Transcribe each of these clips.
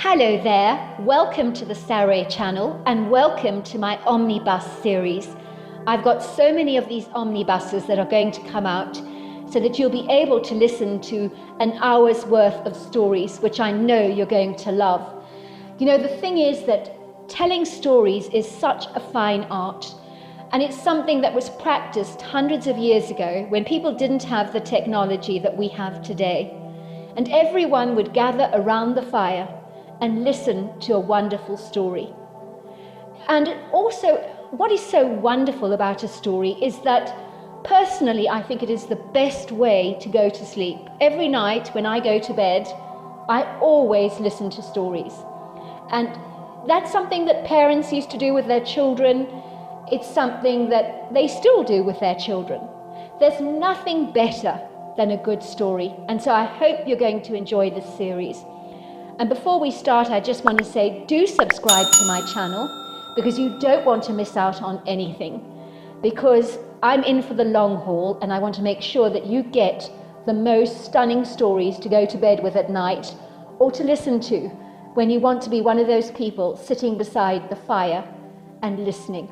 Hello there, welcome to the Saroy channel and welcome to my Omnibus series. I've got so many of these omnibuses that are going to come out so that you'll be able to listen to an hour's worth of stories, which I know you're going to love. You know, the thing is that telling stories is such a fine art, and it's something that was practiced hundreds of years ago when people didn't have the technology that we have today. And everyone would gather around the fire and listen to a wonderful story. And also, what is so wonderful about a story is that personally, I think it is the best way to go to sleep. Every night when I go to bed, I always listen to stories. And that's something that parents used to do with their children. It's something that they still do with their children. There's nothing better than a good story. And so I hope you're going to enjoy this series. And before we start, I just want to say, do subscribe to my channel because you don't want to miss out on anything. Because I'm in for the long haul and I want to make sure that you get the most stunning stories to go to bed with at night or to listen to when you want to be one of those people sitting beside the fire and listening.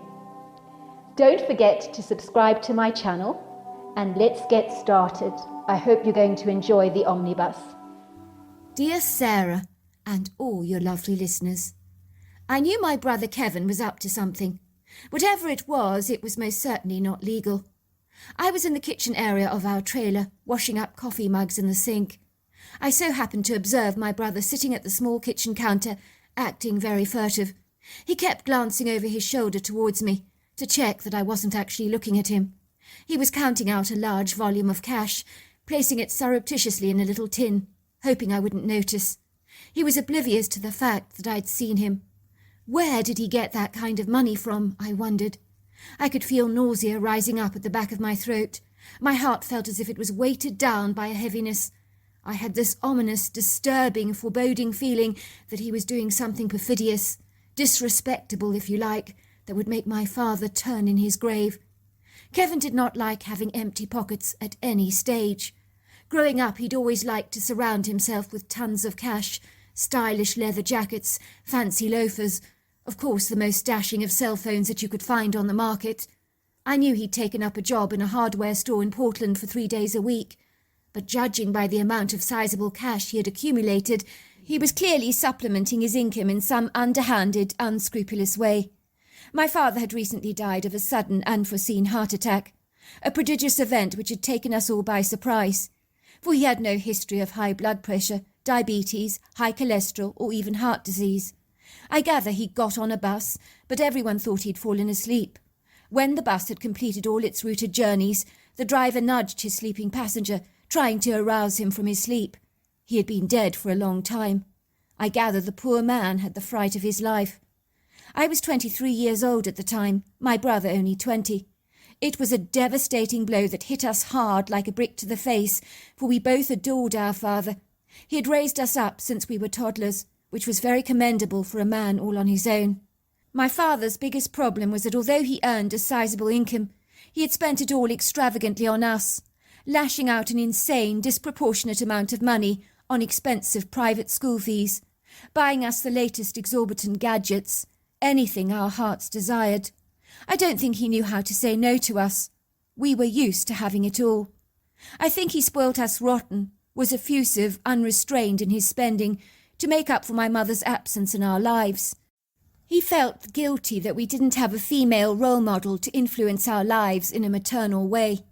Don't forget to subscribe to my channel and let's get started. I hope you're going to enjoy the omnibus. Dear Sarah, and all your lovely listeners, I knew my brother Kevin was up to something. Whatever it was most certainly not legal. I was in the kitchen area of our trailer, washing up coffee mugs in the sink. I so happened to observe my brother sitting at the small kitchen counter, acting very furtive. He kept glancing over his shoulder towards me, to check that I wasn't actually looking at him. He was counting out a large volume of cash, placing it surreptitiously in a little tin, hoping I wouldn't notice. He was oblivious to the fact that I'd seen him. Where did he get that kind of money from, I wondered. I could feel nausea rising up at the back of my throat. My heart felt as if it was weighted down by a heaviness. I had this ominous, disturbing, foreboding feeling that he was doing something perfidious, disrespectable if you like, that would make my father turn in his grave. Kevin did not like having empty pockets at any stage. Growing up, he'd always liked to surround himself with tons of cash, stylish leather jackets, fancy loafers, of course the most dashing of cell phones that you could find on the market. I knew he'd taken up a job in a hardware store in Portland for 3 days a week, but judging by the amount of sizable cash he had accumulated, he was clearly supplementing his income in some underhanded, unscrupulous way. My father had recently died of a sudden, unforeseen heart attack, a prodigious event which had taken us all by surprise, for he had no history of high blood pressure, diabetes, high cholesterol, or even heart disease. I gather he got on a bus, but everyone thought he'd fallen asleep. When the bus had completed all its routed journeys, the driver nudged his sleeping passenger, trying to arouse him from his sleep. He had been dead for a long time. I gather the poor man had the fright of his life. I was 23 years old at the time, my brother only 20. It was a devastating blow that hit us hard like a brick to the face, for we both adored our father. He had raised us up since we were toddlers, which was very commendable for a man all on his own. My father's biggest problem was that although he earned a sizable income, he had spent it all extravagantly on us, lashing out an insane, disproportionate amount of money on expensive private school fees, buying us the latest exorbitant gadgets, anything our hearts desired. I don't think he knew how to say no to us. We were used to having it all. I think he spoilt us rotten, was effusive, unrestrained in his spending, to make up for my mother's absence in our lives. He felt guilty that we didn't have a female role model to influence our lives in a maternal way.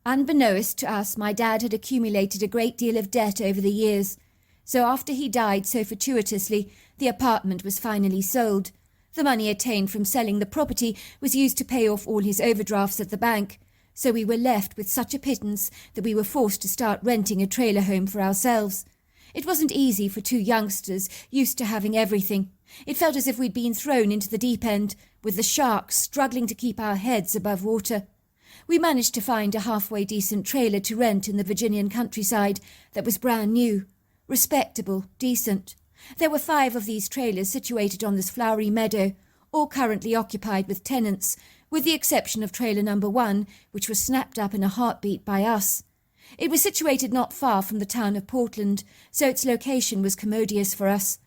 Unbeknownst to us, my dad had accumulated a great deal of debt over the years, so after he died so fortuitously, the apartment was finally sold. The money attained from selling the property was used to pay off all his overdrafts at the bank, so we were left with such a pittance that we were forced to start renting a trailer home for ourselves. It wasn't easy for two youngsters used to having everything. It felt as if we'd been thrown into the deep end, with the sharks struggling to keep our heads above water. We managed to find a halfway decent trailer to rent in the Virginian countryside that was brand new, respectable, decent. There were 5 of these trailers situated on this flowery meadow, all currently occupied with tenants, with the exception of trailer number 1, which was snapped up in a heartbeat by us. It was situated not far from the town of Portland, so its location was commodious for us.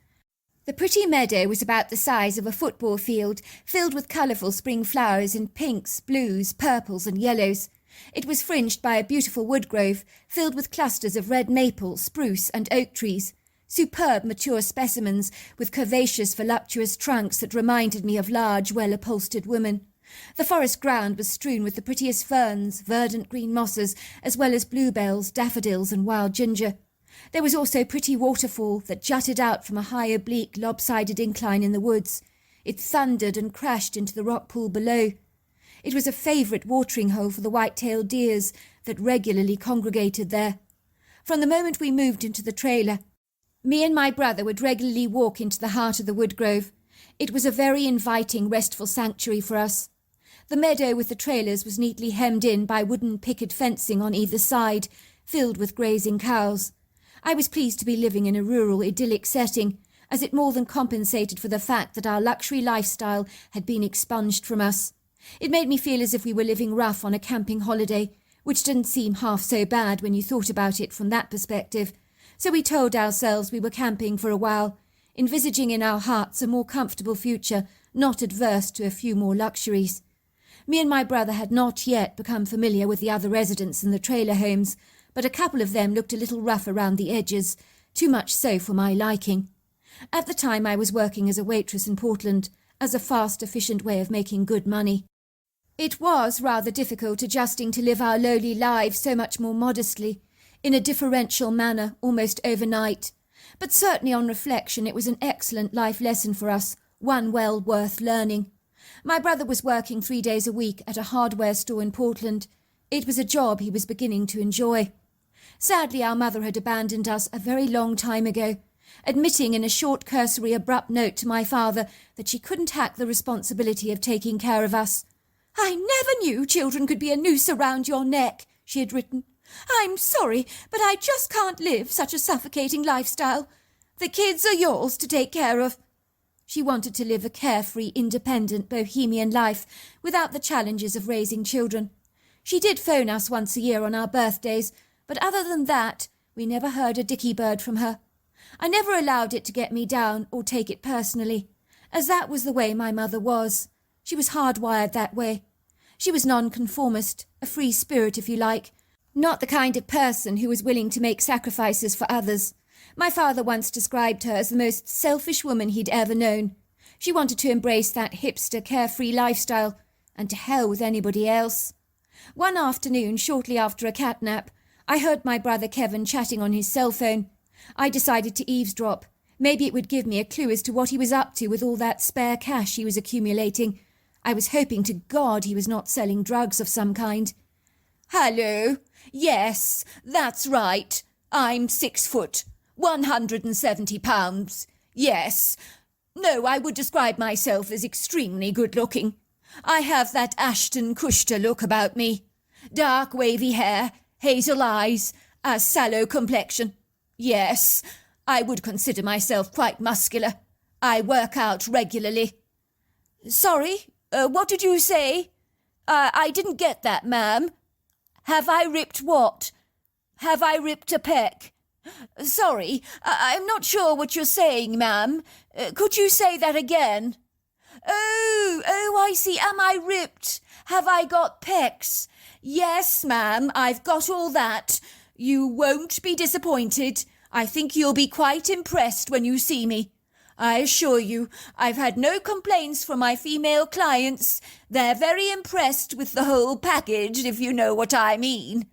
The pretty meadow was about the size of a football field, filled with colourful spring flowers in pinks, blues, purples and yellows. It was fringed by a beautiful wood grove, filled with clusters of red maple, spruce and oak trees. Superb mature specimens with curvaceous voluptuous trunks that reminded me of large, well-upholstered women. The forest ground was strewn with the prettiest ferns, verdant green mosses, as well as bluebells, daffodils and wild ginger. There was also a pretty waterfall that jutted out from a high oblique lopsided incline in the woods. It thundered and crashed into the rock pool below. It was a favourite watering hole for the white-tailed deers that regularly congregated there. From the moment we moved into the trailer, me and my brother would regularly walk into the heart of the wood grove. It was a very inviting, restful sanctuary for us. The meadow with the trailers was neatly hemmed in by wooden picket fencing on either side, filled with grazing cows. I was pleased to be living in a rural, idyllic setting, as it more than compensated for the fact that our luxury lifestyle had been expunged from us. It made me feel as if we were living rough on a camping holiday, which didn't seem half so bad when you thought about it from that perspective. So we told ourselves we were camping for a while, envisaging in our hearts a more comfortable future, not adverse to a few more luxuries. Me and my brother had not yet become familiar with the other residents in the trailer homes, but a couple of them looked a little rough around the edges, too much so for my liking. At the time I was working as a waitress in Portland, as a fast, efficient way of making good money. It was rather difficult adjusting to live our lowly lives so much more modestly, in a differential manner, almost overnight. But certainly on reflection it was an excellent life lesson for us, one well worth learning. My brother was working 3 days a week at a hardware store in Portland. It was a job he was beginning to enjoy. Sadly, our mother had abandoned us a very long time ago, admitting in a short, cursory, abrupt note to my father that she couldn't hack the responsibility of taking care of us. "I never knew children could be a noose around your neck," she had written. "I'm sorry, but I just can't live such a suffocating lifestyle. The kids are yours to take care of." She wanted to live a carefree, independent, bohemian life without the challenges of raising children. She did phone us once a year on our birthdays, but other than that, we never heard a dicky bird from her. I never allowed it to get me down or take it personally, as that was the way my mother was. She was hardwired that way. She was nonconformist, a free spirit if you like, not the kind of person who was willing to make sacrifices for others. My father once described her as the most selfish woman he'd ever known. She wanted to embrace that hipster, carefree lifestyle, and to hell with anybody else. One afternoon, shortly after a catnap, I heard my brother Kevin chatting on his cell phone. I decided to eavesdrop. Maybe it would give me a clue as to what he was up to with all that spare cash he was accumulating. I was hoping to God he was not selling drugs of some kind. "Hello. Yes, that's right. I'm 6 foot, 170 pounds. Yes. No, I would describe myself as extremely good-looking. I have that Ashton Kutcher look about me. Dark wavy hair, hazel eyes, a sallow complexion. Yes, I would consider myself quite muscular. I work out regularly." "Sorry, what did you say? I didn't get that, ma'am. Have I ripped what? Have I ripped a peck? Sorry, I'm not sure what you're saying, ma'am. Could you say that again?" Oh, I see. Am I ripped? Have I got pecs? Yes, ma'am, I've got all that. You won't be disappointed. I think you'll be quite impressed when you see me. I assure you, I've had no complaints from my female clients. They're very impressed with the whole package, if you know what I mean.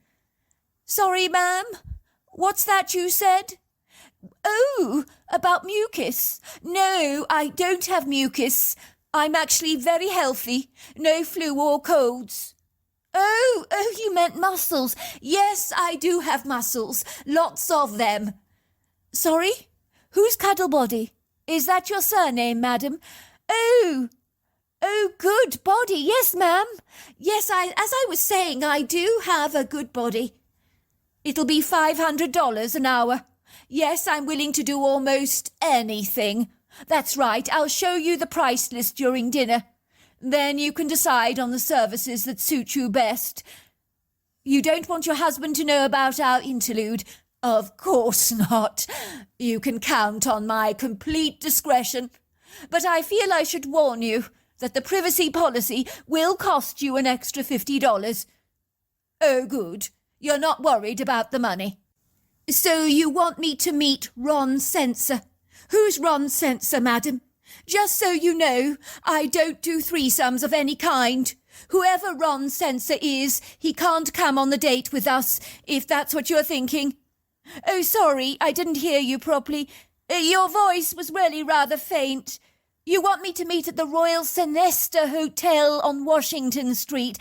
Sorry, ma'am? What's that you said? Oh, about mucus. No, I don't have mucus. I'm actually very healthy. No flu or colds. Oh, you meant muscles. Yes, I do have muscles. Lots of them. Sorry? Who's Cuddlebody? Is that your surname, madam? Oh, good body. Yes, ma'am. Yes, as I was saying, I do have a good body. It'll be $500 an hour. Yes, I'm willing to do almost anything. That's right, I'll show you the price list during dinner. Then you can decide on the services that suit you best. You don't want your husband to know about our interlude. Of course not. You can count on my complete discretion. But I feel I should warn you that the privacy policy will cost you an extra $50. Oh, good. You're not worried about the money. So you want me to meet Ron Sensor? Who's Ron Sensor, madam? Just so you know, I don't do threesomes of any kind. Whoever Ron Sensor is, he can't come on the date with us, if that's what you're thinking. Oh, sorry, I didn't hear you properly. Your voice was really rather faint. You want me to meet at the Royal Senesta Hotel on Washington Street.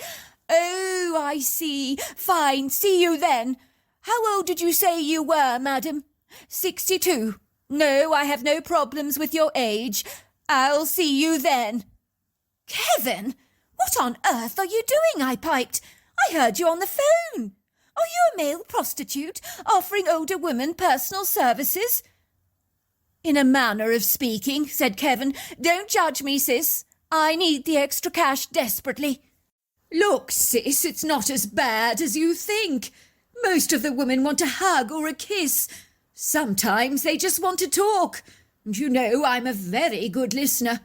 Oh, I see. Fine, see you then. How old did you say you were, madam? 62. No, I have no problems with your age. I'll see you then. Kevin, what on earth are you doing? I piped. I heard you on the phone. Are you a male prostitute offering older women personal services? In a manner of speaking, said Kevin. Don't judge me, sis. I need the extra cash desperately. Look, sis, it's not as bad as you think. Most of the women want a hug or a kiss. Sometimes they just want to talk. And you know I'm a very good listener.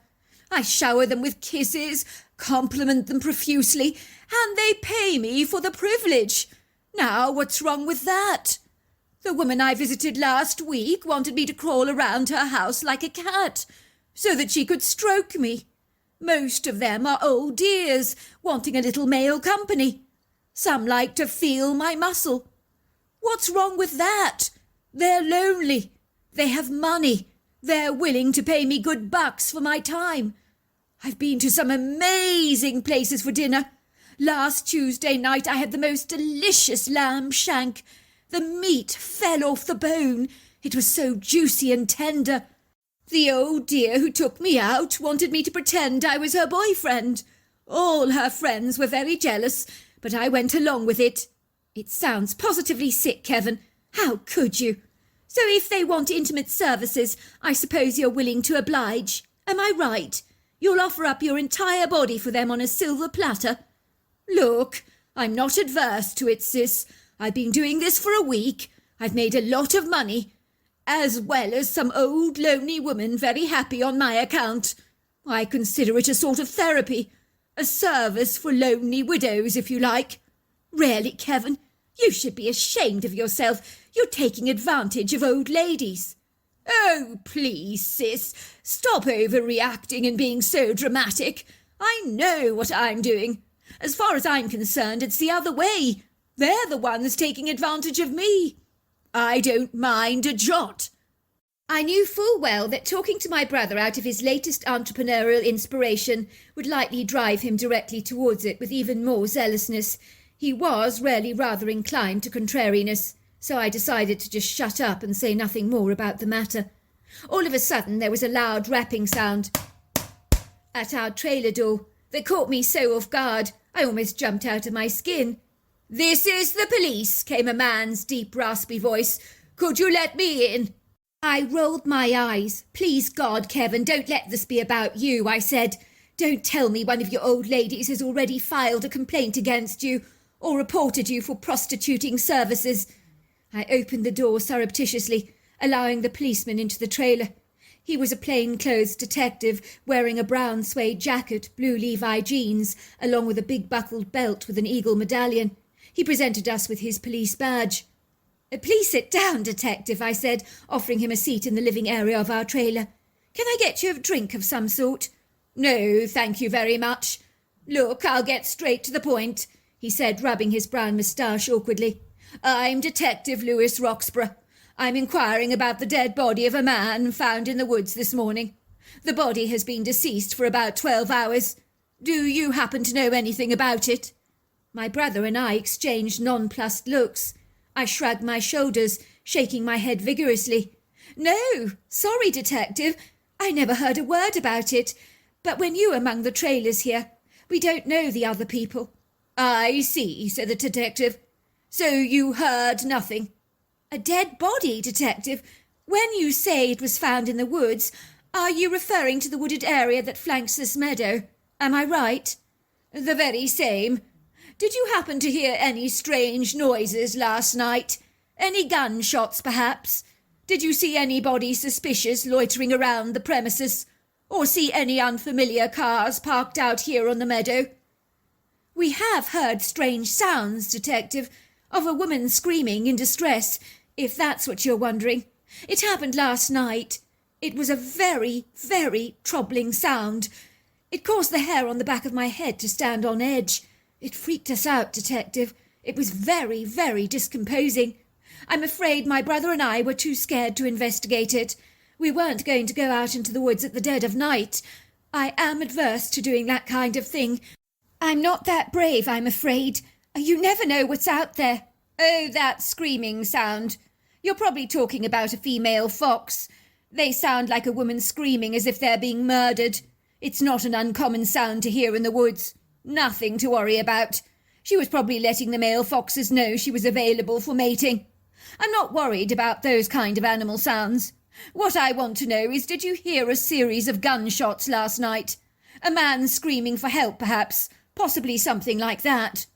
I shower them with kisses, compliment them profusely, and they pay me for the privilege. Now, what's wrong with that? The woman I visited last week wanted me to crawl around her house like a cat, so that she could stroke me. Most of them are old dears, wanting a little male company. Some like to feel my muscle. What's wrong with that? They're lonely. They have money. They're willing to pay me good bucks for my time. I've been to some amazing places for dinner. Last Tuesday night I had the most delicious lamb shank. The meat fell off the bone. It was so juicy and tender. The old dear who took me out wanted me to pretend I was her boyfriend. All her friends were very jealous, but I went along with it. It sounds positively sick, Kevin. How could you? So if they want intimate services, I suppose you're willing to oblige. Am I right? You'll offer up your entire body for them on a silver platter. Look, I'm not adverse to it, sis. I've been doing this for a week. I've made a lot of money, as well as some old lonely woman very happy on my account. I consider it a sort of therapy, a service for lonely widows, if you like. Really, Kevin, you should be ashamed of yourself. You're taking advantage of old ladies. Oh, please, sis, stop overreacting and being so dramatic. I know what I'm doing. As far as I'm concerned, it's the other way. They're the ones taking advantage of me. I don't mind a jot. I knew full well that talking to my brother out of his latest entrepreneurial inspiration would likely drive him directly towards it with even more zealousness. He was really rather inclined to contrariness, so I decided to just shut up and say nothing more about the matter. All of a sudden there was a loud rapping sound at our trailer door that caught me so off guard I almost jumped out of my skin. "This is the police," came a man's deep raspy voice. "Could you let me in?" I rolled my eyes. "Please God, Kevin, don't let this be about you," I said. "Don't tell me one of your old ladies has already filed a complaint against you or reported you for prostituting services." I opened the door surreptitiously, allowing the policeman into the trailer. He was a plain-clothes detective wearing a brown suede jacket, blue Levi jeans, along with a big buckled belt with an eagle medallion. He presented us with his police badge. "Please sit down, detective," I said, offering him a seat in the living area of our trailer. "Can I get you a drink of some sort?" "No, thank you very much." "Look, I'll get straight to the point," he said, rubbing his brown moustache awkwardly. "I'm Detective Lewis Roxburgh. I'm inquiring about the dead body of a man found in the woods this morning. The body has been deceased for about 12 hours. Do you happen to know anything about it?" My brother and I exchanged nonplussed looks. I shrugged my shoulders, shaking my head vigorously. "No, sorry, detective. I never heard a word about it. But we're new among the trailers here. We don't know the other people." "I see," said the detective. "So you heard nothing?" "A dead body, detective. When you say it was found in the woods, are you referring to the wooded area that flanks this meadow? Am I right?" "The very same. Did you happen to hear any strange noises last night? Any gunshots, perhaps? Did you see anybody suspicious loitering around the premises? Or see any unfamiliar cars parked out here on the meadow?" "We have heard strange sounds, Detective, of a woman screaming in distress, if that's what you're wondering. It happened last night. It was a very, very troubling sound. It caused the hair on the back of my head to stand on edge. It freaked us out, Detective. It was very, very discomposing. I'm afraid my brother and I were too scared to investigate it. We weren't going to go out into the woods at the dead of night. I am adverse to doing that kind of thing. I'm not that brave, I'm afraid. You never know what's out there." "Oh, that screaming sound. You're probably talking about a female fox. They sound like a woman screaming as if they're being murdered. It's not an uncommon sound to hear in the woods. Nothing to worry about. She was probably letting the male foxes know she was available for mating. I'm not worried about those kind of animal sounds. What I want to know is, did you hear a series of gunshots last night? A man screaming for help, perhaps? Possibly something like that."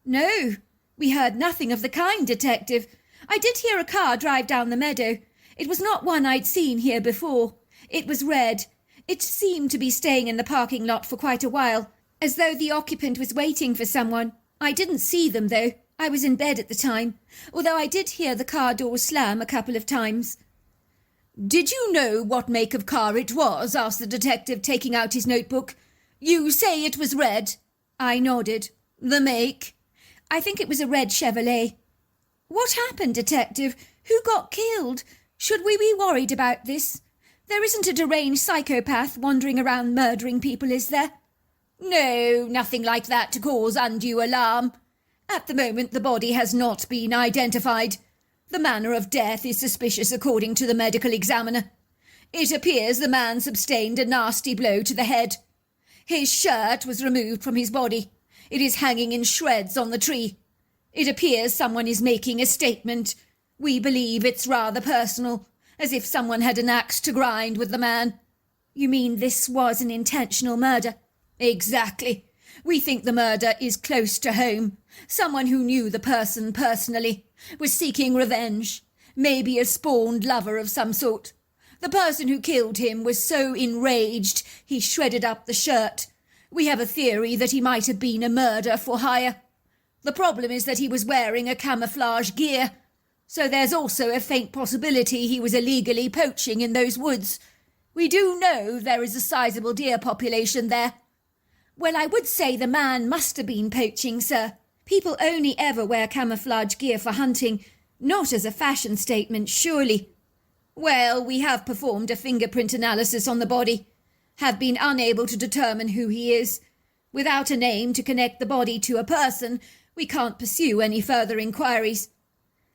"No, we heard nothing of the kind, Detective. I did hear a car drive down the meadow. It was not one I'd seen here before. It was red. It seemed to be staying in the parking lot for quite a while, as though the occupant was waiting for someone. I didn't see them, though. I was in bed at the time, although I did hear the car door slam a couple of times." "Did you know what make of car it was?" asked the detective, taking out his notebook. "You say it was red?" I nodded. "The make?" "I think it was a red Chevrolet." "What happened, Detective? Who got killed? Should we be worried about this? There isn't a deranged psychopath wandering around murdering people, is there?" "No, nothing like that to cause undue alarm. At the moment, the body has not been identified. The manner of death is suspicious according to the medical examiner. It appears the man sustained a nasty blow to the head. His shirt was removed from his body. It is hanging in shreds on the tree. It appears someone is making a statement. We believe it's rather personal, as if someone had an axe to grind with the man." "You mean this was an intentional murder?" "Exactly. We think the murder is close to home. Someone who knew the person personally, was seeking revenge, maybe a spawned lover of some sort. The person who killed him was so enraged he shredded up the shirt. We have a theory that he might have been a murder for hire. The problem is that he was wearing a camouflage gear, so there's also a faint possibility he was illegally poaching in those woods. We do know there is a sizable deer population there." "Well, I would say the man must have been poaching, sir. People only ever wear camouflage gear for hunting, not as a fashion statement, surely." "Well, we have performed a fingerprint analysis on the body. Have been unable to determine who he is. Without a name to connect the body to a person, we can't pursue any further inquiries."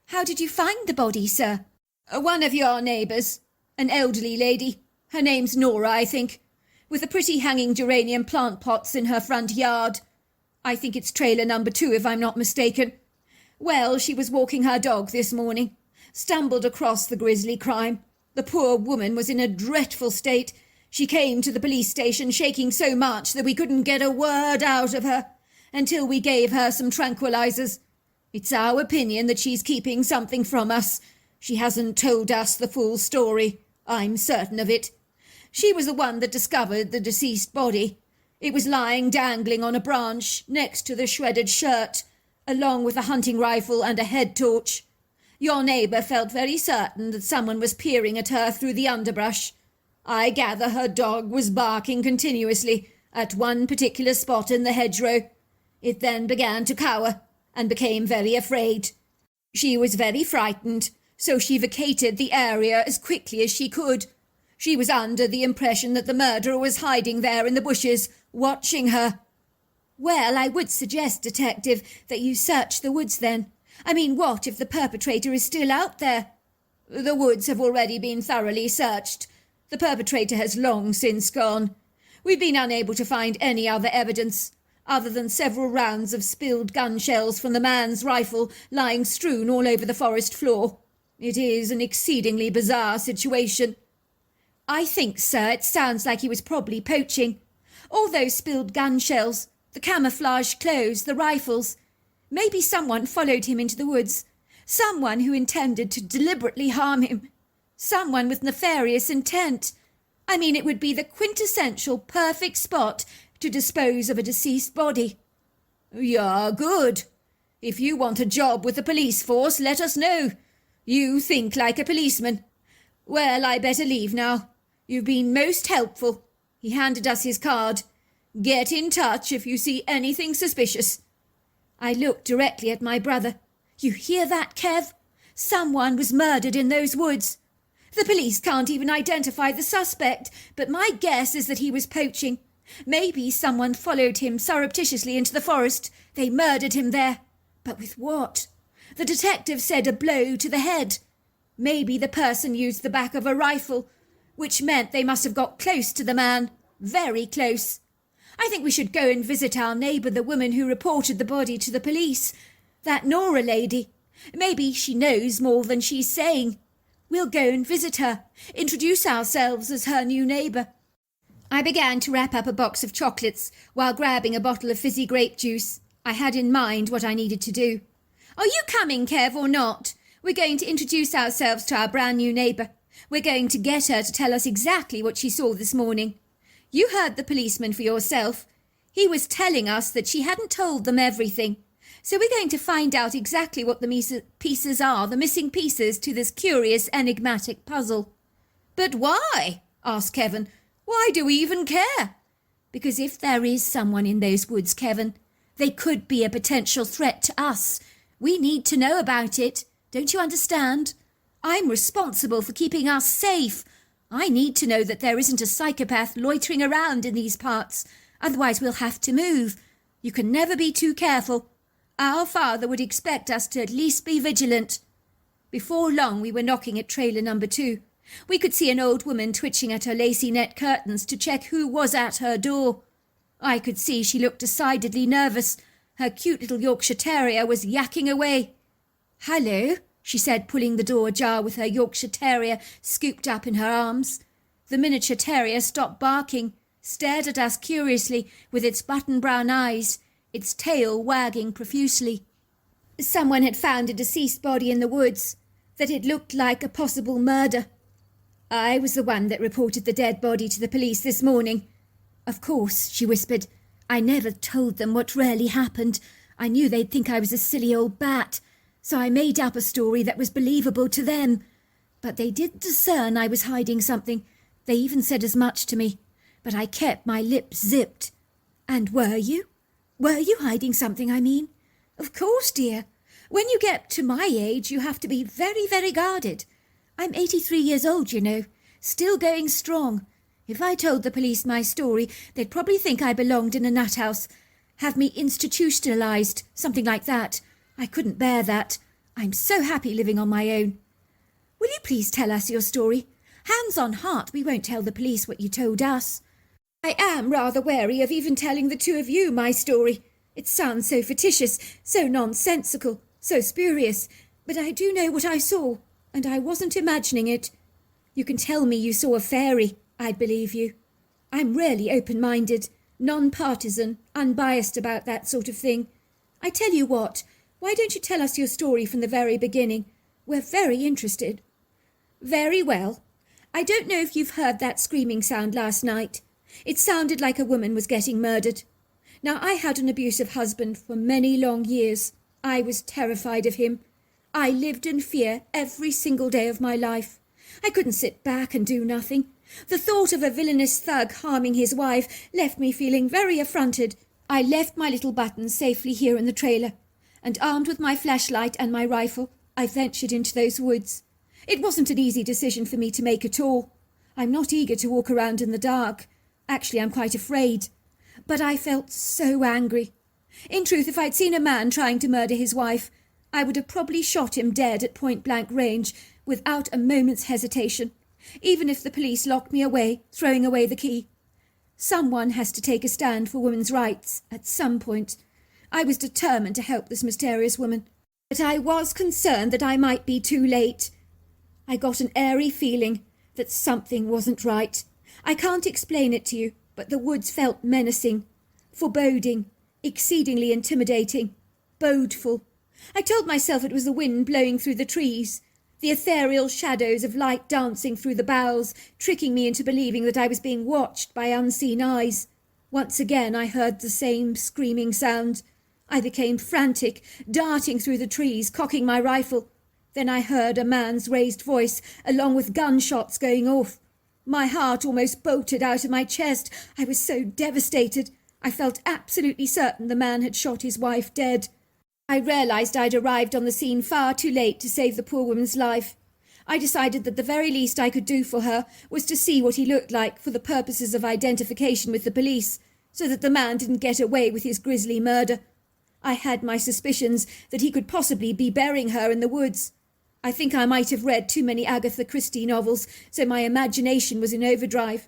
"How did you find the body, sir?" "One of your neighbours. An elderly lady. Her name's Nora, I think. With the pretty hanging geranium plant pots in her front yard. I think it's trailer number 2, if I'm not mistaken. Well, she was walking her dog this morning. Stumbled across the grisly crime. The poor woman was in a dreadful state. She came to the police station shaking so much that we couldn't get a word out of her, until we gave her some tranquilizers. It's our opinion that she's keeping something from us. She hasn't told us the full story. I'm certain of it. She was the one that discovered the deceased body. It was lying dangling on a branch next to the shredded shirt, along with a hunting rifle and a head torch. Your neighbour felt very certain that someone was peering at her through the underbrush. I gather her dog was barking continuously at one particular spot in the hedgerow. It then began to cower and became very afraid. She was very frightened, so she vacated the area as quickly as she could. She was under the impression that the murderer was hiding there in the bushes, watching her." "Well, I would suggest, Detective, that you search the woods then. I mean, what if the perpetrator is still out there?" "The woods have already been thoroughly searched. The perpetrator has long since gone. We've been unable to find any other evidence, other than several rounds of spilled gun shells from the man's rifle lying strewn all over the forest floor. It is an exceedingly bizarre situation." "I think, sir, it sounds like he was probably poaching. All those spilled gun shells, the camouflage clothes, the rifles. Maybe someone followed him into the woods, Someone who intended to deliberately harm him. Someone with nefarious intent. I mean, it would be the quintessential perfect spot to dispose of a deceased body. Yeah, good. If you want a job with the police force, let us know. You think like a policeman. Well, I better leave now. You've been most helpful. He handed us his card. Get in touch if you see anything suspicious. I looked directly at my brother. You hear that, Kev? Someone was murdered in those woods. The police can't even identify the suspect, but my guess is that he was poaching. Maybe someone followed him surreptitiously into the forest. They murdered him there. But with what? The detective said a blow to the head. Maybe the person used the back of a rifle, which meant they must have got close to the man. Very close. I think we should go and visit our neighbour, the woman who reported the body to the police. That Nora lady. Maybe she knows more than she's saying. We'll go and visit her, introduce ourselves as her new neighbour. I began to wrap up a box of chocolates while grabbing a bottle of fizzy grape juice. I had in mind what I needed to do. Are you coming, Kev, or not? We're going to introduce ourselves to our brand new neighbour. We're going to get her to tell us exactly what she saw this morning. You heard the policeman for yourself. He was telling us that she hadn't told them everything. So we're going to find out exactly what the pieces are, the missing pieces to this curious, enigmatic puzzle. But why? Asked Kevin. Why do we even care? Because if there is someone in those woods, Kevin, they could be a potential threat to us. We need to know about it. Don't you understand? I'm responsible for keeping us safe. I need to know that there isn't a psychopath loitering around in these parts. Otherwise we'll have to move. You can never be too careful. Our father would expect us to at least be vigilant. Before long we were knocking at trailer number 2. We could see an old woman twitching at her lacy net curtains to check who was at her door. I could see she looked decidedly nervous. Her cute little Yorkshire Terrier was yakking away. "Hello," she said, pulling the door ajar with her Yorkshire Terrier scooped up in her arms. The miniature terrier stopped barking, stared at us curiously with its button-brown eyes, its tail wagging profusely. Someone had found a deceased body in the woods, that it looked like a possible murder. I was the one that reported the dead body to the police this morning. Of course, she whispered. I never told them what really happened. I knew they'd think I was a silly old bat, so I made up a story that was believable to them. But they did discern I was hiding something. They even said as much to me, but I kept my lips zipped. And were you? Were you hiding something, I mean? Of course, dear. When you get to my age, you have to be very, very guarded. I'm 83 years old, you know, still going strong. If I told the police my story, they'd probably think I belonged in a nut house, have me institutionalized, something like that. I couldn't bear that. I'm so happy living on my own. Will you please tell us your story? Hands on heart, we won't tell the police what you told us. I am rather wary of even telling the two of you my story. It sounds so fictitious, so nonsensical, so spurious, but I do know what I saw, and I wasn't imagining it. You can tell me you saw a fairy. I'd believe you. I'm really open-minded, non-partisan, unbiased about that sort of thing. I tell you what, why don't you tell us your story from the very beginning? We're very interested. Very well. I don't know if you've heard that screaming sound last night. It sounded like a woman was getting murdered. Now, I had an abusive husband for many long years. I was terrified of him. I lived in fear every single day of my life. I couldn't sit back and do nothing. The thought of a villainous thug harming his wife left me feeling very affronted. I left my little button safely here in the trailer, and armed with my flashlight and my rifle, I ventured into those woods. It wasn't an easy decision for me to make at all. I'm not eager to walk around in the dark. Actually, I'm quite afraid. But I felt so angry. In truth, if I'd seen a man trying to murder his wife, I would have probably shot him dead at point-blank range without a moment's hesitation, even if the police locked me away, throwing away the key. Someone has to take a stand for women's rights at some point. I was determined to help this mysterious woman, but I was concerned that I might be too late. I got an airy feeling that something wasn't right. I can't explain it to you, but the woods felt menacing, foreboding, exceedingly intimidating, bodeful. I told myself it was the wind blowing through the trees, the ethereal shadows of light dancing through the boughs, tricking me into believing that I was being watched by unseen eyes. Once again I heard the same screaming sound. I became frantic, darting through the trees, cocking my rifle. Then I heard a man's raised voice, along with gunshots going off. My heart almost bolted out of my chest. I was so devastated. I felt absolutely certain the man had shot his wife dead. I realised I'd arrived on the scene far too late to save the poor woman's life. I decided that the very least I could do for her was to see what he looked like for the purposes of identification with the police, so that the man didn't get away with his grisly murder. I had my suspicions that he could possibly be burying her in the woods. I think I might have read too many Agatha Christie novels, so my imagination was in overdrive.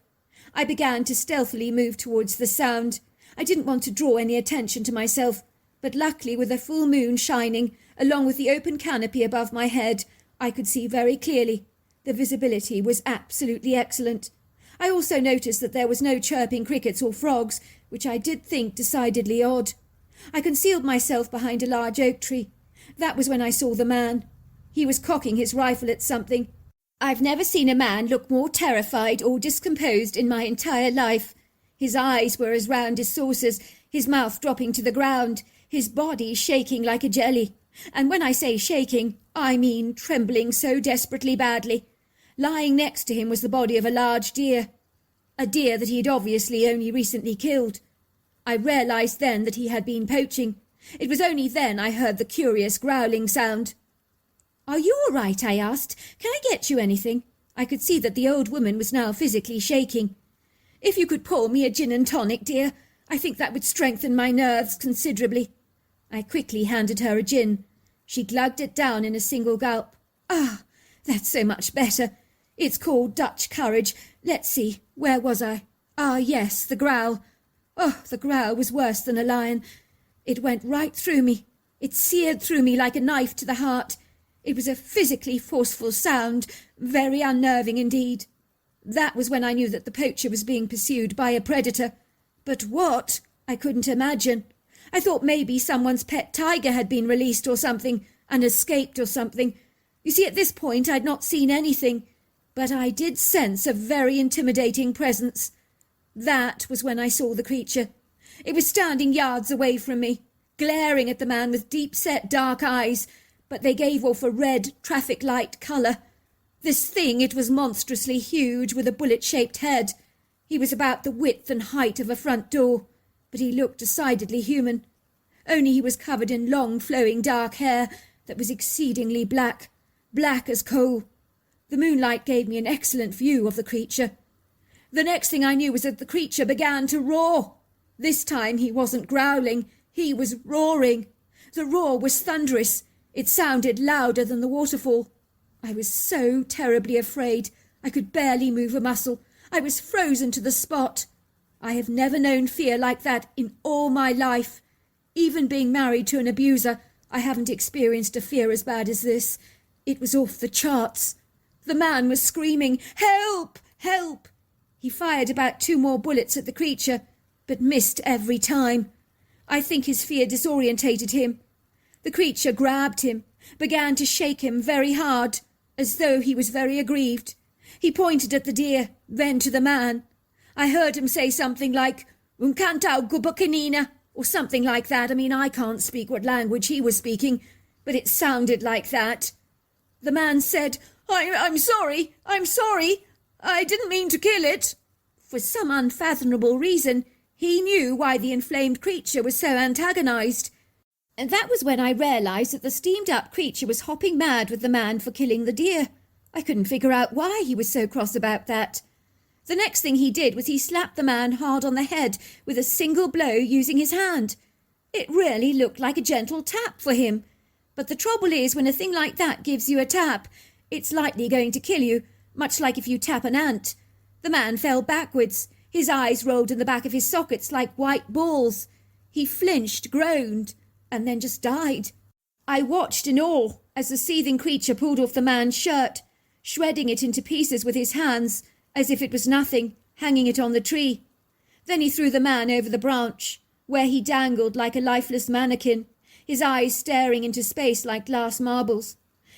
I began to stealthily move towards the sound. I didn't want to draw any attention to myself, but luckily with the full moon shining, along with the open canopy above my head, I could see very clearly. The visibility was absolutely excellent. I also noticed that there was no chirping crickets or frogs, which I did think decidedly odd. I concealed myself behind a large oak tree. That was when I saw the man. He was cocking his rifle at something. I've never seen a man look more terrified or discomposed in my entire life. His eyes were as round as saucers, his mouth dropping to the ground, his body shaking like a jelly. And when I say shaking, I mean trembling so desperately badly. Lying next to him was the body of a large deer. A deer that he had obviously only recently killed. I realised then that he had been poaching. It was only then I heard the curious growling sound. "Are you all right?" I asked. "Can I get you anything?" I could see that the old woman was now physically shaking. "If you could pour me a gin and tonic, dear, I think that would strengthen my nerves considerably." I quickly handed her a gin. She glugged it down in a single gulp. "Ah, that's so much better. It's called Dutch courage. Let's see, where was I? Ah, yes, the growl. Oh, the growl was worse than a lion. It went right through me. It seared through me like a knife to the heart. It was a physically forceful sound, very unnerving indeed. That was when I knew that the poacher was being pursued by a predator. But what? I couldn't imagine. I thought maybe someone's pet tiger had been released or something, and escaped or something. You see, at this point I'd not seen anything, but I did sense a very intimidating presence. That was when I saw the creature. It was standing yards away from me, glaring at the man with deep-set dark eyes, but they gave off a red traffic light colour. This thing, it was monstrously huge, with a bullet-shaped head. He was about the width and height of a front door, but he looked decidedly human. Only he was covered in long, flowing dark hair that was exceedingly black, black as coal. The moonlight gave me an excellent view of the creature. The next thing I knew was that the creature began to roar. This time he wasn't growling, he was roaring. The roar was thunderous. It sounded louder than the waterfall. I was so terribly afraid. I could barely move a muscle. I was frozen to the spot. I have never known fear like that in all my life. Even being married to an abuser, I haven't experienced a fear as bad as this. It was off the charts. The man was screaming, "Help! Help!" He fired about 2 more bullets at the creature, but missed every time. I think his fear disorientated him. The creature grabbed him, began to shake him very hard, as though he was very aggrieved. He pointed at the deer, then to the man. I heard him say something like, "Uncantau gubucanina," or something like that. I mean, I can't speak what language he was speaking, but it sounded like that. The man said, I'm sorry, I didn't mean to kill it." For some unfathomable reason, he knew why the inflamed creature was so antagonized. And that was when I realized that the steamed-up creature was hopping mad with the man for killing the deer. I couldn't figure out why he was so cross about that. The next thing he did was he slapped the man hard on the head with a single blow using his hand. It really looked like a gentle tap for him. But the trouble is, when a thing like that gives you a tap, it's likely going to kill you, much like if you tap an ant. The man fell backwards. His eyes rolled in the back of his sockets like white balls. He flinched, groaned, and then just died. I watched in awe as the seething creature pulled off the man's shirt, shredding it into pieces with his hands, as if it was nothing, hanging it on the tree. Then he threw the man over the branch, where he dangled like a lifeless mannequin. his eyes staring into space like glass marbles.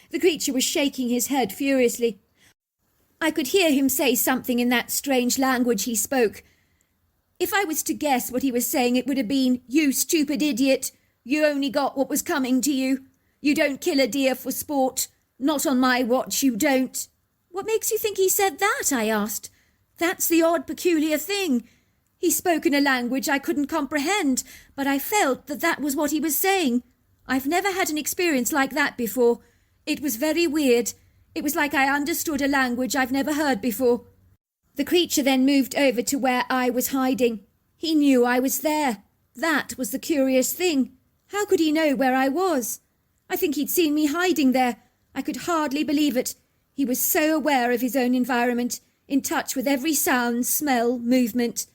The creature was shaking his head furiously. I could hear him say something in that strange language he spoke. If I was to guess what he was saying, it would have been, "You stupid idiot, you only got what was coming to you. You don't kill a deer for sport. Not on my watch, you don't." "What makes you think he said that?" I asked. "That's the odd, peculiar thing. He spoke in a language I couldn't comprehend, but I felt that that was what he was saying. I've never had an experience like that before. It was very weird. It was like I understood a language I've never heard before." The creature then moved over to where I was hiding. He knew I was there. That was the curious thing. How could he know where I was? I think he'd seen me hiding there. I could hardly believe it. He was so aware of his own environment, in touch with every sound, smell, movement.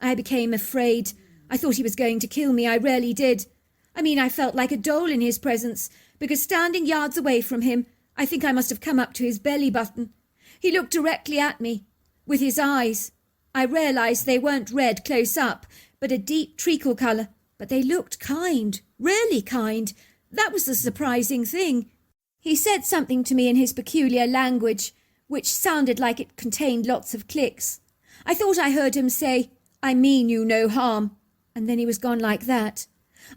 I became afraid. I thought he was going to kill me. I really did. I felt like a doll in his presence, because standing yards away from him, I think I must have come up to his belly button. He looked directly at me, with his eyes. I realised they weren't red close up, but a deep treacle colour. But they looked kind, really kind. That was the surprising thing. He said something to me in his peculiar language, which sounded like it contained lots of clicks. I thought I heard him say, "I mean you no harm," and then he was gone like that.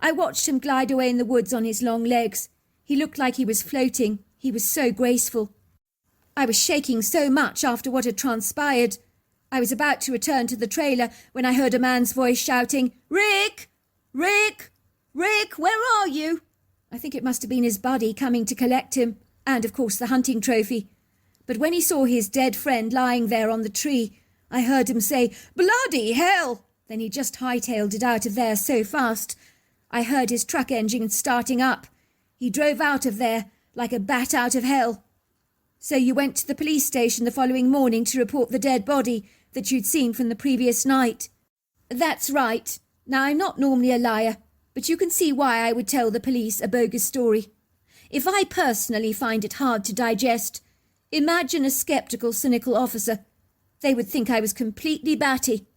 I watched him glide away in the woods on his long legs. He looked like he was floating. He was so graceful. I was shaking so much after what had transpired. I was about to return to the trailer when I heard a man's voice shouting, "Rick! Rick! Rick, where are you?" I think it must have been his buddy coming to collect him, and of course the hunting trophy. But when he saw his dead friend lying there on the tree, I heard him say, "Bloody hell!" Then he just hightailed it out of there so fast. I heard his truck engine starting up. He drove out of there like a bat out of hell. "So you went to the police station the following morning to report the dead body that you'd seen from the previous night?" "That's right. Now, I'm not normally a liar, but you can see why I would tell the police a bogus story. If I personally find it hard to digest, imagine a sceptical, cynical officer. They would think I was completely batty.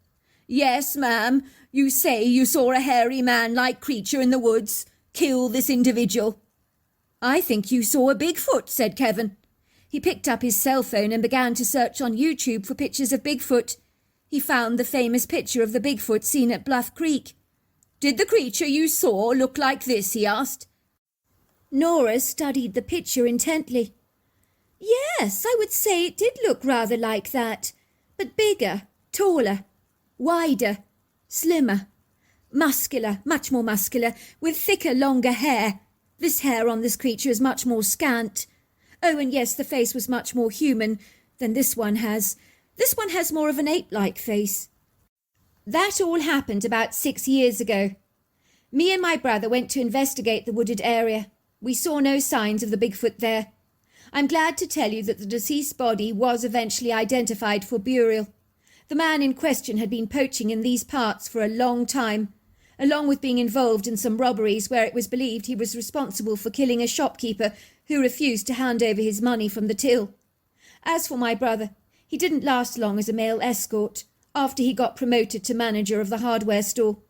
'Yes, ma'am, you say you saw a hairy man-like creature in the woods kill this individual.' 'I think you saw a Bigfoot,' said Kevin. He picked up his cell phone and began to search on YouTube for pictures of Bigfoot. He found the famous picture of the Bigfoot seen at Bluff Creek. 'Did the creature you saw look like this?' he asked. Nora studied the picture intently. "Yes, I would say it did look rather like that, but bigger, taller, wider, slimmer, muscular, much more muscular, with thicker, longer hair. This hair on this creature is much more scant. Oh, and yes, the face was much more human than this one has. This one has more of an ape-like face." That all happened about 6 years ago. Me and my brother went to investigate the wooded area. We saw no signs of the Bigfoot there. I'm glad to tell you that the deceased body was eventually identified for burial. The man in question had been poaching in these parts for a long time, along with being involved in some robberies where it was believed he was responsible for killing a shopkeeper who refused to hand over his money from the till. As for my brother, he didn't last long as a male escort after he got promoted to manager of the hardware store.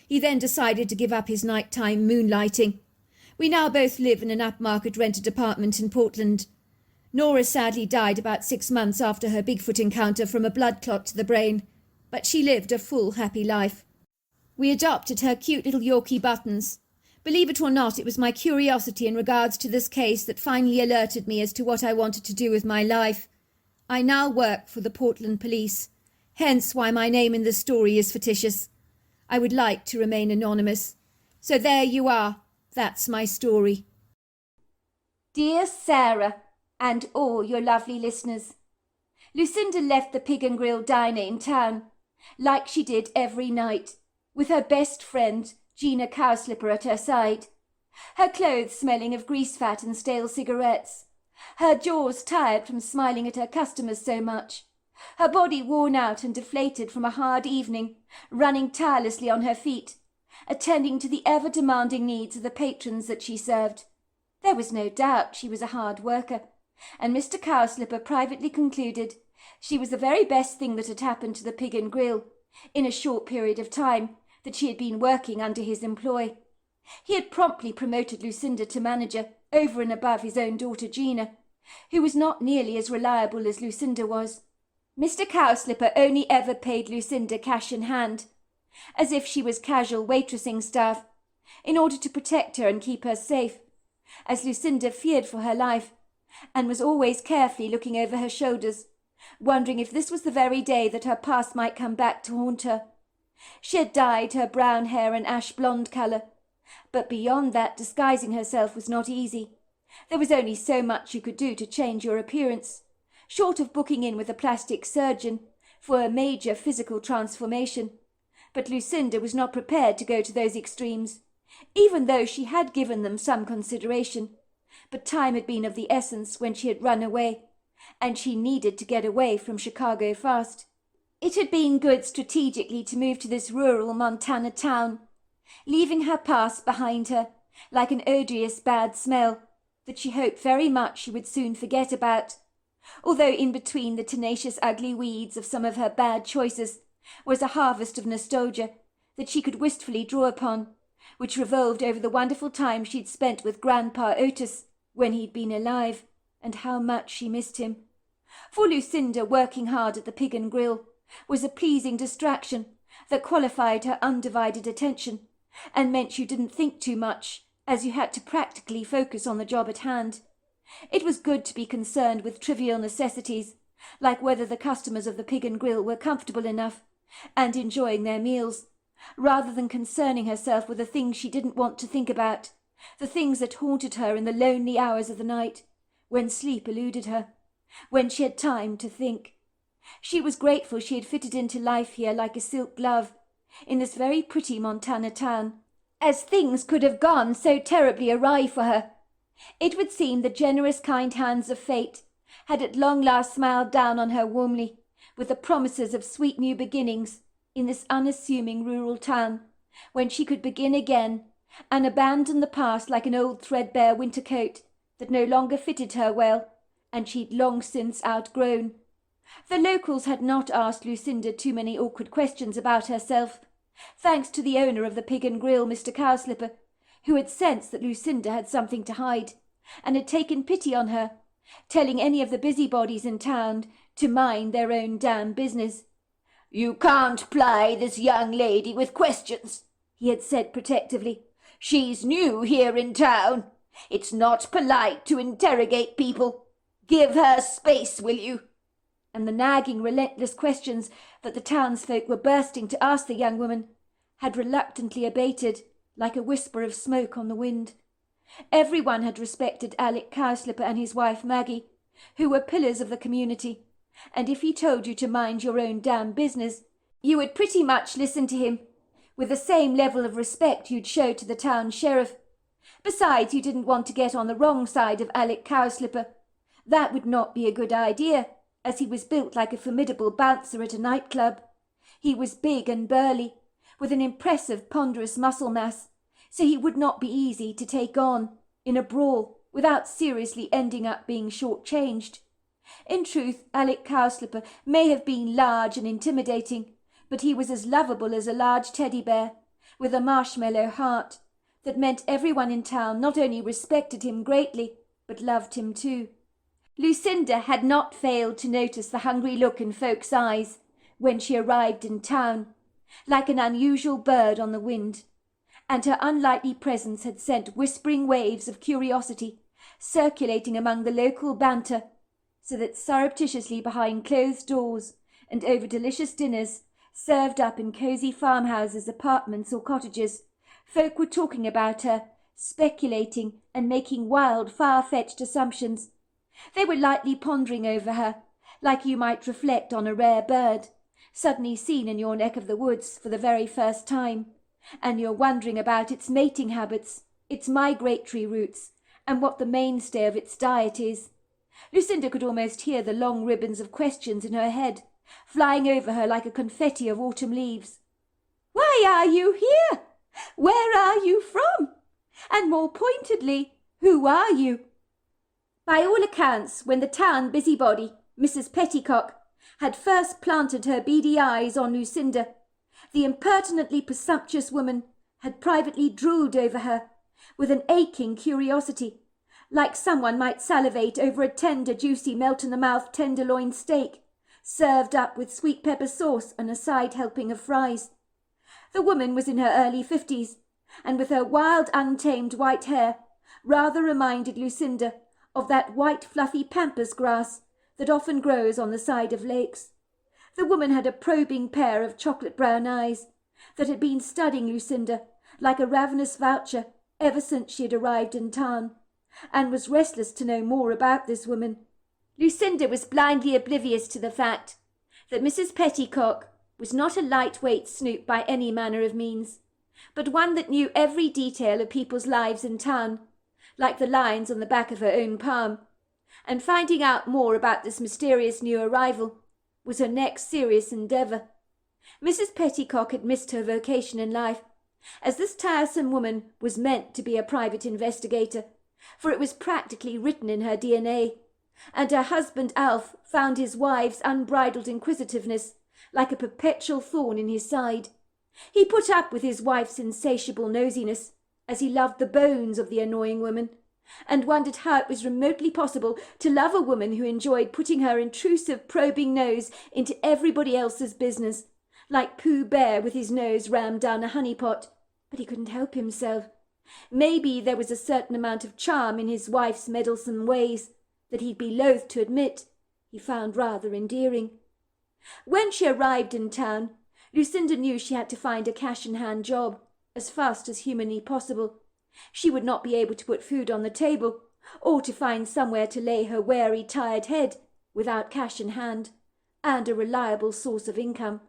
He then decided to give up his nighttime moonlighting. We now both live in an upmarket rented apartment in Portland. Nora sadly died about 6 months after her Bigfoot encounter from a blood clot to the brain, but she lived a full, happy life. We adopted her cute little Yorkie Buttons. Believe it or not, it was my curiosity in regards to this case that finally alerted me as to what I wanted to do with my life. I now work for the Portland Police, hence why my name in the story is fictitious. I would like to remain anonymous. So there you are. That's my story. Dear Sarah, and all your lovely listeners, Lucinda left the Pig and Grill diner in town, like she did every night, with her best friend, Gina Cowslipper, at her side. Her clothes smelling of grease fat and stale cigarettes. Her jaws tired from smiling at her customers so much. Her body worn out and deflated from a hard evening, running tirelessly on her feet, attending to the ever-demanding needs of the patrons that she served. There was no doubt she was a hard worker, and Mr. Cowslipper privately concluded she was the very best thing that had happened to the Pig and Grill in a short period of time that she had been working under his employ. He had promptly promoted Lucinda to manager over and above his own daughter Gina, who was not nearly as reliable as Lucinda was. Mr. Cowslipper only ever paid Lucinda cash in hand, as if she was casual waitressing staff, in order to protect her and keep her safe, as Lucinda feared for her life, and was always carefully looking over her shoulders, wondering if this was the very day that her past might come back to haunt her. She had dyed her brown hair an ash blonde colour, but beyond that disguising herself was not easy. There was only so much you could do to change your appearance, short of booking in with a plastic surgeon for a major physical transformation. But Lucinda was not prepared to go to those extremes, even though she had given them some consideration. But time had been of the essence when she had run away, and she needed to get away from Chicago fast. It had been good strategically to move to this rural Montana town, leaving her past behind her like an odious bad smell that she hoped very much she would soon forget about, although in between the tenacious ugly weeds of some of her bad choices was a harvest of nostalgia that she could wistfully draw upon, which revolved over the wonderful time she'd spent with Grandpa Otis when he'd been alive, and how much she missed him. For Lucinda, working hard at the Pig and Grill was a pleasing distraction that qualified her undivided attention, and meant you didn't think too much, as you had to practically focus on the job at hand. It was good to be concerned with trivial necessities, like whether the customers of the Pig and Grill were comfortable enough and enjoying their meals, rather than concerning herself with the things she didn't want to think about, the things that haunted her in the lonely hours of the night, when sleep eluded her, when she had time to think. She was grateful she had fitted into life here like a silk glove, in this very pretty Montana town, as things could have gone so terribly awry for her. It would seem the generous kind hands of fate had at long last smiled down on her warmly, with the promises of sweet new beginnings in this unassuming rural town, when she could begin again and abandon the past like an old threadbare winter coat that no longer fitted her well, and she'd long since outgrown. The locals had not asked Lucinda too many awkward questions about herself, thanks to the owner of the Pig and Grill, Mr. Cowslipper, who had sensed that Lucinda had something to hide, and had taken pity on her, telling any of the busybodies in town to mind their own damn business. "You can't ply this young lady with questions," he had said protectively. "She's new here in town. It's not polite to interrogate people. Give her space, will you?" And the nagging, relentless questions that the townsfolk were bursting to ask the young woman had reluctantly abated, like a whisper of smoke on the wind. Everyone had respected Alec Cowslipper and his wife Maggie, who were pillars of the community, and if he told you to mind your own damn business, you would pretty much listen to him, with the same level of respect you'd show to the town sheriff. Besides, you didn't want to get on the wrong side of Alec Cowslipper. That would not be a good idea, as he was built like a formidable bouncer at a nightclub. He was big and burly, with an impressive ponderous muscle mass, so he would not be easy to take on in a brawl without seriously ending up being short-changed. In truth, Alec Cowslipper may have been large and intimidating, but he was as lovable as a large teddy bear, with a marshmallow heart, that meant everyone in town not only respected him greatly, but loved him too. Lucinda had not failed to notice the hungry look in folks' eyes when she arrived in town, like an unusual bird on the wind, and her unlikely presence had sent whispering waves of curiosity circulating among the local banter, so that surreptitiously behind closed doors and over delicious dinners served up in cosy farmhouses, apartments, or cottages, folk were talking about her, speculating and making wild, far-fetched assumptions. They were lightly pondering over her, like you might reflect on a rare bird, suddenly seen in your neck of the woods for the very first time, and you're wondering about its mating habits, its migratory routes, and what the mainstay of its diet is. Lucinda could almost hear the long ribbons of questions in her head, flying over her like a confetti of autumn leaves. "Why are you here? Where are you from? And more pointedly, who are you?" By all accounts, when the town busybody, Mrs. Petticock, had first planted her beady eyes on Lucinda, the impertinently presumptuous woman had privately drooled over her with an aching curiosity, like someone might salivate over a tender, juicy, melt-in-the-mouth tenderloin steak, served up with sweet pepper sauce and a side helping of fries. The woman was in her early 50s, and with her wild, untamed white hair, rather reminded Lucinda of that white, fluffy pampas grass that often grows on the side of lakes. The woman had a probing pair of chocolate-brown eyes that had been studying Lucinda like a ravenous vulture ever since she had arrived in town, and was restless to know more about this woman. Lucinda was blindly oblivious to the fact that Mrs. Petticock was not a lightweight snoop by any manner of means, but one that knew every detail of people's lives in town, like the lines on the back of her own palm, and finding out more about this mysterious new arrival was her next serious endeavour. Mrs. Petticock had missed her vocation in life, as this tiresome woman was meant to be a private investigator, for it was practically written in her DNA, and her husband Alf found his wife's unbridled inquisitiveness like a perpetual thorn in his side. He put up with his wife's insatiable nosiness, as he loved the bones of the annoying woman, and wondered how it was remotely possible to love a woman who enjoyed putting her intrusive probing nose into everybody else's business, like Pooh Bear with his nose rammed down a honey-pot. But he couldn't help himself. Maybe there was a certain amount of charm in his wife's meddlesome ways that he'd be loath to admit he found rather endearing. When she arrived in town, Lucinda knew she had to find a cash-in-hand job as fast as humanly possible. She would not be able to put food on the table, or to find somewhere to lay her weary, tired head without cash in hand and a reliable source of income.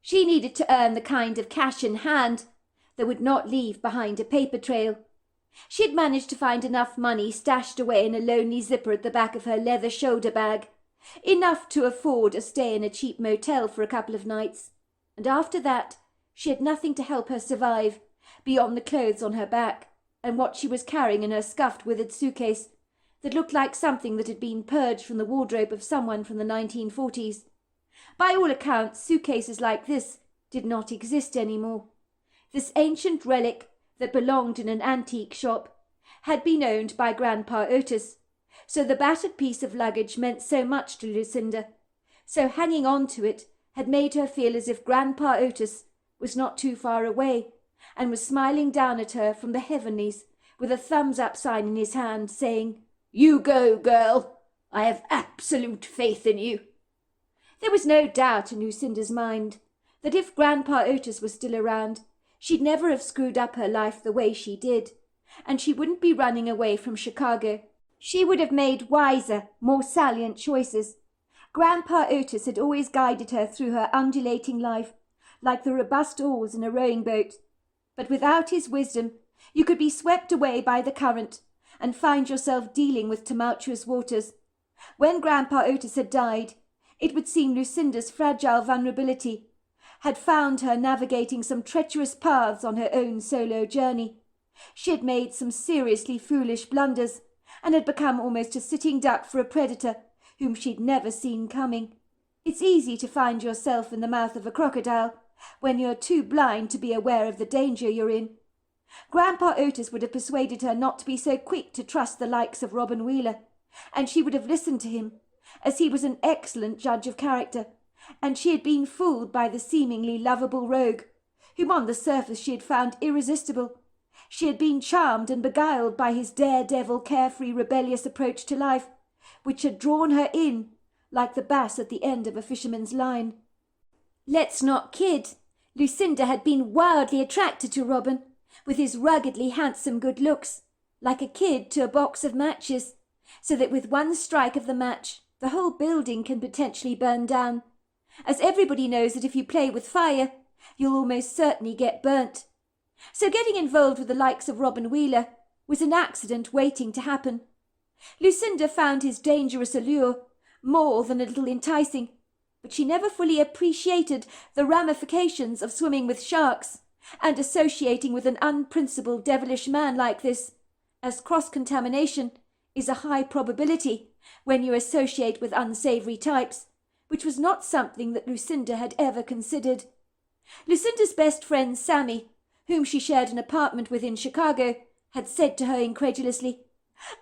She needed to earn the kind of cash in hand that would not leave behind a paper trail. She had managed to find enough money stashed away in a lonely zipper at the back of her leather shoulder bag, enough to afford a stay in a cheap motel for a couple of nights, and after that she had nothing to help her survive beyond the clothes on her back and what she was carrying in her scuffed, withered suitcase that looked like something that had been purged from the wardrobe of someone from the 1940s. By all accounts, suitcases like this did not exist anymore. This ancient relic that belonged in an antique shop had been owned by Grandpa Otis, so the battered piece of luggage meant so much to Lucinda, so hanging on to it had made her feel as if Grandpa Otis was not too far away, and was smiling down at her from the heavenlies with a thumbs-up sign in his hand, saying, "You go, girl. I have absolute faith in you." There was no doubt in Lucinda's mind that if Grandpa Otis was still around, she'd never have screwed up her life the way she did, and she wouldn't be running away from Chicago. She would have made wiser, more salient choices. Grandpa Otis had always guided her through her undulating life, like the robust oars in a rowing boat. But without his wisdom, you could be swept away by the current and find yourself dealing with tumultuous waters. When Grandpa Otis had died, it would seem Lucinda's fragile vulnerability had found her navigating some treacherous paths on her own solo journey. She had made some seriously foolish blunders, and had become almost a sitting duck for a predator whom she'd never seen coming. It's easy to find yourself in the mouth of a crocodile when you're too blind to be aware of the danger you're in. Grandpa Otis would have persuaded her not to be so quick to trust the likes of Robin Wheeler, and she would have listened to him, as he was an excellent judge of character, and she had been fooled by the seemingly lovable rogue, whom on the surface she had found irresistible. She had been charmed and beguiled by his daredevil, carefree, rebellious approach to life, which had drawn her in like the bass at the end of a fisherman's line. Let's not kid. Lucinda had been wildly attracted to Robin, with his ruggedly handsome good looks, like a kid to a box of matches, so that with one strike of the match the whole building can potentially burn down, as everybody knows that if you play with fire, you'll almost certainly get burnt. So getting involved with the likes of Robin Wheeler was an accident waiting to happen. Lucinda found his dangerous allure more than a little enticing, but she never fully appreciated the ramifications of swimming with sharks and associating with an unprincipled, devilish man like this, as cross-contamination is a high probability when you associate with unsavoury types, which was not something that Lucinda had ever considered. Lucinda's best friend Sammy, whom she shared an apartment with in Chicago, had said to her incredulously,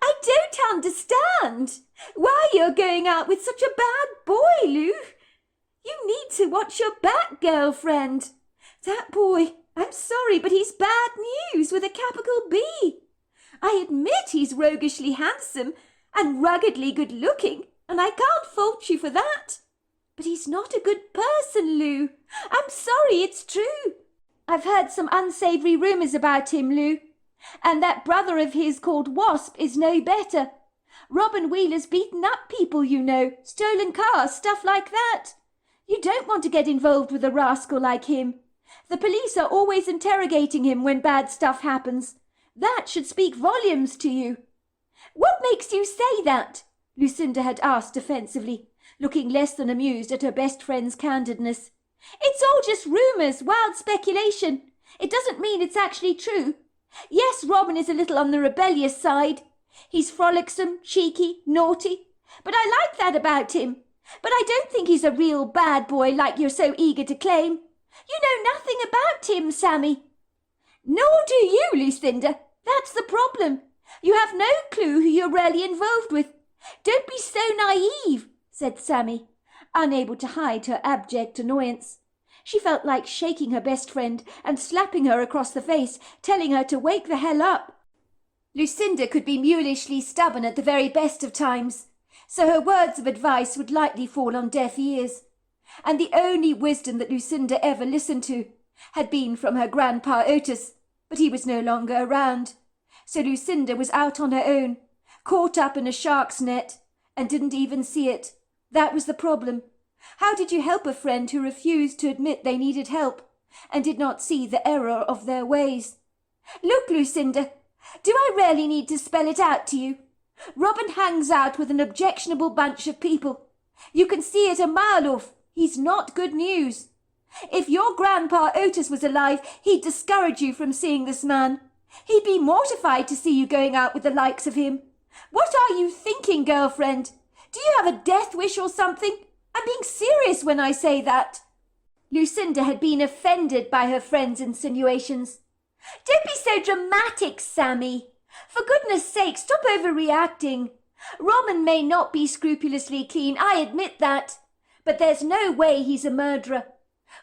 "I don't understand why you're going out with such a bad boy, Lou. You need to watch your back, girlfriend. That boy, I'm sorry, but he's bad news with a capital B. I admit he's roguishly handsome and ruggedly good-looking, and I can't fault you for that. But he's not a good person, Lou. I'm sorry, it's true. I've heard some unsavoury rumours about him, Lou. And that brother of his called Wasp is no better. Robin Wheeler's beaten up people, you know, stolen cars, stuff like that. You don't want to get involved with a rascal like him. The police are always interrogating him when bad stuff happens. That should speak volumes to you." "What makes you say that?" Lucinda had asked defensively, looking less than amused at her best friend's candidness. "It's all just rumours, wild speculation. It doesn't mean it's actually true. Yes, Robin is a little on the rebellious side. He's frolicsome, cheeky, naughty. But I like that about him. But I don't think he's a real bad boy like you're so eager to claim. You know nothing about him, Sammy." "Nor do you, Lucinda. That's the problem. You have no clue who you're really involved with. Don't be so naive," said Sammy, unable to hide her abject annoyance. She felt like shaking her best friend and slapping her across the face, telling her to wake the hell up. Lucinda could be mulishly stubborn at the very best of times, so her words of advice would likely fall on deaf ears. And the only wisdom that Lucinda ever listened to had been from her grandpa Otis, but he was no longer around. So Lucinda was out on her own, caught up in a shark's net, and didn't even see it. That was the problem. How did you help a friend who refused to admit they needed help, and did not see the error of their ways? "Look, Lucinda, do I really need to spell it out to you? Robin hangs out with an objectionable bunch of people. You can see it a mile off. He's not good news. If your grandpa Otis was alive, he'd discourage you from seeing this man. He'd be mortified to see you going out with the likes of him. What are you thinking, girlfriend? Do you have a death wish or something? I'm being serious when I say that." Lucinda had been offended by her friend's insinuations. "Don't be so dramatic, Sammy. For goodness sake, stop overreacting. Robin may not be scrupulously clean, I admit that. But there's no way he's a murderer.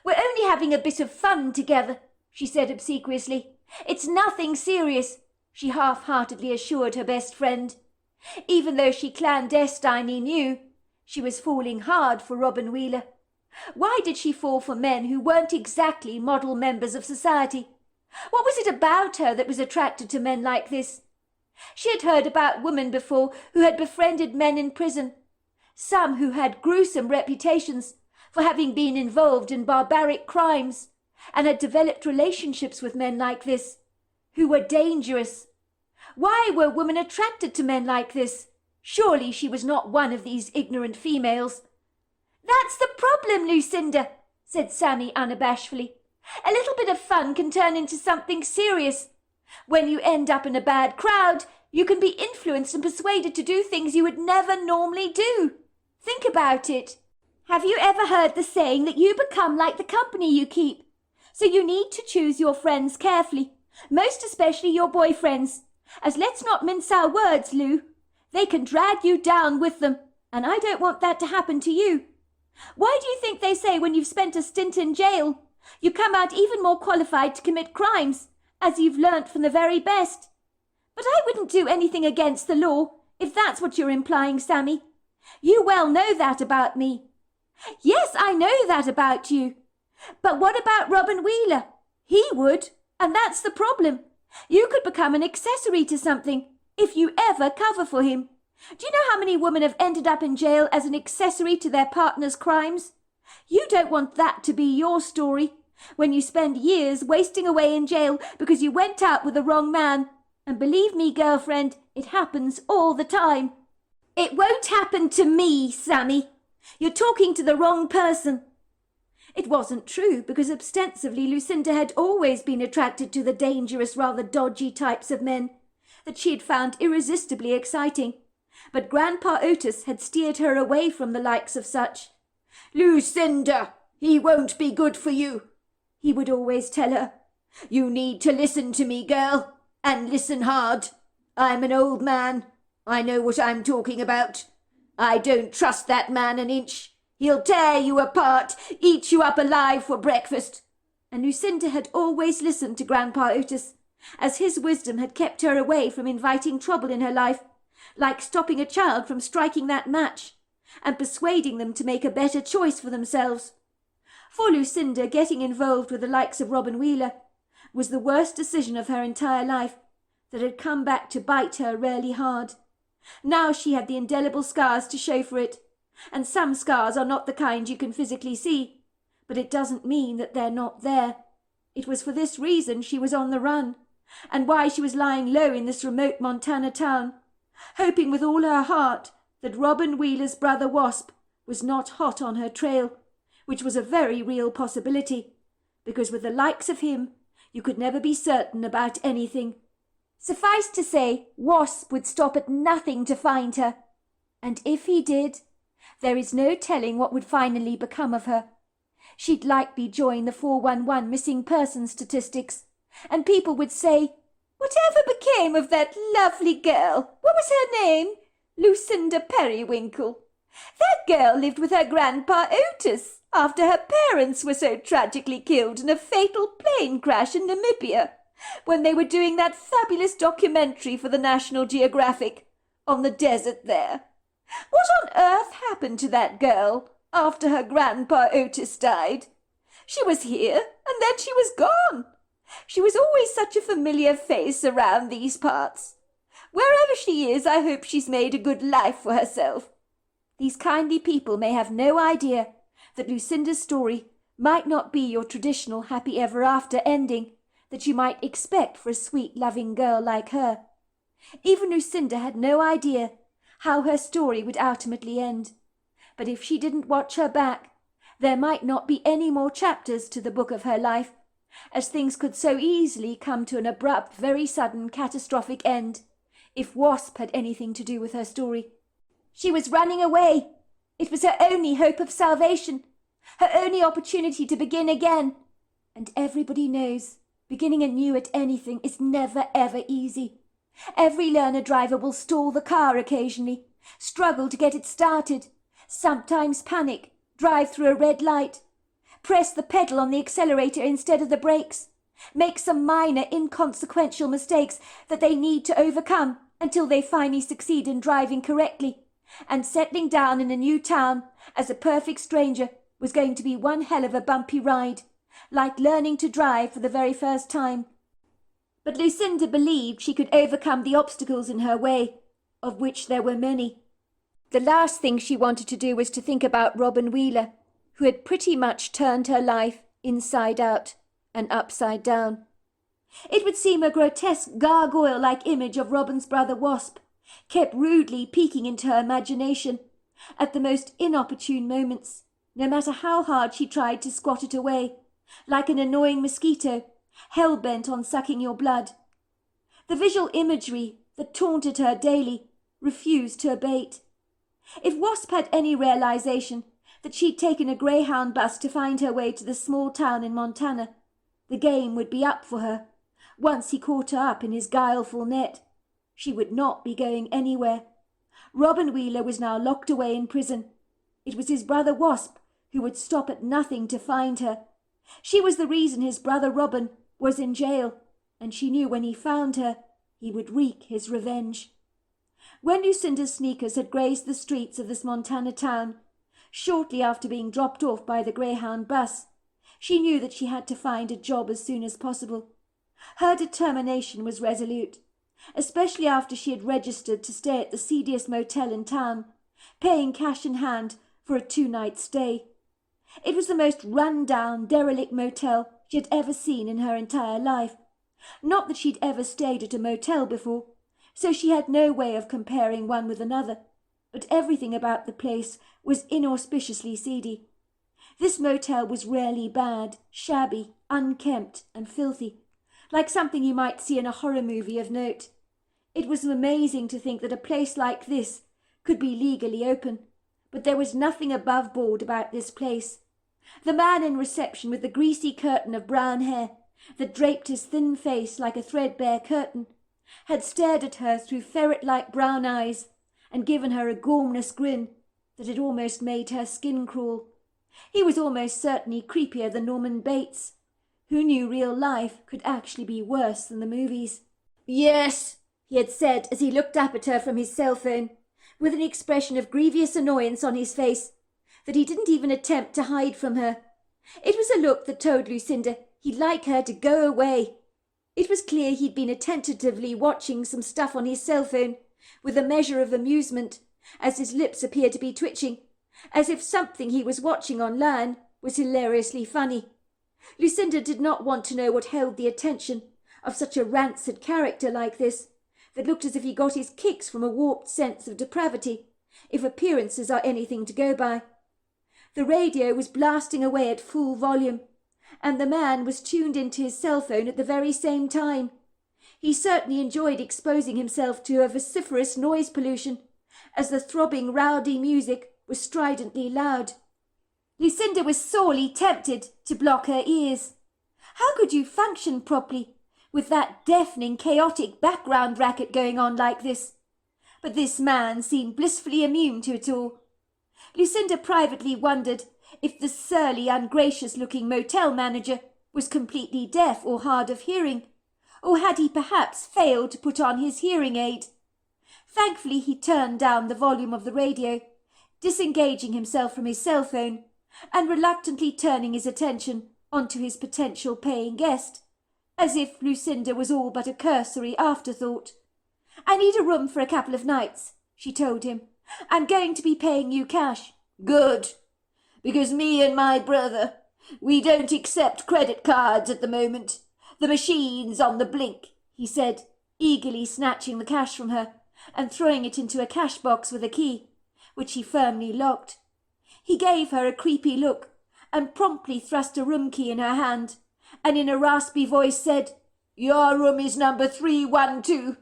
We're only having a bit of fun together," she said obsequiously. "It's nothing serious," she half-heartedly assured her best friend, even though she clandestinely knew she was falling hard for Robin Wheeler. Why did she fall for men who weren't exactly model members of society? What was it about her that was attracted to men like this? She had heard about women before who had befriended men in prison, some who had gruesome reputations for having been involved in barbaric crimes, and had developed relationships with men like this, who were dangerous. Why were women attracted to men like this? Surely she was not one of these ignorant females. "That's the problem, Lucinda," said Sammy unabashedly. "A little bit of fun can turn into something serious. When you end up in a bad crowd, you can be influenced and persuaded to do things you would never normally do. Think about it. Have you ever heard the saying that you become like the company you keep? So you need to choose your friends carefully, most especially your boyfriends. As let's not mince our words, Lou. They can drag you down with them, and I don't want that to happen to you. Why do you think they say when you've spent a stint in jail, you come out even more qualified to commit crimes, as you've learnt from the very best? But I wouldn't do anything against the law, if that's what you're implying, Sammy. You well know that about me." "Yes, I know that about you. But what about Robin Wheeler? He would, and that's the problem. You could become an accessory to something, if you ever cover for him. Do you know how many women have ended up in jail as an accessory to their partner's crimes? You don't want that to be your story, when you spend years wasting away in jail because you went out with the wrong man. And believe me, girlfriend, it happens all the time." "It won't happen to me, Sammy. You're talking to the wrong person." It wasn't true, because ostensibly Lucinda had always been attracted to the dangerous, rather dodgy types of men that she had found irresistibly exciting. But Grandpa Otis had steered her away from the likes of such. "Lucinda, he won't be good for you," he would always tell her. You need to listen to me, girl, and listen hard. I'm an old man. I know what I'm talking about. I don't trust that man an inch. He'll tear you apart, eat you up alive for breakfast. And Lucinda had always listened to Grandpa Otis, as his wisdom had kept her away from inviting trouble in her life, like stopping a child from striking that match, and persuading them to make a better choice for themselves. For Lucinda, getting involved with the likes of Robin Wheeler was the worst decision of her entire life, that had come back to bite her really hard. Now she had the indelible scars to show for it, and some scars are not the kind you can physically see, but it doesn't mean that they're not there. It was for this reason she was on the run, and why she was lying low in this remote Montana town, hoping with all her heart that Robin Wheeler's brother Wasp was not hot on her trail, which was a very real possibility, because with the likes of him you could never be certain about anything. Suffice to say, Wasp would stop at nothing to find her, and if he did, there is no telling what would finally become of her. She'd likely join the 411 missing persons statistics, and people would say, "Whatever became of that lovely girl? What was her name? Lucinda Periwinkle. That girl lived with her Grandpa Otis after her parents were so tragically killed in a fatal plane crash in Namibia, when they were doing that fabulous documentary for the National Geographic on the desert there. What on earth happened to that girl after her Grandpa Otis died? She was here, and then she was gone. She was always such a familiar face around these parts. Wherever she is, I hope she's made a good life for herself." These kindly people may have no idea that Lucinda's story might not be your traditional happy ever after ending that you might expect for a sweet, loving girl like her. Even Lucinda had no idea how her story would ultimately end. But if she didn't watch her back, there might not be any more chapters to the book of her life, as things could so easily come to an abrupt, very sudden, catastrophic end, if Wasp had anything to do with her story. She was running away. It was her only hope of salvation, her only opportunity to begin again. And everybody knows beginning anew at anything is never ever easy. Every learner driver will stall the car occasionally, struggle to get it started, sometimes panic, drive through a red light, press the pedal on the accelerator instead of the brakes, make some minor inconsequential mistakes that they need to overcome until they finally succeed in driving correctly. And settling down in a new town as a perfect stranger was going to be one hell of a bumpy ride, like learning to drive for the very first time. But Lucinda believed she could overcome the obstacles in her way, of which there were many. The last thing she wanted to do was to think about Robin Wheeler, who had pretty much turned her life inside out and upside down. It would seem a grotesque gargoyle-like image of Robin's brother Wasp, kept rudely peeking into her imagination at the most inopportune moments, no matter how hard she tried to squat it away, like an annoying mosquito, hell-bent on sucking your blood. The visual imagery that taunted her daily refused to abate. If Wasp had any realization that she'd taken a Greyhound bus to find her way to the small town in Montana, the game would be up for her. Once he caught her up in his guileful net, she would not be going anywhere. Robin Wheeler was now locked away in prison. It was his brother Wasp who would stop at nothing to find her. She was the reason his brother Robin was in jail, and she knew when he found her, he would wreak his revenge. When Lucinda's sneakers had grazed the streets of this Montana town, shortly after being dropped off by the Greyhound bus, she knew that she had to find a job as soon as possible. Her determination was resolute, especially after she had registered to stay at the seediest motel in town, paying cash in hand for a 2-night stay. It was the most run-down, derelict motel she had ever seen in her entire life. Not that she'd ever stayed at a motel before, so she had no way of comparing one with another, but everything about the place was inauspiciously seedy. This motel was really bad, shabby, unkempt, and filthy, like something you might see in a horror movie of note. It was amazing to think that a place like this could be legally open, but there was nothing above board about this place. The man in reception with the greasy curtain of brown hair that draped his thin face like a threadbare curtain, had stared at her through ferret-like brown eyes and given her a gormless grin that had almost made her skin crawl. He was almost certainly creepier than Norman Bates. Who knew real life could actually be worse than the movies? "Yes," he had said as he looked up at her from his cell phone, with an expression of grievous annoyance on his face that he didn't even attempt to hide from her. It was a look that told Lucinda he'd like her to go away. It was clear he'd been attentively watching some stuff on his cell phone, with a measure of amusement, as his lips appeared to be twitching, as if something he was watching online was hilariously funny. Lucinda did not want to know what held the attention of such a rancid character like this, that looked as if he got his kicks from a warped sense of depravity, if appearances are anything to go by. The radio was blasting away at full volume, and the man was tuned into his cell phone at the very same time. He certainly enjoyed exposing himself to a vociferous noise pollution, as the throbbing, rowdy music was stridently loud. Lucinda was sorely tempted to block her ears. How could you function properly with that deafening, chaotic background racket going on like this? But this man seemed blissfully immune to it all. Lucinda privately wondered if the surly, ungracious-looking motel manager was completely deaf or hard of hearing, or had he perhaps failed to put on his hearing aid. Thankfully he turned down the volume of the radio, disengaging himself from his cell phone, and reluctantly turning his attention onto his potential paying guest, as if Lucinda was all but a cursory afterthought. "I need a room for a couple of nights," she told him. "I'm going to be paying you cash." "Good, because me and my brother, we don't accept credit cards at the moment. The machine's on the blink," he said, eagerly snatching the cash from her and throwing it into a cash box with a key, which he firmly locked. He gave her a creepy look and promptly thrust a room key in her hand, and in a raspy voice said, "Your room is number 312,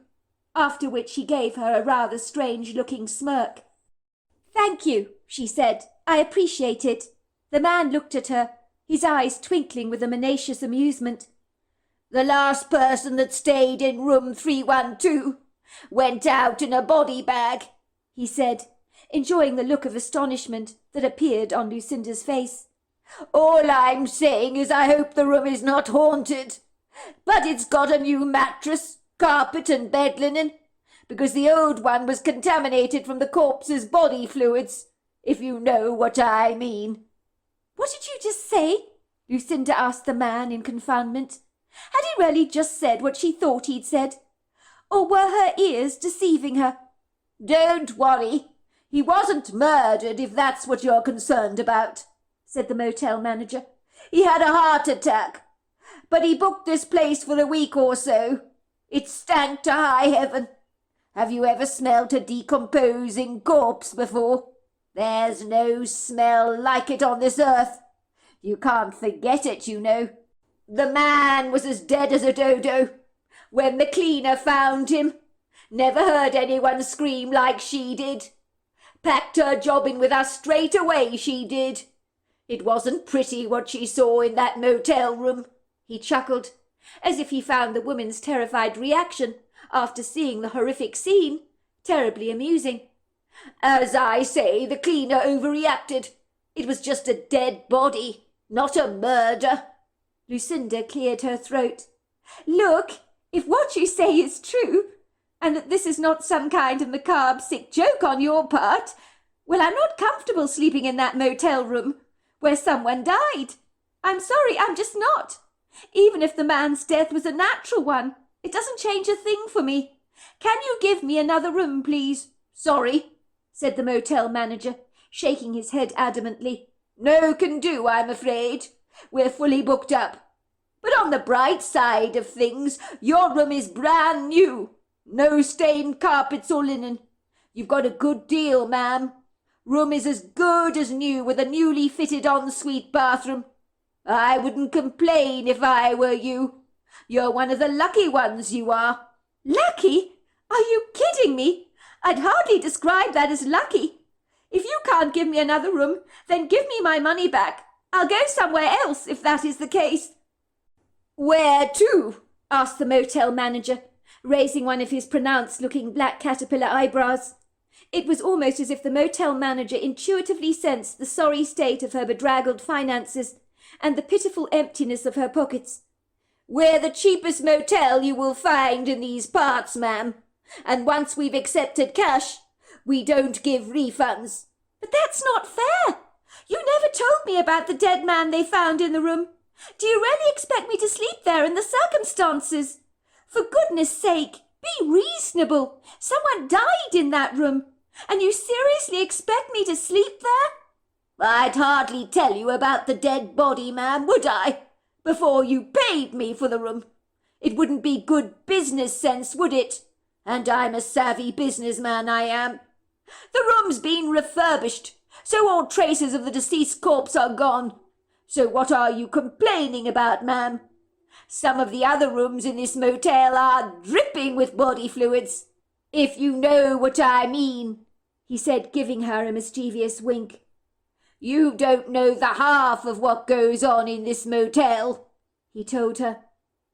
after which he gave her a rather strange-looking smirk. "Thank you," she said. "I appreciate it." The man looked at her, his eyes twinkling with a menacious amusement. "The last person that stayed in room 312 went out in a body bag," he said, enjoying the look of astonishment that appeared on Lucinda's face. "All I'm saying is I hope the room is not haunted, but it's got a new mattress, carpet and bed linen, because the old one was contaminated from the corpse's body fluids, if you know what I mean." "What did you just say?" Lucinda asked the man in confoundment. Had he really just said what she thought he'd said? Or were her ears deceiving her? "Don't worry. He wasn't murdered, if that's what you're concerned about," said the motel manager. "He had a heart attack, but he booked this place for a week or so. It stank to high heaven. Have you ever smelt a decomposing corpse before? There's no smell like it on this earth. You can't forget it, you know. The man was as dead as a dodo when the cleaner found him. Never heard anyone scream like she did. Packed her job in with us straight away, she did. It wasn't pretty what she saw in that motel room." He chuckled, as if he found the woman's terrified reaction after seeing the horrific scene terribly amusing. "As I say, the cleaner overreacted. It was just a dead body, not a murder." Lucinda cleared her throat. "Look, if what you say is true, and that this is not some kind of macabre sick joke on your part, well, I'm not comfortable sleeping in that motel room where someone died. I'm sorry, I'm just not. Even if the man's death was a natural one, it doesn't change a thing for me. Can you give me another room, please?" "Sorry," said the motel manager, shaking his head adamantly. "No can do, I'm afraid. We're fully booked up. But on the bright side of things, your room is brand new. No stained carpets or linen. You've got a good deal, ma'am. Room is as good as new with a newly fitted ensuite bathroom. I wouldn't complain if I were you. You're one of the lucky ones, you are." "Lucky? Are you kidding me? I'd hardly describe that as lucky. If you can't give me another room, then give me my money back. I'll go somewhere else if that is the case." "Where to?" asked the motel manager, raising one of his pronounced-looking black caterpillar eyebrows. It was almost as if the motel manager intuitively sensed the sorry state of her bedraggled finances and the pitiful emptiness of her pockets. "We're the cheapest motel you will find in these parts, ma'am, and once we've accepted cash, we don't give refunds." "But that's not fair. You never told me about the dead man they found in the room. Do you really expect me to sleep there in the circumstances? For goodness sake, be reasonable. Someone died in that room, and you seriously expect me to sleep there?" "I'd hardly tell you about the dead body, ma'am, would I, before you paid me for the room? It wouldn't be good business sense, would it? And I'm a savvy businessman, I am. The room's been refurbished, so all traces of the deceased corpse are gone. So what are you complaining about, ma'am? Some of the other rooms in this motel are dripping with body fluids, if you know what I mean," he said, giving her a mischievous wink. "You don't know the half of what goes on in this motel," he told her.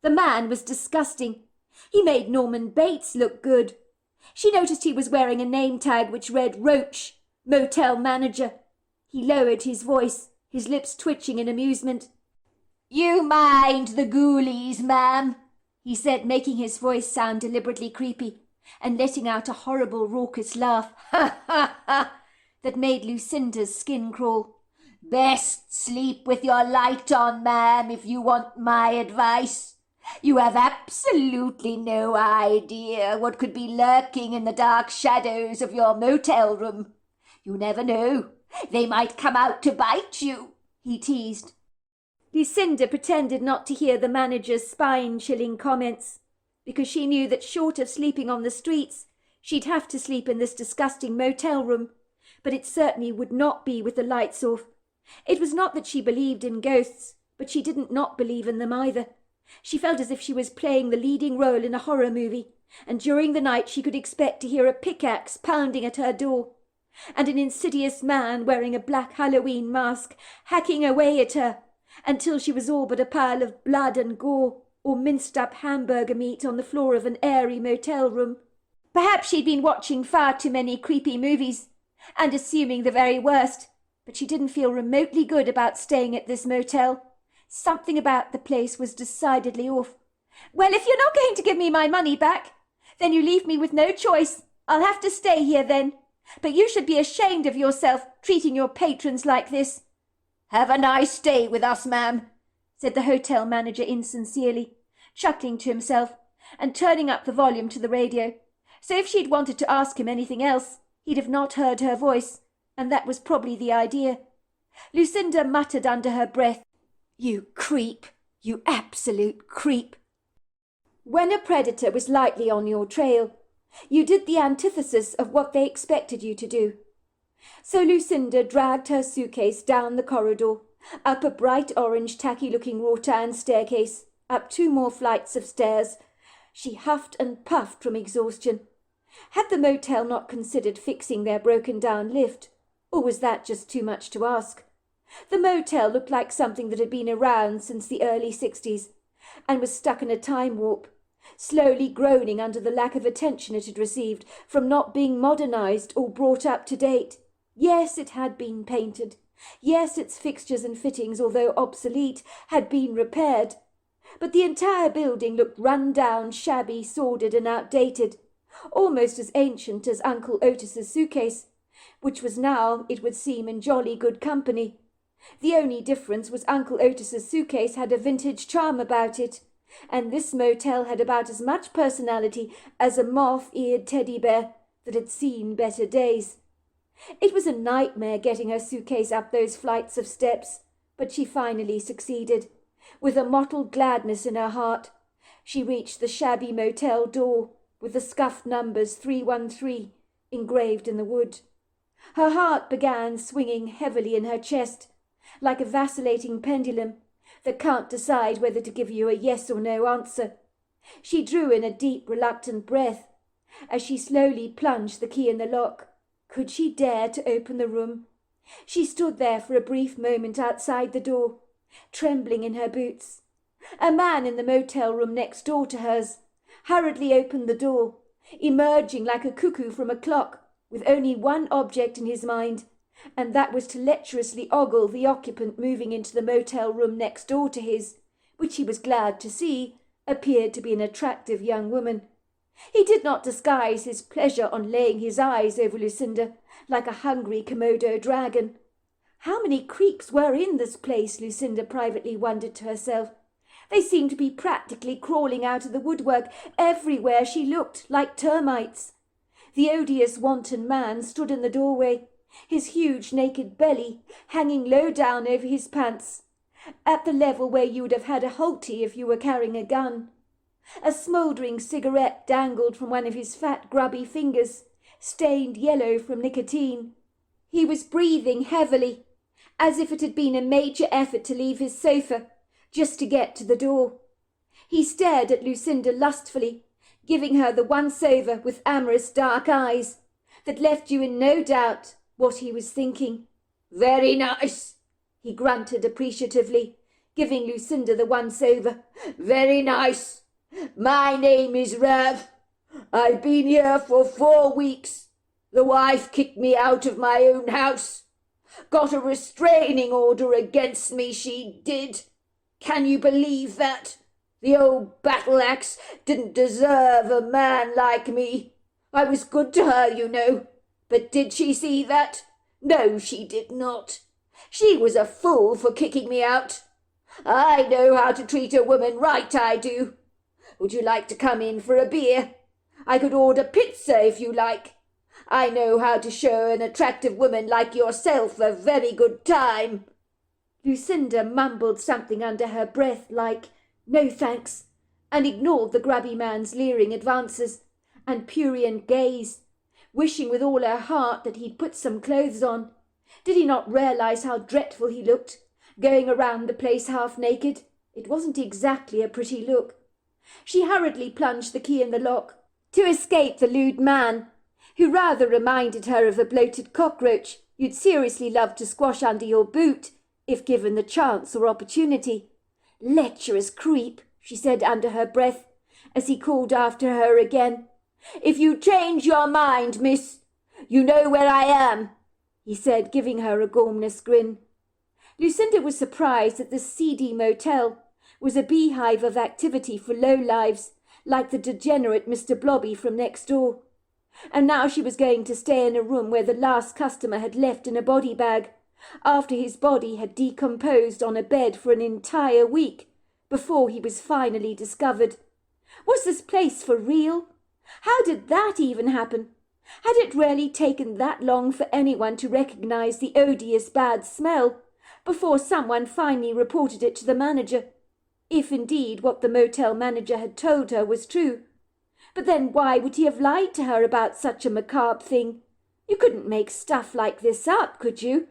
The man was disgusting. He made Norman Bates look good. She noticed he was wearing a name tag which read Roach, motel manager. He lowered his voice, his lips twitching in amusement. "You mind the ghoulies, ma'am?" he said, making his voice sound deliberately creepy, and letting out a horrible raucous laugh, "ha ha ha," that made Lucinda's skin crawl. "Best sleep with your light on, ma'am, if you want my advice. You have absolutely no idea what could be lurking in the dark shadows of your motel room. You never know. They might come out to bite you," he teased. Lucinda pretended not to hear the manager's spine-chilling comments, because she knew that short of sleeping on the streets, she'd have to sleep in this disgusting motel room, but it certainly would not be with the lights off. It was not that she believed in ghosts, but she didn't not believe in them either. She felt as if she was playing the leading role in a horror movie, and during the night she could expect to hear a pickaxe pounding at her door, and an insidious man wearing a black Halloween mask hacking away at her until she was all but a pile of blood and gore or minced-up hamburger meat on the floor of an airy motel room. Perhaps she'd been watching far too many creepy movies and assuming the very worst, but she didn't feel remotely good about staying at this motel. Something about the place was decidedly off. "Well, if you're not going to give me my money back, then you leave me with no choice. I'll have to stay here then. But you should be ashamed of yourself, treating your patrons like this." "Have a nice stay with us, ma'am," said the hotel manager insincerely, chuckling to himself and turning up the volume to the radio. So if she'd wanted to ask him anything else, he'd have not heard her voice, and that was probably the idea. Lucinda muttered under her breath, "You creep, you absolute creep." When a predator was lightly on your trail, you did the antithesis of what they expected you to do. So Lucinda dragged her suitcase down the corridor, up a bright orange tacky-looking wrought iron staircase, up 2 more flights of stairs. She huffed and puffed from exhaustion. Had the motel not considered fixing their broken-down lift, or was that just too much to ask? The motel looked like something that had been around since the early 60s, and was stuck in a time warp, slowly groaning under the lack of attention it had received from not being modernized or brought up to date. Yes, it had been painted. Yes, its fixtures and fittings, although obsolete, had been repaired. But the entire building looked run down, shabby, sordid, and outdated, almost as ancient as Uncle Otis's suitcase, which was now, it would seem, in jolly good company. The only difference was Uncle Otis's suitcase had a vintage charm about it, and this motel had about as much personality as a moth-eared teddy bear that had seen better days. It was a nightmare getting her suitcase up those flights of steps, but she finally succeeded. With a mottled gladness in her heart, she reached the shabby motel door with the scuffed numbers 313 engraved in the wood. Her heart began swinging heavily in her chest, like a vacillating pendulum that can't decide whether to give you a yes or no answer. She drew in a deep, reluctant breath as she slowly plunged the key in the lock. Could she dare to open the room? She stood there for a brief moment outside the door, trembling in her boots. A man in the motel room next door to hers hurriedly opened the door, emerging like a cuckoo from a clock, with only one object in his mind, and that was to lecherously ogle the occupant moving into the motel room next door to his, which he was glad to see appeared to be an attractive young woman. He did not disguise his pleasure on laying his eyes over Lucinda like a hungry Komodo dragon. How many creeps were in this place, Lucinda privately wondered to herself. They seemed to be practically crawling out of the woodwork everywhere she looked, like termites. The odious wanton man stood in the doorway, his huge naked belly hanging low down over his pants, at the level where you would have had a halty if you were carrying a gun. A smouldering cigarette dangled from one of his fat grubby fingers, stained yellow from nicotine. He was breathing heavily, as if it had been a major effort to leave his sofa just to get to the door. He stared at Lucinda lustfully, giving her the once-over with amorous dark eyes that left you in no doubt what he was thinking. "Very nice," he grunted appreciatively, giving Lucinda the once-over. "Very nice. My name is Rev. I've been here for 4 weeks. The wife kicked me out of my own house. Got a restraining order against me, she did. Can you believe that? The old battle-axe didn't deserve a man like me. I was good to her, you know. But did she see that? No, she did not. She was a fool for kicking me out. I know how to treat a woman right, I do. Would you like to come in for a beer? I could order pizza if you like. I know how to show an attractive woman like yourself a very good time." Lucinda mumbled something under her breath like, "No thanks," and ignored the grubby man's leering advances and prurient gaze, wishing with all her heart that he'd put some clothes on. Did he not realize how dreadful he looked, going around the place half naked? It wasn't exactly a pretty look. She hurriedly plunged the key in the lock to escape the lewd man, who rather reminded her of a bloated cockroach you'd seriously love to squash under your boot if given the chance or opportunity. "Lecherous creep," she said under her breath, as he called after her again. "If you change your mind, miss, you know where I am," he said, giving her a gormless grin. Lucinda was surprised that this seedy motel was a beehive of activity for lowlives like the degenerate Mr. Blobby from next door. And now she was going to stay in a room where the last customer had left in a body bag, after his body had decomposed on a bed for an entire week before he was finally discovered. Was this place for real? How did that even happen? Had it really taken that long for anyone to recognize the odious bad smell before someone finally reported it to the manager? If indeed what the motel manager had told her was true. But then why would he have lied to her about such a macabre thing? You couldn't make stuff like this up, could you?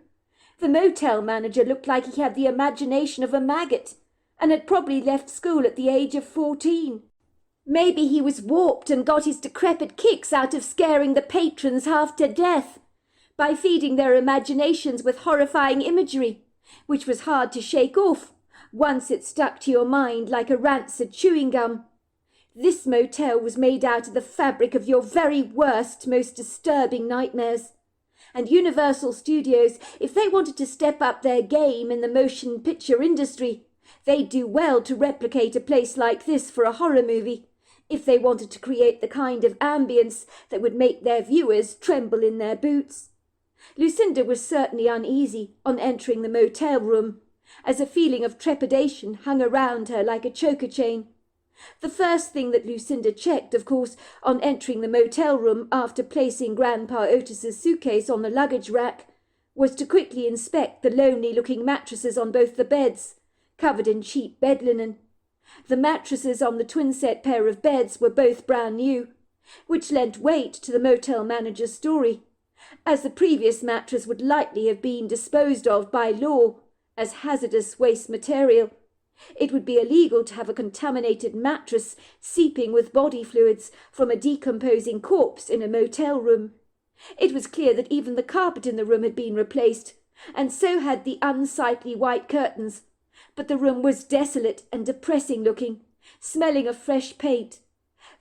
The motel manager looked like he had the imagination of a maggot, and had probably left school at the age of 14. Maybe he was warped and got his decrepit kicks out of scaring the patrons half to death, by feeding their imaginations with horrifying imagery, which was hard to shake off once it stuck to your mind like a rancid chewing gum. This motel was made out of the fabric of your very worst, most disturbing nightmares. And Universal Studios, if they wanted to step up their game in the motion picture industry, they'd do well to replicate a place like this for a horror movie, if they wanted to create the kind of ambience that would make their viewers tremble in their boots. Lucinda was certainly uneasy on entering the motel room, as a feeling of trepidation hung around her like a choker chain. The first thing that Lucinda checked, of course, on entering the motel room after placing Grandpa Otis's suitcase on the luggage rack, was to quickly inspect the lonely-looking mattresses on both the beds, covered in cheap bed linen. The mattresses on the twin-set pair of beds were both brand new, which lent weight to the motel manager's story, as the previous mattress would likely have been disposed of by law as hazardous waste material. It would be illegal to have a contaminated mattress seeping with body fluids from a decomposing corpse in a motel room. It was clear that even the carpet in the room had been replaced, and so had the unsightly white curtains, But the room was desolate and depressing looking, smelling of fresh paint.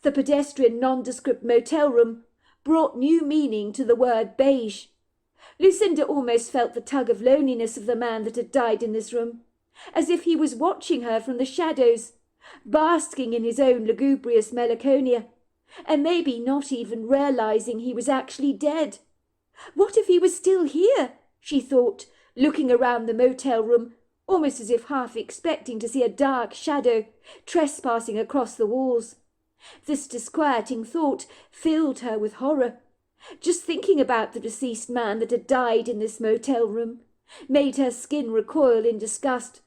The pedestrian nondescript motel room brought new meaning to the word beige. Lucinda almost felt the tug of loneliness of the man that had died in this room, as if he was watching her from the shadows, basking in his own lugubrious melancholia, and maybe not even realizing he was actually dead. What if he was still here? She thought, looking around the motel room, almost as if half expecting to see a dark shadow trespassing across the walls. This disquieting thought filled her with horror. Just thinking about the deceased man that had died in this motel room made her skin recoil in disgust,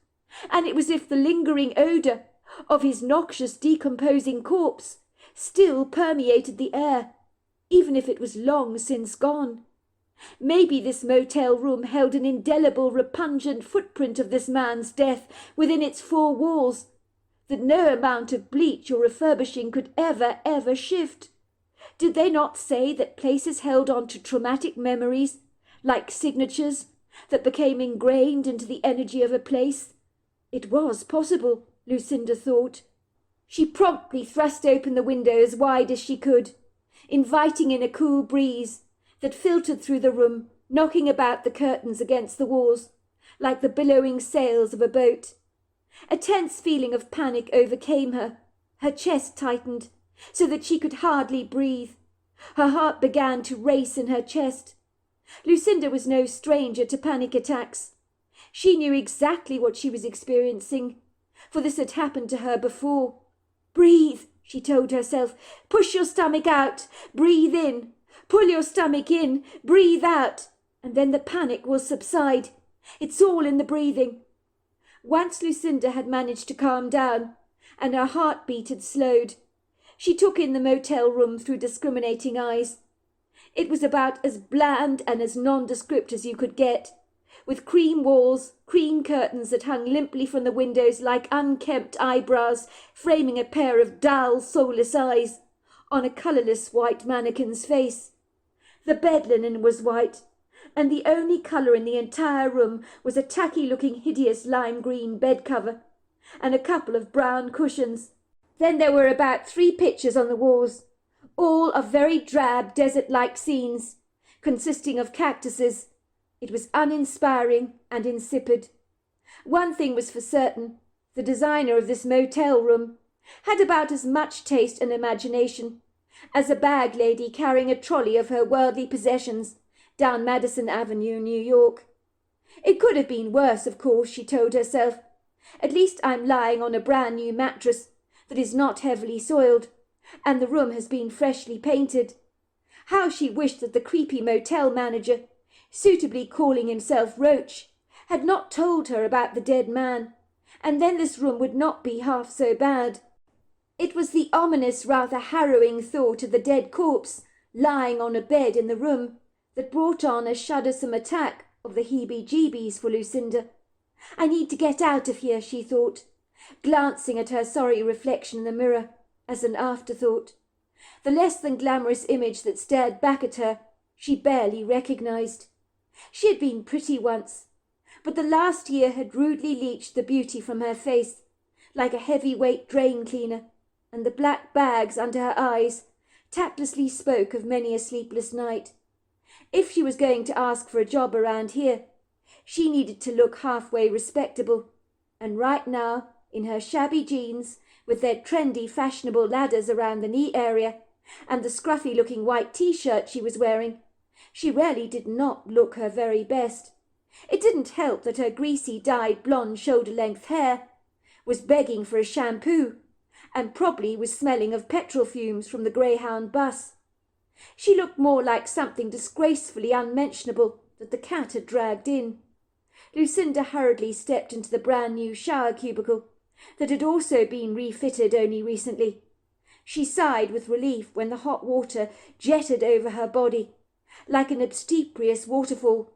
and it was as if the lingering odour of his noxious decomposing corpse still permeated the air, even if it was long since gone. Maybe this motel room held an indelible, repugnant footprint of this man's death within its four walls, that no amount of bleach or refurbishing could ever shift. Did they not say that places held on to traumatic memories, like signatures, that became ingrained into the energy of a place? It was possible, Lucinda thought. She promptly thrust open the window as wide as she could, inviting in a cool breeze that filtered through the room, knocking about the curtains against the walls, like the billowing sails of a boat. A tense feeling of panic overcame her. Her chest tightened, so that she could hardly breathe. Her heart began to race in her chest. Lucinda was no stranger to panic attacks. She knew exactly what she was experiencing, for this had happened to her before. Breathe, she told herself. Push your stomach out. Breathe in. Pull your stomach in. Breathe out. And then the panic will subside. It's all in the breathing. Once Lucinda had managed to calm down, and her heartbeat had slowed, she took in the motel room through discriminating eyes. It was about as bland and as nondescript as you could get, with cream walls, cream curtains that hung limply from the windows like unkempt eyebrows framing a pair of dull, soulless eyes on a colourless white mannequin's face. The bed linen was white, and the only colour in the entire room was a tacky-looking hideous lime-green bed cover and a couple of brown cushions. Then there were about 3 pictures on the walls, all of very drab desert-like scenes, consisting of cactuses. It was uninspiring and insipid. One thing was for certain: the designer of this motel room had about as much taste and imagination as a bag lady carrying a trolley of her worldly possessions down Madison Avenue, New York. It could have been worse, of course, she told herself. At least I'm lying on a brand new mattress that is not heavily soiled, and the room has been freshly painted. How she wished that the creepy motel manager, suitably calling himself Roach, had not told her about the dead man, and then this room would not be half so bad. It was the ominous, rather harrowing thought of the dead corpse lying on a bed in the room that brought on a shuddersome attack of the heebie-jeebies for Lucinda. I need to get out of here, she thought, glancing at her sorry reflection in the mirror as an afterthought. The less than glamorous image that stared back at her she barely recognized. She had been pretty once, but the last year had rudely leached the beauty from her face, like a heavy-weight drain cleaner, and the black bags under her eyes tactlessly spoke of many a sleepless night. If she was going to ask for a job around here, she needed to look halfway respectable, and right now, in her shabby jeans, with their trendy fashionable ladders around the knee area, and the scruffy-looking white T-shirt she was wearing, she really did not look her very best. It didn't help that her greasy dyed blonde shoulder-length hair was begging for a shampoo, and probably was smelling of petrol fumes from the Greyhound bus. She looked more like something disgracefully unmentionable that the cat had dragged in. Lucinda hurriedly stepped into the brand-new shower cubicle that had also been refitted only recently. She sighed with relief when the hot water jetted over her body, like an obstreperous waterfall.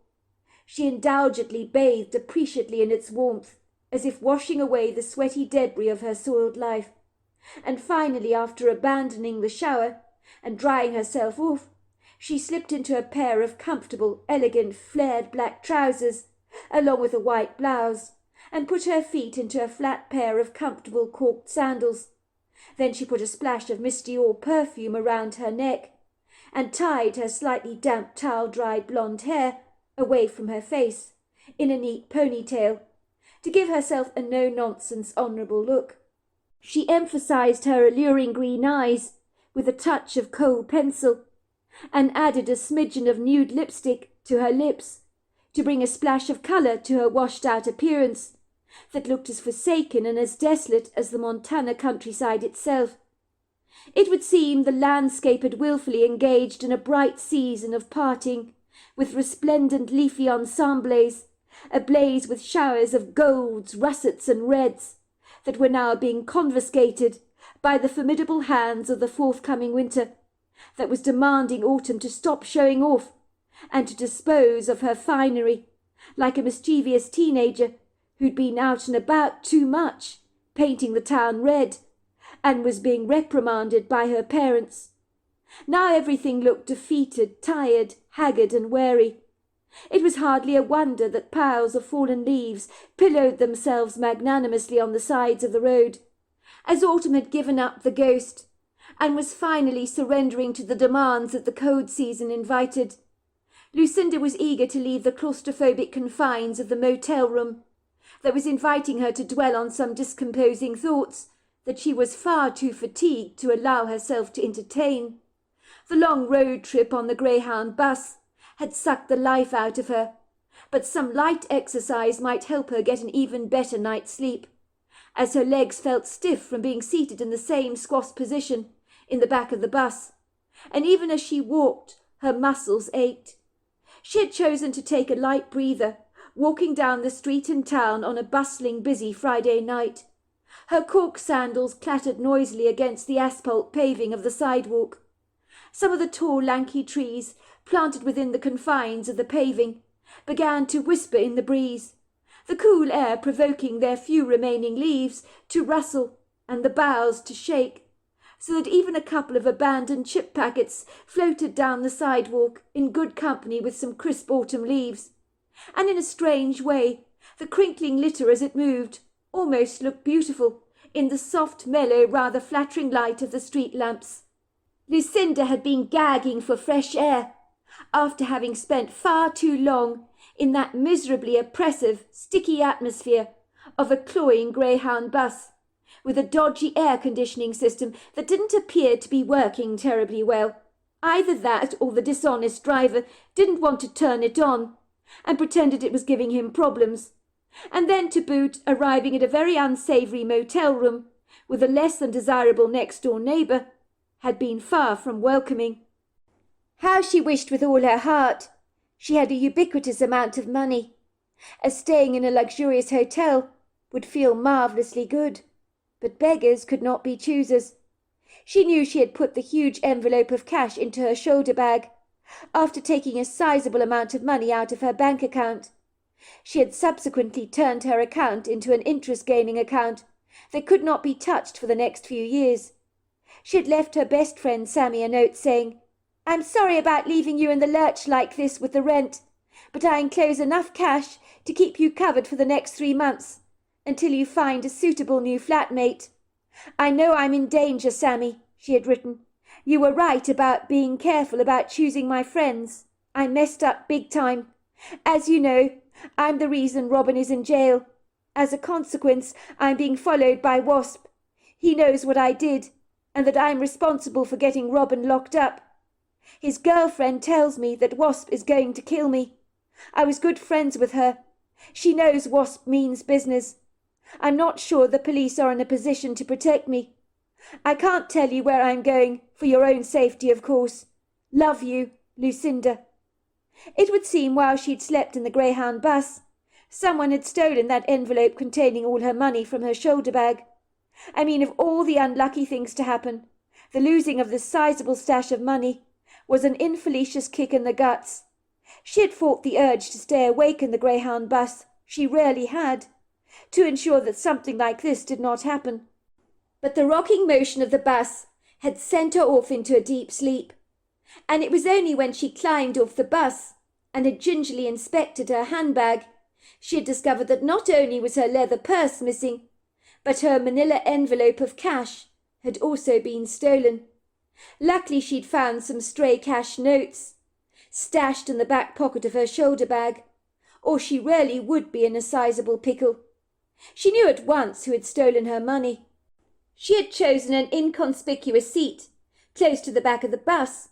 She indulgently bathed appreciatively in its warmth, as if washing away the sweaty debris of her soiled life, and finally, after abandoning the shower and drying herself off, she slipped into a pair of comfortable, elegant, flared black trousers, along with a white blouse, and put her feet into a flat pair of comfortable corked sandals. Then she put a splash of misty oil perfume around her neck and tied her slightly damp towel-dried blonde hair away from her face in a neat ponytail to give herself a no-nonsense honourable look. She emphasised her alluring green eyes with a touch of kohl pencil and added a smidgen of nude lipstick to her lips to bring a splash of colour to her washed-out appearance that looked as forsaken and as desolate as the Montana countryside itself. It would seem the landscape had wilfully engaged in a bright season of parting, with resplendent leafy ensembles, ablaze with showers of golds, russets, and reds, that were now being confiscated by the formidable hands of the forthcoming winter, that was demanding autumn to stop showing off and to dispose of her finery, like a mischievous teenager who'd been out and about too much, painting the town red, and was being reprimanded by her parents. Now everything looked defeated, tired, haggard, and weary. It was hardly a wonder that piles of fallen leaves pillowed themselves magnanimously on the sides of the road, as autumn had given up the ghost, and was finally surrendering to the demands that the cold season invited. Lucinda was eager to leave the claustrophobic confines of the motel room that was inviting her to dwell on some discomposing thoughts that she was far too fatigued to allow herself to entertain. The long road trip on the Greyhound bus had sucked the life out of her, but some light exercise might help her get an even better night's sleep, as her legs felt stiff from being seated in the same squat position in the back of the bus, and even as she walked, her muscles ached. She had chosen to take a light breather, walking down the street in town on a bustling, busy Friday night. Her cork sandals clattered noisily against the asphalt paving of the sidewalk. Some of the tall, lanky trees, planted within the confines of the paving, began to whisper in the breeze, the cool air provoking their few remaining leaves to rustle and the boughs to shake, so that even a couple of abandoned chip packets floated down the sidewalk in good company with some crisp autumn leaves. And in a strange way, the crinkling litter as it moved almost looked beautiful in the soft, mellow, rather flattering light of the street lamps. Lucinda had been gagging for fresh air, after having spent far too long in that miserably oppressive, sticky atmosphere of a cloying Greyhound bus, with a dodgy air-conditioning system that didn't appear to be working terribly well. Either that or the dishonest driver didn't want to turn it on, and pretended it was giving him problems, and then to boot arriving at a very unsavoury motel room with a less than desirable next-door neighbour had been far from welcoming. How she wished with all her heart she had a ubiquitous amount of money, as staying in a luxurious hotel would feel marvellously good, but beggars could not be choosers. She knew she had put the huge envelope of cash into her shoulder bag, after taking a sizable amount of money out of her bank account. She had subsequently turned her account into an interest-gaining account that could not be touched for the next few years. She had left her best friend Sammy a note saying, "I'm sorry about leaving you in the lurch like this with the rent, but I enclose enough cash to keep you covered for the next 3 months, until you find a suitable new flatmate. I know I'm in danger, Sammy," she had written. "You were right about being careful about choosing my friends. I messed up big time. As you know, I'm the reason Robin is in jail. As a consequence, I'm being followed by Wasp. He knows what I did, and that I'm responsible for getting Robin locked up. His girlfriend tells me that Wasp is going to kill me. I was good friends with her. She knows Wasp means business. I'm not sure the police are in a position to protect me. I can't tell you where I'm going, for your own safety, of course. Love you, Lucinda." It would seem while she'd slept in the Greyhound bus, someone had stolen that envelope containing all her money from her shoulder bag. I mean, of all the unlucky things to happen, the losing of this sizable stash of money was an infelicious kick in the guts. She had fought the urge to stay awake in the Greyhound bus, she rarely had, to ensure that something like this did not happen. But the rocking motion of the bus had sent her off into a deep sleep, and it was only when she climbed off the bus and had gingerly inspected her handbag She had discovered that not only was her leather purse missing, but her manila envelope of cash had also been stolen. Luckily she'd found some stray cash notes stashed in the back pocket of her shoulder bag, or she really would be in a sizable pickle. She knew at once who had stolen her money. She had chosen an inconspicuous seat, close to the back of the bus,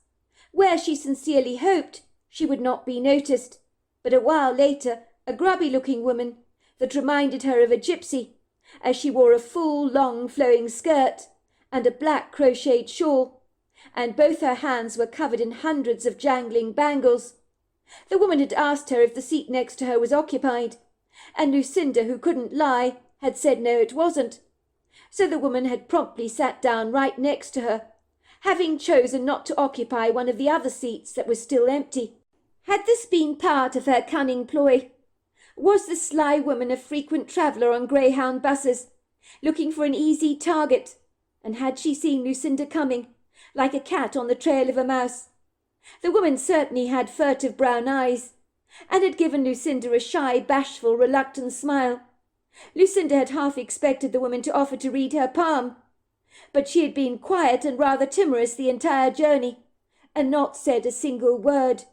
where she sincerely hoped she would not be noticed, but a while later a grubby-looking woman that reminded her of a gypsy, as she wore a full, long, flowing skirt and a black crocheted shawl, and both her hands were covered in hundreds of jangling bangles. The woman had asked her if the seat next to her was occupied, and Lucinda, who couldn't lie, had said no, it wasn't. So the woman had promptly sat down right next to her, having chosen not to occupy one of the other seats that was still empty. Had this been part of her cunning ploy? Was the sly woman a frequent traveller on Greyhound buses, looking for an easy target? And had she seen Lucinda coming, like a cat on the trail of a mouse? The woman certainly had furtive brown eyes, and had given Lucinda a shy, bashful, reluctant smile. Lucinda had half expected the woman to offer to read her palm, but she had been quiet and rather timorous the entire journey, and not said a single word,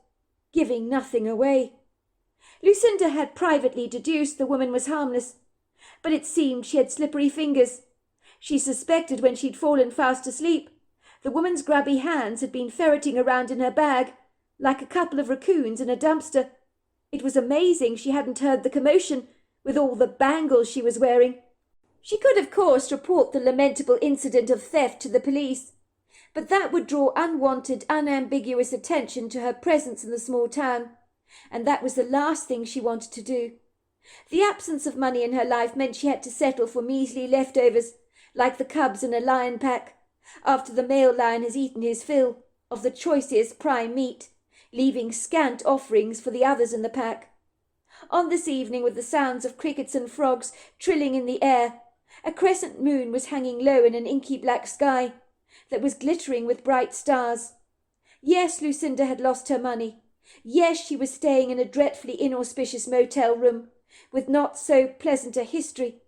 giving nothing away. Lucinda had privately deduced the woman was harmless, but it seemed she had slippery fingers. She suspected when she'd fallen fast asleep, the woman's grubby hands had been ferreting around in her bag, like a couple of raccoons in a dumpster. It was amazing she hadn't heard the commotion, with all the bangles she was wearing. She could, of course, report the lamentable incident of theft to the police, but that would draw unwanted, unambiguous attention to her presence in the small town, and that was the last thing she wanted to do. The absence of money in her life meant she had to settle for measly leftovers, like the cubs in a lion pack, after the male lion has eaten his fill of the choicest prime meat, leaving scant offerings for the others in the pack. On this evening, with the sounds of crickets and frogs trilling in the air, a crescent moon was hanging low in an inky black sky that was glittering with bright stars. Yes, Lucinda had lost her money. Yes, she was staying in a dreadfully inauspicious motel room, with not so pleasant a history,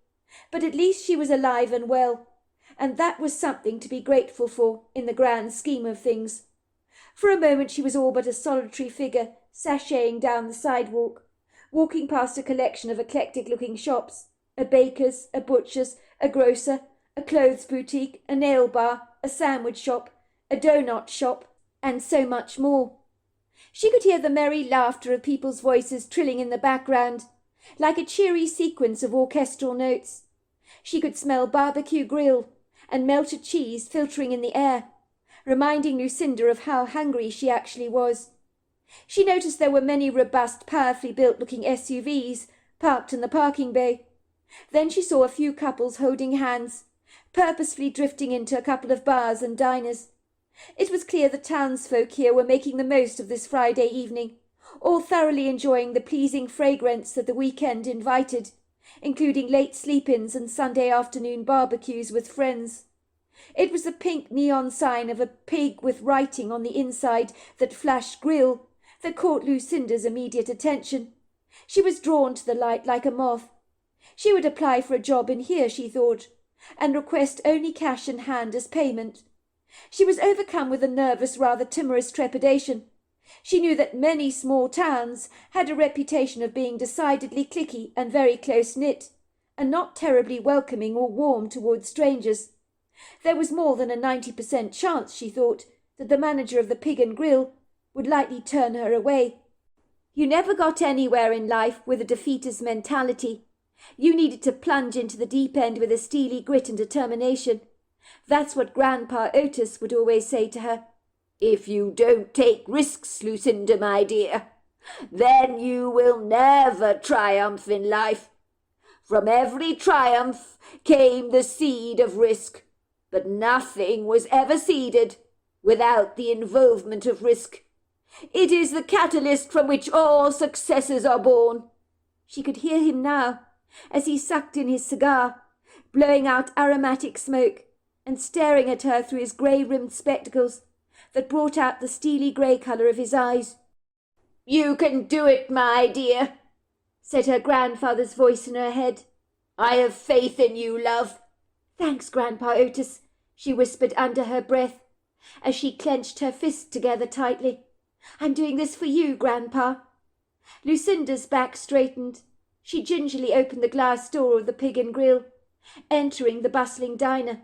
but at least she was alive and well, and that was something to be grateful for in the grand scheme of things. For a moment she was all but a solitary figure, sashaying down the sidewalk, walking past a collection of eclectic-looking shops, a baker's, a butcher's, a grocer, a clothes boutique, a nail bar, a sandwich shop, a doughnut shop, and so much more. She could hear the merry laughter of people's voices trilling in the background, like a cheery sequence of orchestral notes. She could smell barbecue grill and melted cheese filtering in the air, reminding Lucinda of how hungry she actually was. She noticed there were many robust, powerfully built-looking SUVs parked in the parking bay. Then she saw a few couples holding hands, purposefully drifting into a couple of bars and diners. It was clear the townsfolk here were making the most of this Friday evening, all thoroughly enjoying the pleasing fragrance that the weekend invited, including late sleep-ins and Sunday afternoon barbecues with friends. It was the pink neon sign of a pig with writing on the inside that flashed grill that caught Lucinda's immediate attention. She was drawn to the light like a moth. She would apply for a job in here, she thought, and request only cash in hand as payment. She was overcome with a nervous, rather timorous trepidation. She knew that many small towns had a reputation of being decidedly cliquey and very close-knit, and not terribly welcoming or warm towards strangers. There was more than a 90% chance, she thought, that the manager of the Pig and Grill would likely turn her away. You never got anywhere in life with a defeatist mentality. You needed to plunge into the deep end with a steely grit and determination. That's what Grandpa Otis would always say to her. If you don't take risks, Lucinda, my dear, then you will never triumph in life. From every triumph came the seed of risk, but nothing was ever seeded without the involvement of risk. It is the catalyst from which all successes are born. She could hear him now, as he sucked in his cigar, blowing out aromatic smoke, and staring at her through his grey-rimmed spectacles that brought out the steely grey colour of his eyes. "You can do it, my dear," said her grandfather's voice in her head. "I have faith in you, love." "Thanks, Grandpa Otis," she whispered under her breath, as she clenched her fists together tightly. "I'm doing this for you, Grandpa." Lucinda's back straightened. She gingerly opened the glass door of the Pig and Grill, entering the bustling diner.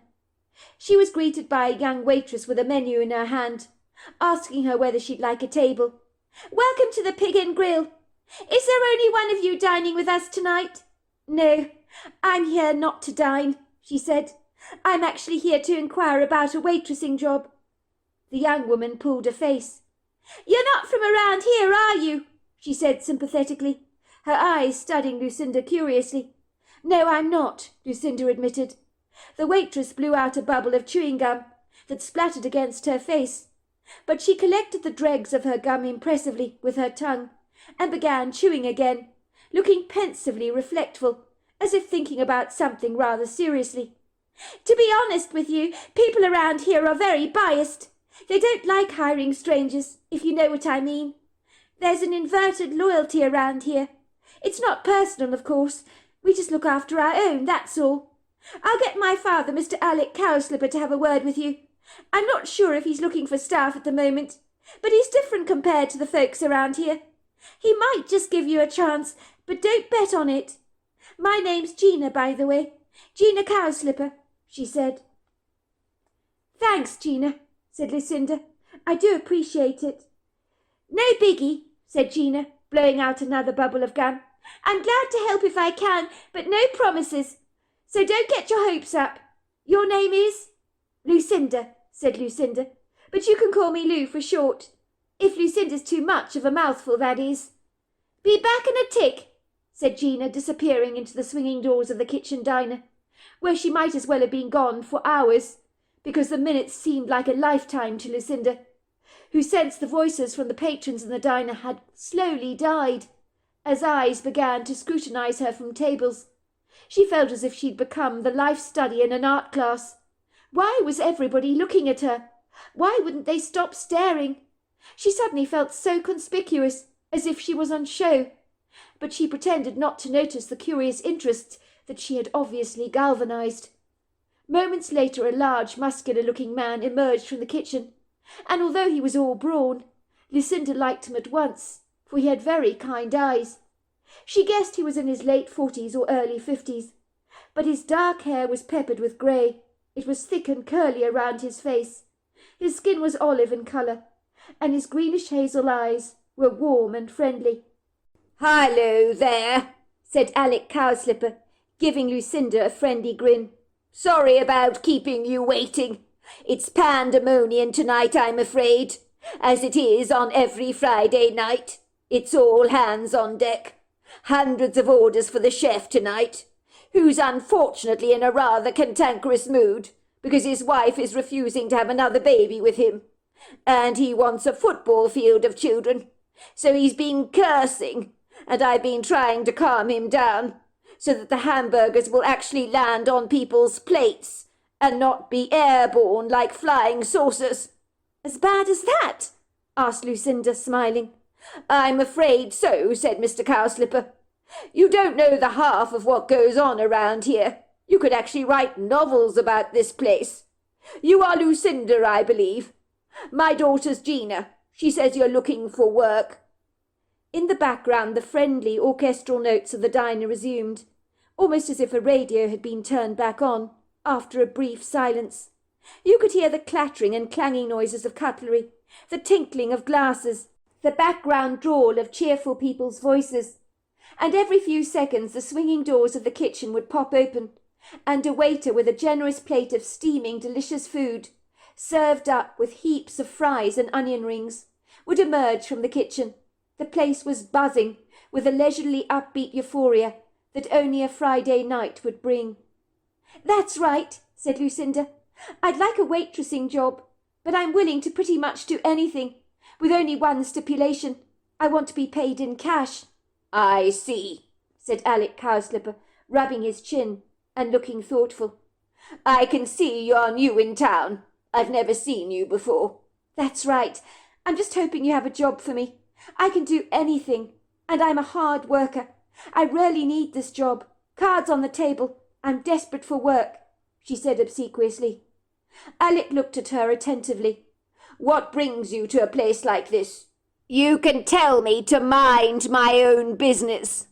She was greeted by a young waitress with a menu in her hand, asking her whether she'd like a table. "Welcome to the Pig and Grill. Is there only one of you dining with us tonight?" "No, I'm here not to dine," she said. "I'm actually here to inquire about a waitressing job." The young woman pulled a face. "You're not from around here, are you?" she said sympathetically, her eyes studying Lucinda curiously. "No, I'm not," Lucinda admitted. The waitress blew out a bubble of chewing gum that splattered against her face, but she collected the dregs of her gum impressively with her tongue and began chewing again, looking pensively reflectful, as if thinking about something rather seriously. "To be honest with you, people around here are very biased. They don't like hiring strangers, if you know what I mean. There's an inverted loyalty around here. It's not personal, of course. We just look after our own, that's all. I'll get my father, Mr. Alec Cowslipper, to have a word with you. I'm not sure if he's looking for staff at the moment, but he's different compared to the folks around here. He might just give you a chance, but don't bet on it. My name's Gina, by the way. Gina Cowslipper," she said. "Thanks, Gina," said Lucinda. "I do appreciate it." "No biggie," said Gina, blowing out another bubble of gum. "I'm glad to help if I can, but no promises. So don't get your hopes up. Your name is?" "Lucinda," said Lucinda, "but you can call me Lou for short. If Lucinda's too much of a mouthful, that is." "Be back in a tick," said Gina, disappearing into the swinging doors of the kitchen diner, where she might as well have been gone for hours, because the minutes seemed like a lifetime to Lucinda, who sensed the voices from the patrons in the diner had slowly died, as eyes began to scrutinize her from tables. She felt as if she'd become the life study in an art class. Why was everybody looking at her? Why wouldn't they stop staring? She suddenly felt so conspicuous, as if she was on show, but she pretended not to notice the curious interest that she had obviously galvanized. Moments later a large, muscular-looking man emerged from the kitchen, and although he was all brawn, Lucinda liked him at once, for he had very kind eyes. She guessed he was in his late 40s or early 50s, but his dark hair was peppered with grey. It was thick and curly around his face. His skin was olive in colour, and his greenish hazel eyes were warm and friendly. "Hello there," said Alec Cowslipper, giving Lucinda a friendly grin. "Sorry about keeping you waiting. It's pandemonium tonight, I'm afraid, as it is on every Friday night. It's all hands on deck. Hundreds of orders for the chef tonight, who's unfortunately in a rather cantankerous mood because his wife is refusing to have another baby with him, and he wants a football field of children. So he's been cursing, and I've been trying to calm him down so that the hamburgers will actually land on people's plates and not be airborne like flying saucers." "As bad as that?" asked Lucinda, smiling. "I'm afraid so," said Mr. Cowslipper. "You don't know the half of what goes on around here. You could actually write novels about this place. You are Lucinda, I believe. My daughter's Gina. She says you're looking for work." In the background the friendly orchestral notes of the diner resumed, almost as if a radio had been turned back on, after a brief silence. You could hear the clattering and clanging noises of cutlery, the tinkling of glasses, the background drawl of cheerful people's voices, and every few seconds the swinging doors of the kitchen would pop open, and a waiter with a generous plate of steaming delicious food, served up with heaps of fries and onion rings, would emerge from the kitchen. The place was buzzing with a leisurely upbeat euphoria that only a Friday night would bring. "That's right," said Lucinda. "I'd like a waitressing job, but I'm willing to pretty much do anything, with only one stipulation. I want to be paid in cash." "I see," said Alec Cowslipper, rubbing his chin and looking thoughtful. "I can see you're new in town. I've never seen you before." "That's right. I'm just hoping you have a job for me. I can do anything, and I'm a hard worker, I really need this job. Cards on the table. I'm desperate for work," she said obsequiously. Alec looked at her attentively. "What brings you to a place like this? You can tell me to mind my own business.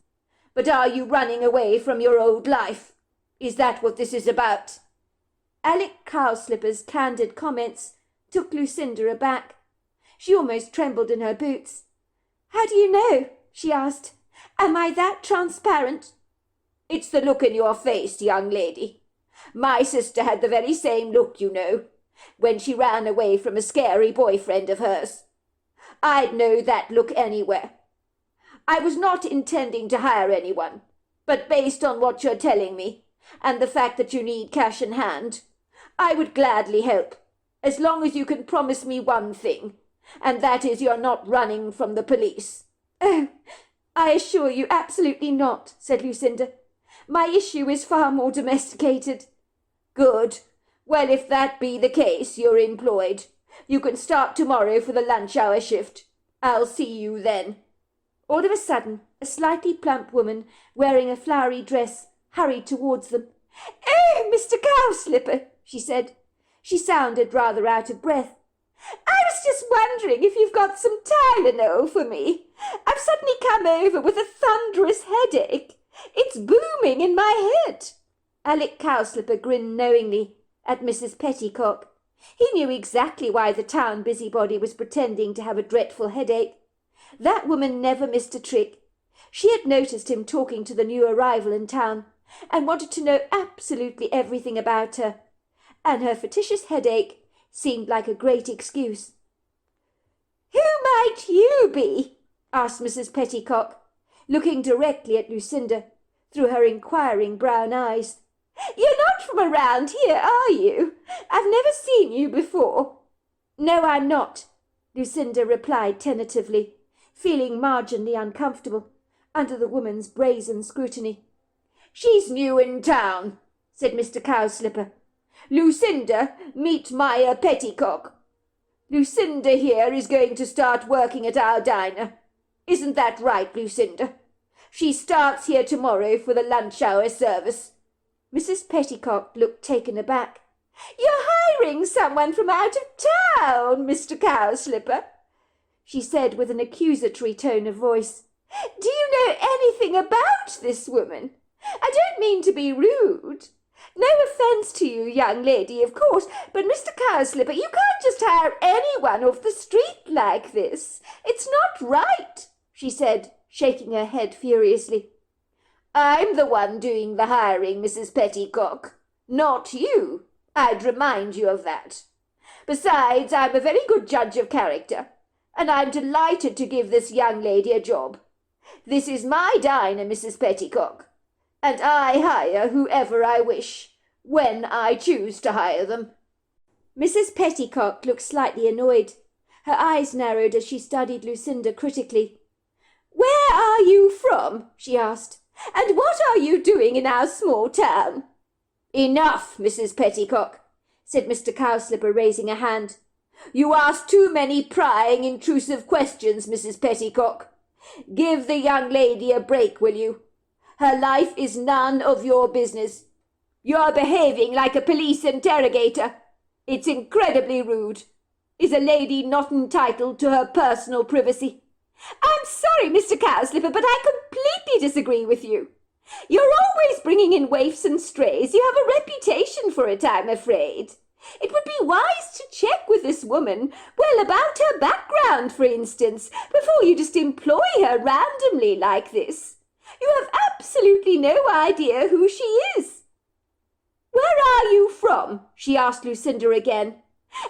But are you running away from your old life? Is that what this is about?" Alec Cowslipper's candid comments took Lucinda aback. She almost trembled in her boots. "How do you know?" she asked. "Am I that transparent?" "It's the look in your face, young lady. My sister had the very same look, you know, when she ran away from a scary boyfriend of hers. I'd know that look anywhere. I was not intending to hire anyone, but based on what you're telling me, and the fact that you need cash in hand, I would gladly help, as long as you can promise me one thing, and that is you're not running from the police." "Oh, I assure you absolutely not," said Lucinda. "My issue is far more domesticated." "Good. Well, if that be the case, you're employed. You can start tomorrow for the lunch hour shift. I'll see you then." All of a sudden, a slightly plump woman wearing a flowery dress hurried towards them. "Oh, Mr. Cowslipper," she said. She sounded rather out of breath. "I was just wondering if you've got some Tylenol for me. I've suddenly come over with a thunderous headache. It's booming in my head." Alec Cowslipper grinned knowingly at Mrs. Petticock. He knew exactly why the town busybody was pretending to have a dreadful headache. That woman never missed a trick. She had noticed him talking to the new arrival in town, and wanted to know absolutely everything about her, and her fictitious headache seemed like a great excuse. "Who might you be?" asked Mrs. Petticock, looking directly at Lucinda through her inquiring brown eyes. "You're not from around here, are you? I've never seen you before." "No, I'm not," Lucinda replied tentatively, feeling marginally uncomfortable under the woman's brazen scrutiny. "She's new in town," said Mr. Cowslipper. "Lucinda, meet Maya Petticock. Lucinda here is going to start working at our diner. Isn't that right, Lucinda? She starts here tomorrow for the lunch hour service." Mrs. Petticock looked taken aback. "You're hiring someone from out of town, Mr. Cowslipper," she said with an accusatory tone of voice. "Do you know anything about this woman? I don't mean to be rude. No offence to you, young lady, of course, but Mr. Cowslipper, you can't just hire anyone off the street like this. It's not right," she said, shaking her head furiously. "I'm the one doing the hiring, Mrs. Petticock, not you. I'd remind you of that. Besides, I'm a very good judge of character, and I'm delighted to give this young lady a job. This is my diner, Mrs. Petticock, and I hire whoever I wish, when I choose to hire them." Mrs. Petticock looked slightly annoyed. Her eyes narrowed as she studied Lucinda critically. "Where are you from?" she asked. "And what are you doing in our small town?" "Enough, Mrs. Petticock," said Mr. Cowslipper, raising a hand. "You ask too many prying, intrusive questions, Mrs. Petticock. Give the young lady a break, will you? Her life is none of your business. You're behaving like a police interrogator. It's incredibly rude. Is a lady not entitled to her personal privacy?" "I'm sorry, Mr. Cowslipper, but I completely disagree with you. You're always bringing in waifs and strays. You have a reputation for it, I'm afraid. It would be wise to check with this woman, well, about her background, for instance, before you just employ her randomly like this. You have absolutely no idea who she is." "Where are you from?" she asked Lucinda again.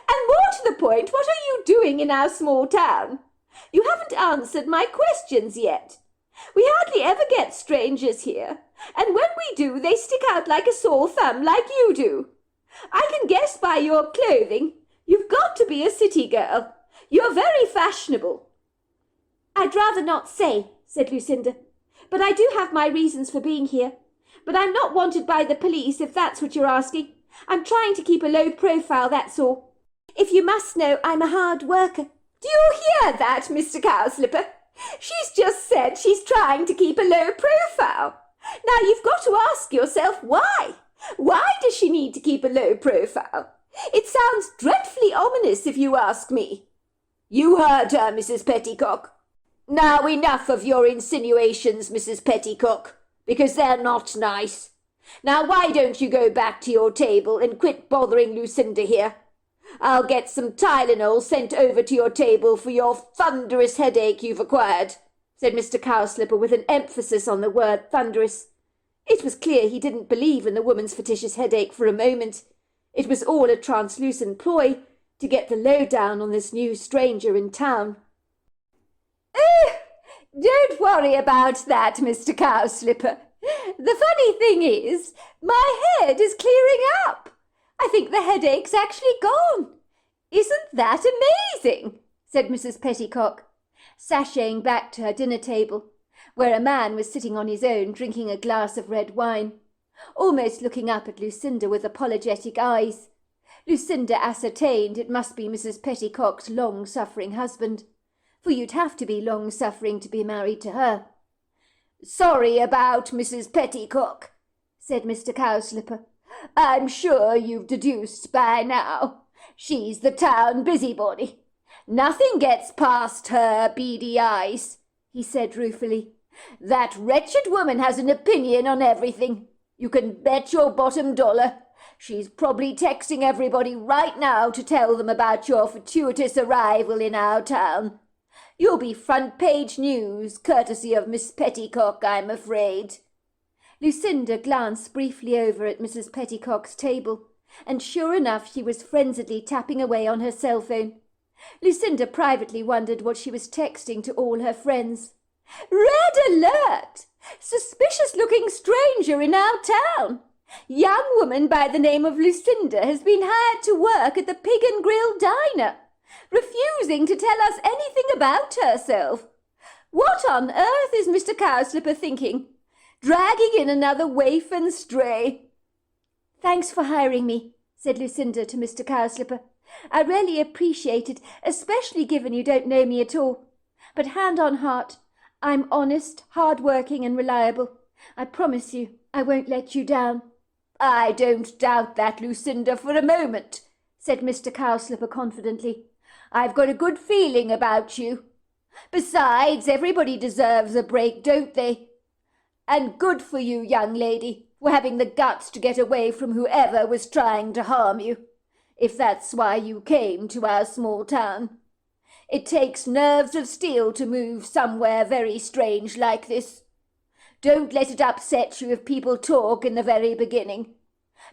"And more to the point, what are you doing in our small town? You haven't answered my questions yet. We hardly ever get strangers here, and when we do, they stick out like a sore thumb like you do. I can guess by your clothing. You've got to be a city girl. You're very fashionable." "I'd rather not say," said Lucinda, "but I do have my reasons for being here. But I'm not wanted by the police, if that's what you're asking. I'm trying to keep a low profile, that's all. If you must know, I'm a hard worker." "Do you hear that, Mr. Cowslipper? She's just said she's trying to keep a low profile. Now you've got to ask yourself why. Why does she need to keep a low profile? It sounds dreadfully ominous if you ask me. You heard her, Mrs. Petticock. Now enough of your insinuations, Mrs. Petticock, because they're not nice. Now why don't you go back to your table and quit bothering Lucinda here? I'll get some Tylenol sent over to your table for your thunderous headache you've acquired, said Mr. Cowslipper with an emphasis on the word thunderous. It was clear he didn't believe in the woman's fictitious headache for a moment. It was all a translucent ploy to get the lowdown on this new stranger in town. Oh, don't worry about that, Mr. Cowslipper. The funny thing is, my head is clearing up. I think the headache's actually gone. Isn't that amazing? Said Mrs. Petticock, sashaying back to her dinner table, where a man was sitting on his own drinking a glass of red wine, almost looking up at Lucinda with apologetic eyes. Lucinda ascertained it must be Mrs. Petticock's long-suffering husband, for you'd have to be long-suffering to be married to her. Sorry about Mrs. Petticock, said Mr. Cowslipper. I'm sure you've deduced by now. She's the town busybody. Nothing gets past her beady eyes, he said ruefully. That wretched woman has an opinion on everything. You can bet your bottom dollar. She's probably texting everybody right now to tell them about your fortuitous arrival in our town. You'll be front-page news, courtesy of Miss Petticock, I'm afraid. Lucinda glanced briefly over at Mrs. Petticock's table, and sure enough she was frenziedly tapping away on her cell phone. Lucinda privately wondered what she was texting to all her friends. Red alert! Suspicious-looking stranger in our town. Young woman by the name of Lucinda has been hired to work at the Pig and Grill Diner, refusing to tell us anything about herself. What on earth is Mr. Cowslipper thinking? Dragging in another waif and stray. Thanks for hiring me, said Lucinda to Mr. Cowslipper. I really appreciate it, especially given you don't know me at all. But hand on heart, I'm honest, hard-working and reliable. I promise you I won't let you down. I don't doubt that, Lucinda, for a moment, said Mr. Cowslipper confidently. I've got a good feeling about you. Besides, everybody deserves a break, don't they? And good for you, young lady, for having the guts to get away from whoever was trying to harm you, if that's why you came to our small town. It takes nerves of steel to move somewhere very strange like this. Don't let it upset you if people talk in the very beginning.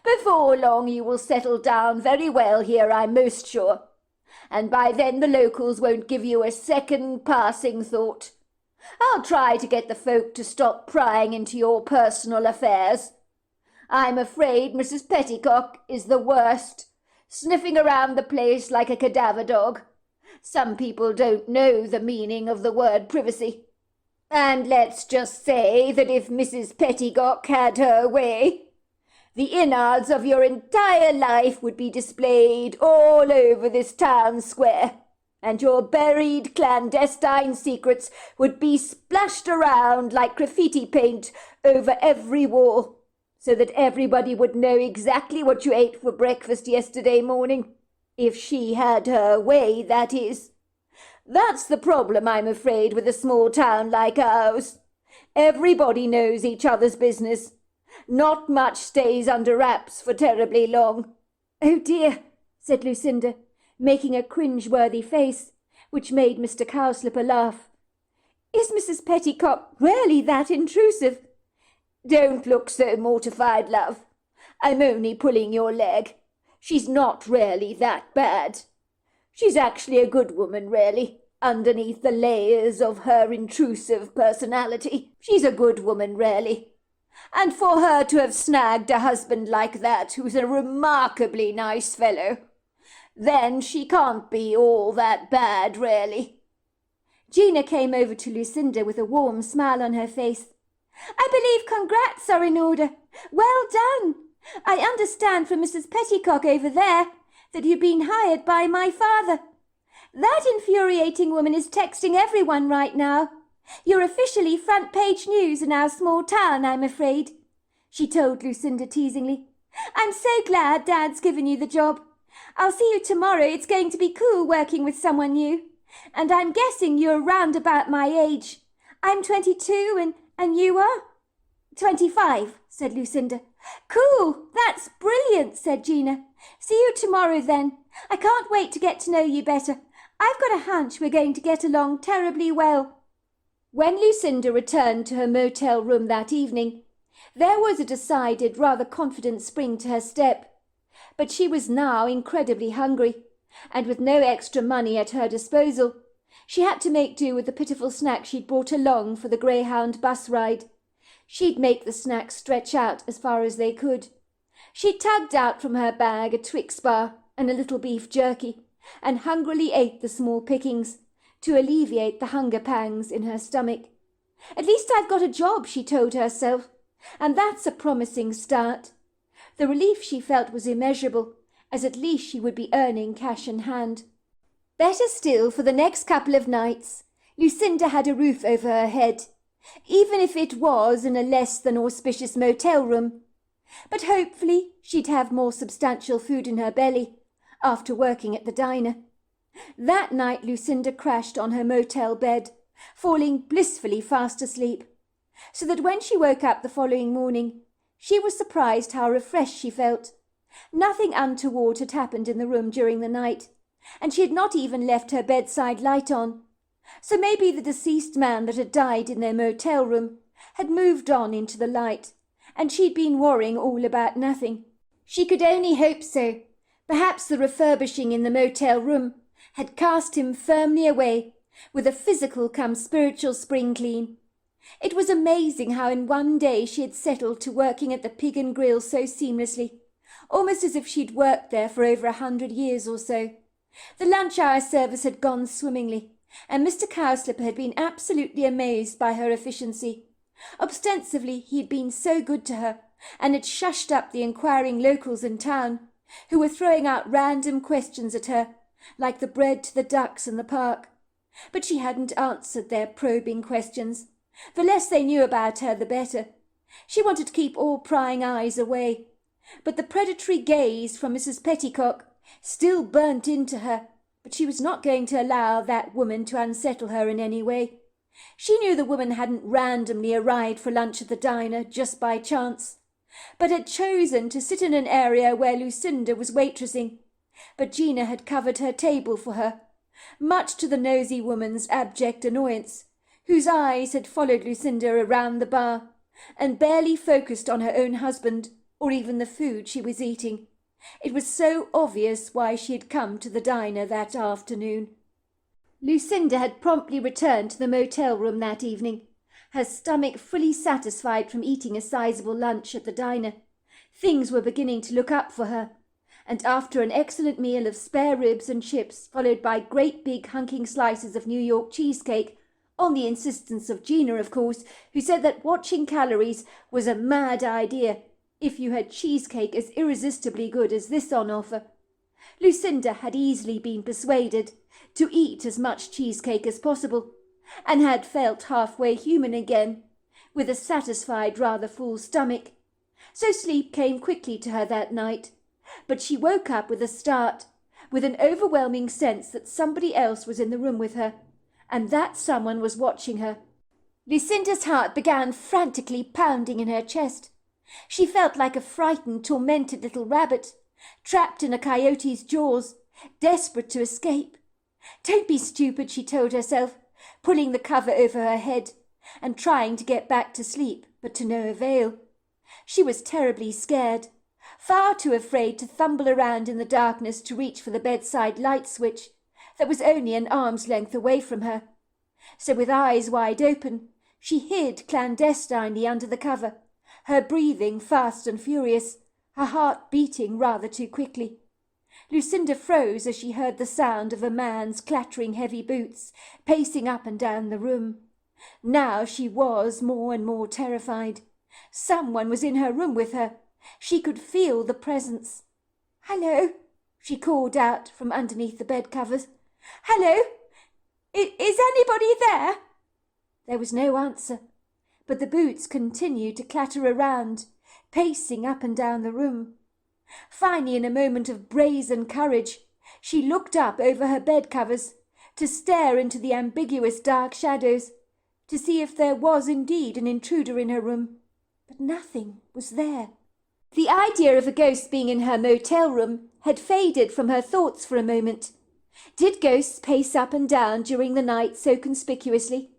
Before long you will settle down very well here, I'm most sure. And by then the locals won't give you a second passing thought. I'll try to get the folk to stop prying into your personal affairs. I'm afraid Mrs. Petticock is the worst, sniffing around the place like a cadaver dog. Some people don't know the meaning of the word privacy. And let's just say that if Mrs. Petticock had her way, the innards of your entire life would be displayed all over this town square, and your buried clandestine secrets would be splashed around like graffiti paint over every wall, so that everybody would know exactly what you ate for breakfast yesterday morning. If she had her way, that is. That's the problem, I'm afraid, with a small town like ours. Everybody knows each other's business. Not much stays under wraps for terribly long. Oh dear, said Lucinda, making a cringe-worthy face, which made Mr. Cowslipper laugh. Is Mrs. Petticock really that intrusive? Don't look so mortified, love. I'm only pulling your leg. She's not really that bad. She's actually a good woman, really, underneath the layers of her intrusive personality. She's a good woman, really. And for her to have snagged a husband like that, who's a remarkably nice fellow, then she can't be all that bad, really. Gina came over to Lucinda with a warm smile on her face. I believe congrats are in order. Well done. I understand from Mrs. Petticock over there that you've been hired by my father. That infuriating woman is texting everyone right now. You're officially front-page news in our small town, I'm afraid," she told Lucinda teasingly. "I'm so glad Dad's given you the job. I'll see you tomorrow. It's going to be cool working with someone new. And I'm guessing you're round about my age. I'm 22 and you are?" 25, said Lucinda. "Cool, that's brilliant," said Gina. "See you tomorrow then. I can't wait to get to know you better. I've got a hunch we're going to get along terribly well." When Lucinda returned to her motel room that evening, there was a decided, rather confident spring to her step. But she was now incredibly hungry, and with no extra money at her disposal, she had to make do with the pitiful snacks she'd brought along for the Greyhound bus ride. She'd make the snacks stretch out as far as they could. She tugged out from her bag a Twix bar and a little beef jerky, and hungrily ate the small pickings to alleviate the hunger pangs in her stomach. "At least I've got a job," she told herself, "and that's a promising start." The relief she felt was immeasurable, as at least she would be earning cash in hand. Better still, for the next couple of nights, Lucinda had a roof over her head, even if it was in a less than auspicious motel room. But hopefully she'd have more substantial food in her belly after working at the diner. That night Lucinda crashed on her motel bed, falling blissfully fast asleep, so that when she woke up the following morning, she was surprised how refreshed she felt. Nothing untoward had happened in the room during the night, and she had not even left her bedside light on. So maybe the deceased man that had died in their motel room had moved on into the light, and she'd been worrying all about nothing. She could only hope so. Perhaps the refurbishing in the motel room had cast him firmly away with a physical come spiritual spring clean. It was amazing how in one day she had settled to working at the Pig and Grill so seamlessly, almost as if she'd worked there for over 100 years or so. The lunch-hour service had gone swimmingly, and Mr. Cowslipper had been absolutely amazed by her efficiency. Ostensibly he had been so good to her, and had shushed up the inquiring locals in town, who were throwing out random questions at her, like the bread to the ducks in the park. But she hadn't answered their probing questions. The less they knew about her, the better. She wanted to keep all prying eyes away. But the predatory gaze from Mrs. Petticock still burnt into her, but she was not going to allow that woman to unsettle her in any way. She knew the woman hadn't randomly arrived for lunch at the diner just by chance, but had chosen to sit in an area where Lucinda was waitressing. But Gina had covered her table for her, much to the nosy woman's abject annoyance, whose eyes had followed Lucinda around the bar, and barely focused on her own husband, or even the food she was eating. It was so obvious why she had come to the diner that afternoon. Lucinda had promptly returned to the motel room that evening, her stomach fully satisfied from eating a sizable lunch at the diner. Things were beginning to look up for her, and after an excellent meal of spare ribs and chips, followed by great big hunking slices of New York cheesecake, on the insistence of Gina, of course, who said that watching calories was a mad idea if you had cheesecake as irresistibly good as this on offer. Lucinda had easily been persuaded to eat as much cheesecake as possible, and had felt halfway human again, with a satisfied, rather full stomach. So sleep came quickly to her that night, but she woke up with a start, with an overwhelming sense that somebody else was in the room with her, and that someone was watching her. Lucinda's heart began frantically pounding in her chest. She felt like a frightened, tormented little rabbit, trapped in a coyote's jaws, desperate to escape. "Don't be stupid," she told herself, pulling the cover over her head and trying to get back to sleep, but to no avail. She was terribly scared, far too afraid to fumble around in the darkness to reach for the bedside light switch that was only an arm's length away from her. So with eyes wide open, she hid clandestinely under the cover, her breathing fast and furious, her heart beating rather too quickly. Lucinda froze as she heard the sound of a man's clattering heavy boots pacing up and down the room. Now she was more and more terrified. Someone was in her room with her. She could feel the presence. "Hello," she called out from underneath the bed covers. "Hello? Is anybody there?" There was no answer, but the boots continued to clatter around, pacing up and down the room. Finally, in a moment of brazen courage, she looked up over her bed covers to stare into the ambiguous dark shadows, to see if there was indeed an intruder in her room. But nothing was there. The idea of a ghost being in her motel room had faded from her thoughts for a moment. Did ghosts pace up and down during the night so conspicuously?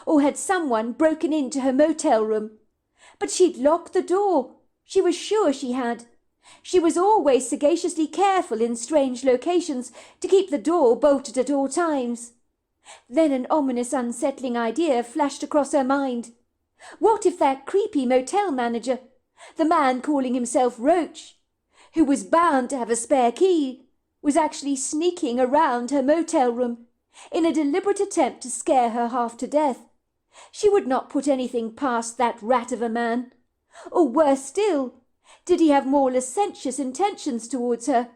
Or had someone broken into her motel room? But she'd locked the door. She was sure she had. She was always sagaciously careful in strange locations to keep the door bolted at all times. Then an ominous, unsettling idea flashed across her mind. What if that creepy motel manager, the man calling himself Roach, who was bound to have a spare key, was actually sneaking around her motel room in a deliberate attempt to scare her half to death? She would not put anything past that rat of a man. Or worse still, did he have more licentious intentions towards her?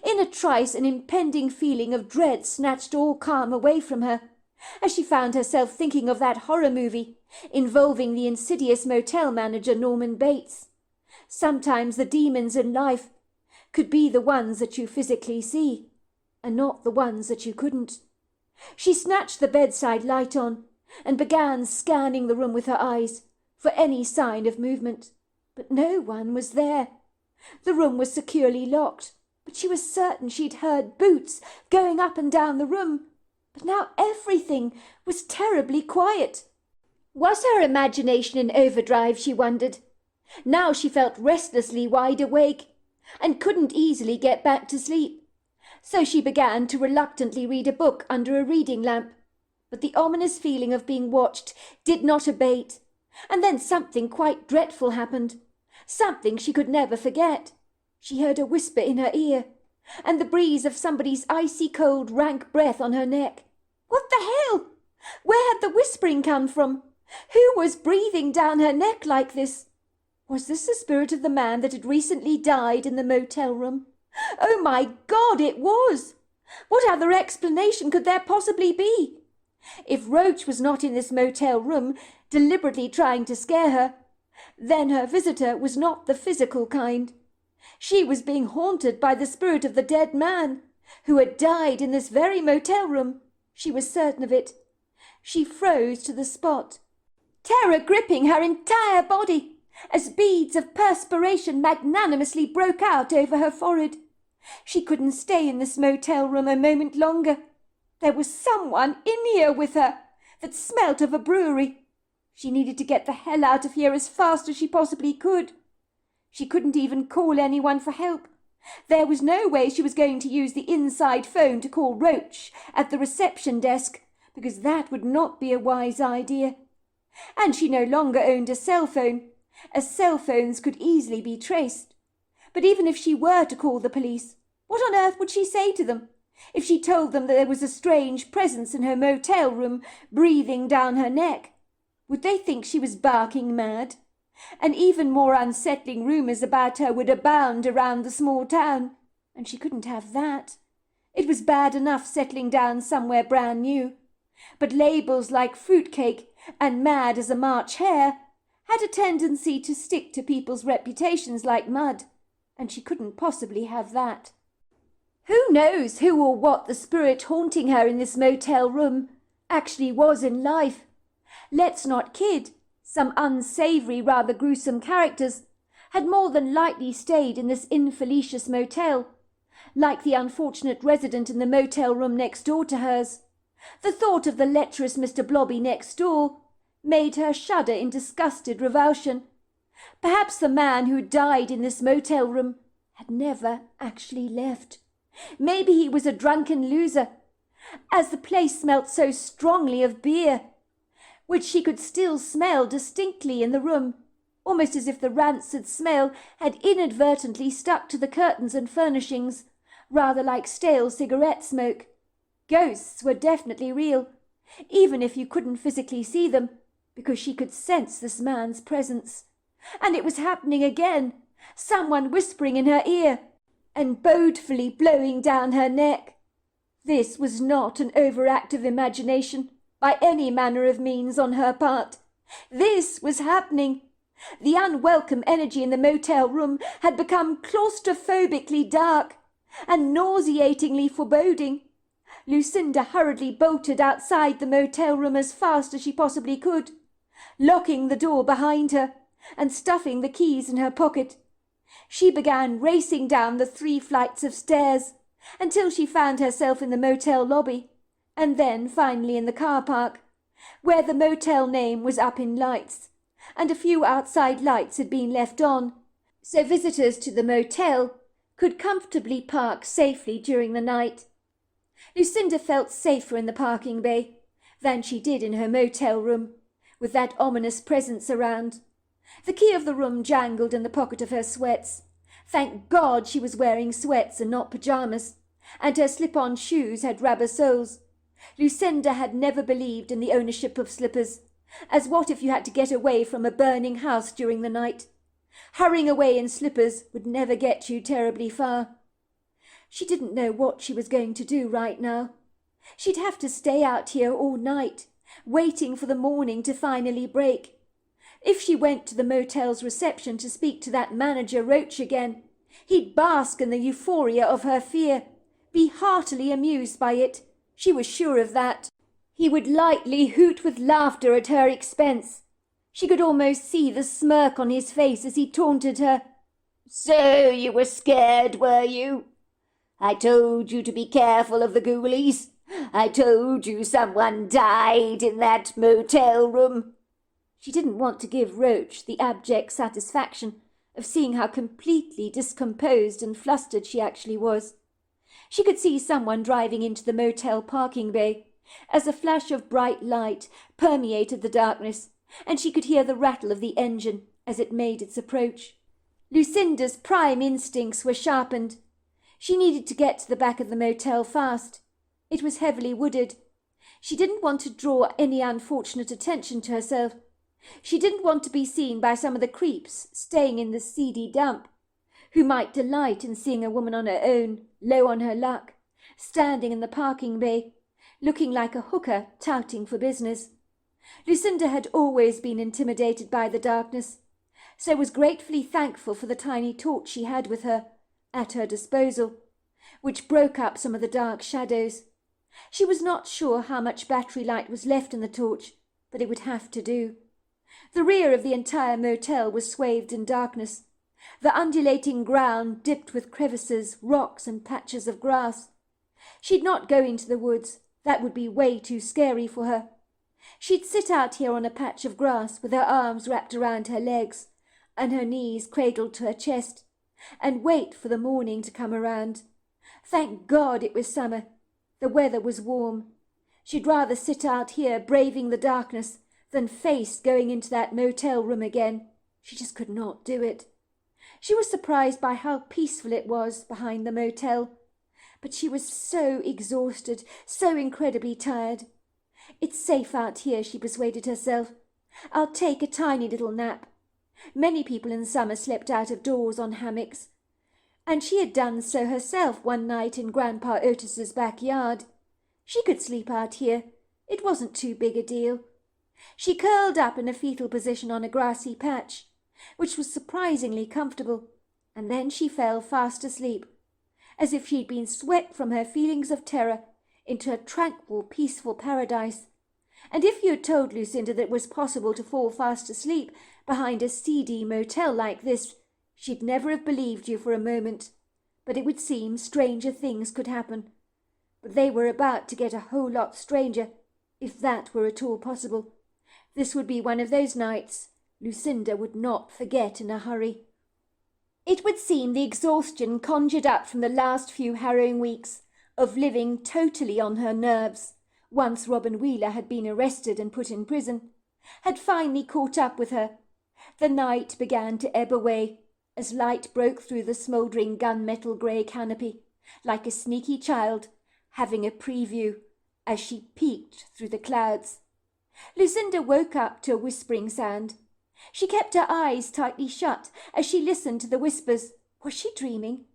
In a trice, an impending feeling of dread snatched all calm away from her, as she found herself thinking of that horror movie involving the insidious motel manager Norman Bates. Sometimes the demons in life could be the ones that you physically see, and not the ones that you couldn't. She snatched the bedside light on and began scanning the room with her eyes for any sign of movement. But no one was there. The room was securely locked, but she was certain she'd heard boots going up and down the room. But now everything was terribly quiet. Was her imagination in overdrive, she wondered? Now she felt restlessly wide awake and couldn't easily get back to sleep. So she began to reluctantly read a book under a reading lamp. But the ominous feeling of being watched did not abate. And then something quite dreadful happened. Something she could never forget. She heard a whisper in her ear, and the breeze of somebody's icy cold rank breath on her neck. What the hell? Where had the whispering come from? Who was breathing down her neck like this? Was this the spirit of the man that had recently died in the motel room? Oh my God, it was! What other explanation could there possibly be? If Roach was not in this motel room, deliberately trying to scare her, then her visitor was not the physical kind. She was being haunted by the spirit of the dead man, who had died in this very motel room. She was certain of it. She froze to the spot, terror gripping her entire body, as beads of perspiration magnanimously broke out over her forehead. She couldn't stay in this motel room a moment longer. There was someone in here with her that smelt of a brewery. She needed to get the hell out of here as fast as she possibly could. She couldn't even call anyone for help. There was no way she was going to use the inside phone to call Roach at the reception desk, because that would not be a wise idea. And she no longer owned a cell phone, as cell phones could easily be traced. But even if she were to call the police, what on earth would she say to them? If she told them that there was a strange presence in her motel room breathing down her neck, would they think she was barking mad? And even more unsettling rumours about her would abound around the small town, and she couldn't have that. It was bad enough settling down somewhere brand new, but labels like fruitcake and mad as a March hare had a tendency to stick to people's reputations like mud, and she couldn't possibly have that. Who knows who or what the spirit haunting her in this motel room actually was in life? Let's not kid. Some unsavoury, rather gruesome characters had more than likely stayed in this infelicious motel, like the unfortunate resident in the motel room next door to hers. The thought of the lecherous Mr. Blobby next door made her shudder in disgusted revulsion. Perhaps the man who died in this motel room had never actually left. Maybe he was a drunken loser, as the place smelt so strongly of beer, which she could still smell distinctly in the room, almost as if the rancid smell had inadvertently stuck to the curtains and furnishings, rather like stale cigarette smoke. Ghosts were definitely real, even if you couldn't physically see them, because she could sense this man's presence. And it was happening again, someone whispering in her ear and bodefully blowing down her neck. This was not an overactive imagination. by any manner of means on her part. This was happening. The unwelcome energy in the motel room had become claustrophobically dark and nauseatingly foreboding. Lucinda hurriedly bolted outside the motel room as fast as she possibly could, locking the door behind her and stuffing the keys in her pocket. She began racing down the 3 flights of stairs until she found herself in the motel lobby, and then finally in the car park, where the motel name was up in lights, and a few outside lights had been left on, so visitors to the motel could comfortably park safely during the night. Lucinda felt safer in the parking bay than she did in her motel room, with that ominous presence around. The key of the room jangled in the pocket of her sweats. Thank God she was wearing sweats and not pyjamas, and her slip-on shoes had rubber soles. Lucinda had never believed in the ownership of slippers, as what if you had to get away from a burning house during the night? Hurrying away in slippers would never get you terribly far. She didn't know what she was going to do right now. She'd have to stay out here all night, waiting for the morning to finally break. If she went to the motel's reception to speak to that manager Roach again, he'd bask in the euphoria of her fear, be heartily amused by it. She was sure of that. He would lightly hoot with laughter at her expense. She could almost see the smirk on his face as he taunted her. So you were scared, were you? I told you to be careful of the ghoulies. I told you someone died in that motel room. She didn't want to give Roach the abject satisfaction of seeing how completely discomposed and flustered she actually was. She could see someone driving into the motel parking bay as a flash of bright light permeated the darkness, and she could hear the rattle of the engine as it made its approach. Lucinda's prime instincts were sharpened. She needed to get to the back of the motel fast. It was heavily wooded. She didn't want to draw any unfortunate attention to herself. She didn't want to be seen by some of the creeps staying in the seedy dump, who might delight in seeing a woman on her own, low on her luck, standing in the parking bay, looking like a hooker touting for business. Lucinda had always been intimidated by the darkness, so was gratefully thankful for the tiny torch she had with her, at her disposal, which broke up some of the dark shadows. She was not sure how much battery light was left in the torch, but it would have to do. The rear of the entire motel was swathed in darkness, the undulating ground dipped with crevices, rocks, and patches of grass. She'd not go into the woods. That would be way too scary for her. She'd sit out here on a patch of grass with her arms wrapped around her legs and her knees cradled to her chest, and wait for the morning to come around. Thank God it was summer. The weather was warm. She'd rather sit out here braving the darkness than face going into that motel room again. She just could not do it. She was surprised by how peaceful it was behind the motel, but she was so exhausted, so incredibly tired. It's safe out here, she persuaded herself. I'll take a tiny little nap. Many people in summer slept out of doors on hammocks, and she had done so herself one night in Grandpa Otis's backyard. She could sleep out here. It wasn't too big a deal. She curled up in a fetal position on a grassy patch, which was surprisingly comfortable, and then she fell fast asleep, as if she'd been swept from her feelings of terror into a tranquil, peaceful paradise. And if you had told Lucinda that it was possible to fall fast asleep behind a seedy motel like this, she'd never have believed you for a moment. But it would seem stranger things could happen. But they were about to get a whole lot stranger, if that were at all possible. This would be one of those nights Lucinda would not forget in a hurry. It would seem the exhaustion conjured up from the last few harrowing weeks of living totally on her nerves, once Robin Wheeler had been arrested and put in prison, had finally caught up with her. The night began to ebb away as light broke through the smouldering gunmetal grey canopy, like a sneaky child having a preview as she peeked through the clouds. Lucinda woke up to a whispering sound. She kept her eyes tightly shut as she listened to the whispers. Was she dreaming?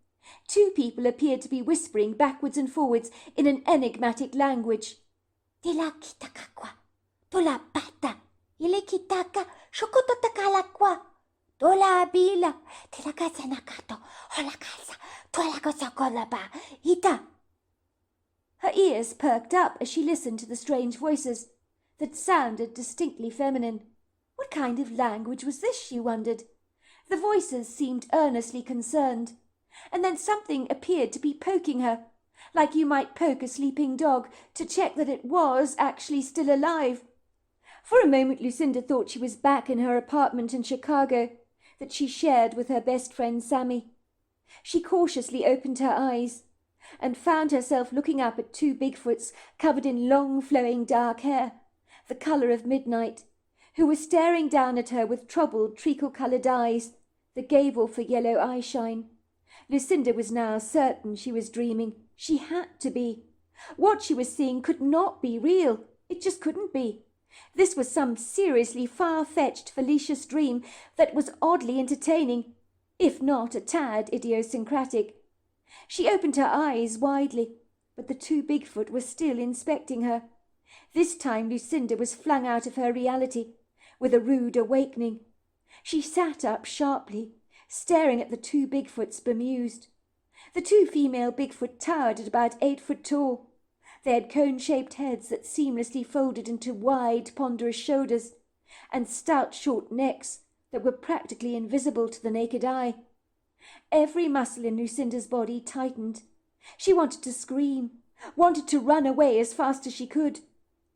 Two people appeared to be whispering backwards and forwards in an enigmatic language. Tila kitakakwa, tola pata, ile kitaka, shokoto takalakwa, tola bila, tila kasanakato, holakasa, tola kosakolaba, ita. Her ears perked up as she listened to the strange voices that sounded distinctly feminine. What kind of language was this, she wondered? The voices seemed earnestly concerned, and then something appeared to be poking her, like you might poke a sleeping dog to check that it was actually still alive. For a moment Lucinda thought she was back in her apartment in Chicago that she shared with her best friend Sammy. She cautiously opened her eyes and found herself looking up at two Bigfoots covered in long flowing dark hair, the colour of midnight, who were staring down at her with troubled treacle-coloured eyes that gave off a yellow eyeshine. Lucinda was now certain she was dreaming. She had to be. What she was seeing could not be real. It just couldn't be. This was some seriously far-fetched fallacious dream that was oddly entertaining, if not a tad idiosyncratic. She opened her eyes widely, but the two Bigfoot were still inspecting her. This time Lucinda was flung out of her reality with a rude awakening. She sat up sharply, staring at the two Bigfoots bemused. The two female Bigfoot towered at about 8 foot tall. They had cone-shaped heads that seamlessly folded into wide, ponderous shoulders, and stout, short necks that were practically invisible to the naked eye. Every muscle in Lucinda's body tightened. She wanted to scream, wanted to run away as fast as she could,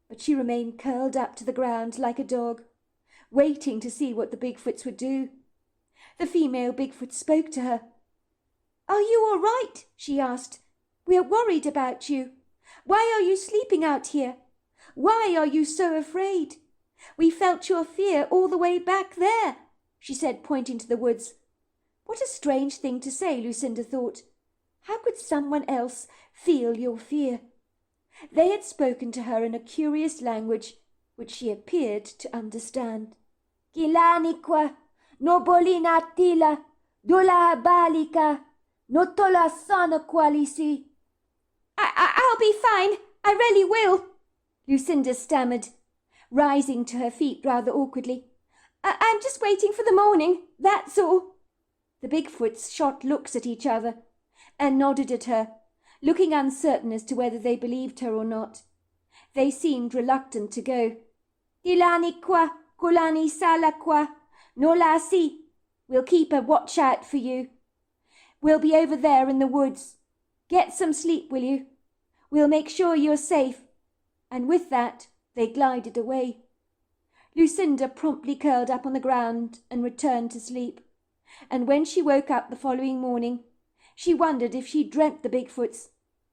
but she remained curled up to the ground like a dog, waiting to see what the Bigfoots would do. The female Bigfoot spoke to her. "Are you all right?" she asked. "We're worried about you. Why are you sleeping out here? Why are you so afraid? We felt your fear all the way back there," she said, pointing to the woods. What a strange thing to say, Lucinda thought. How could someone else feel your fear? They had spoken to her in a curious language which she appeared to understand. "Kilanikwa, no bolina tila, dola balika, no tola sana qualisi." I'll be fine. I really will," Lucinda stammered, rising to her feet rather awkwardly. I'm just waiting for the morning, that's all." The Bigfoots shot looks at each other and nodded at her, looking uncertain as to whether they believed her or not. They seemed reluctant to go. "Dilani kwa, kulani sala kwa, no la si. We'll keep a watch out for you. We'll be over there in the woods. Get some sleep, will you? We'll make sure you're safe." And with that they glided away. Lucinda promptly curled up on the ground and returned to sleep. And when she woke up the following morning, she wondered if she dreamt the Bigfoots.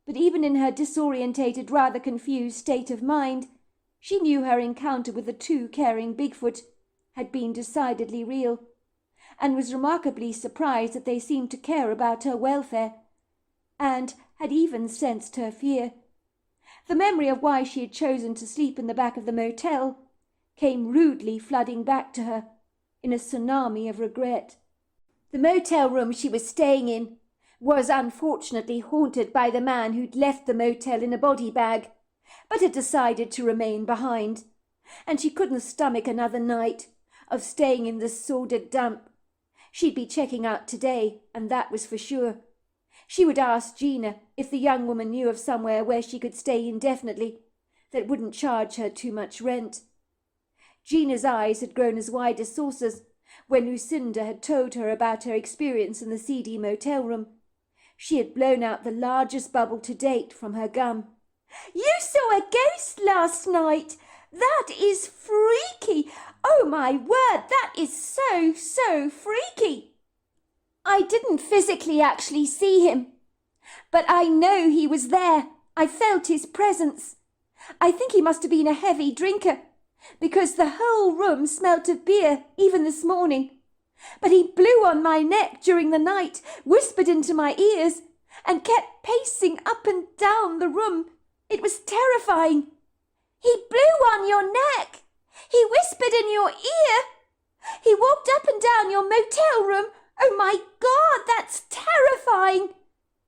But even in her disorientated, rather confused state of mind, she knew her encounter with the two caring Bigfoot had been decidedly real, and was remarkably surprised that they seemed to care about her welfare, and had even sensed her fear. The memory of why she had chosen to sleep in the back of the motel came rudely flooding back to her in a tsunami of regret. The motel room she was staying in was unfortunately haunted by the man who'd left the motel in a body bag, but had decided to remain behind, and she couldn't stomach another night of staying in this sordid dump. She'd be checking out today, and that was for sure. She would ask Gina if the young woman knew of somewhere where she could stay indefinitely that wouldn't charge her too much rent. Gina's eyes had grown as wide as saucers when Lucinda had told her about her experience in the seedy motel room. She had blown out the largest bubble to date from her gum. "You saw a ghost last night! That is freaky! Oh, my word, that is so freaky!" "I didn't physically actually see him, but I know he was there. I felt his presence. I think he must have been a heavy drinker, because the whole room smelt of beer, even this morning. But he blew on my neck during the night, whispered into my ears, and kept pacing up and down the room. It was terrifying." "He blew on your neck? He whispered in your ear? He walked up and down your motel room? Oh, my God, that's terrifying."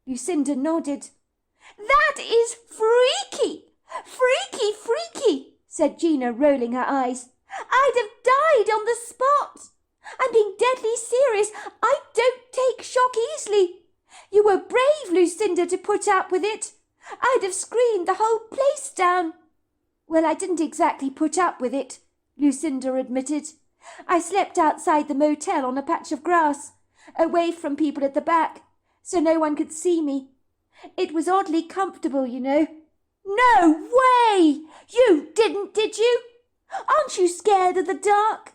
Lucinda nodded. "That is freaky. Freaky, freaky, said Gina, rolling her eyes. I'd have died on the spot. I'm being deadly serious. I don't take shock easily. You were brave, Lucinda, to put up with it. I'd have screamed the whole place down. Well, I didn't exactly put up with it, Lucinda admitted. I slept outside the motel on a patch of grass, away from people at the back, so no one could see me. It was oddly comfortable, you know. No way! You didn't, did you? Aren't you scared of the dark?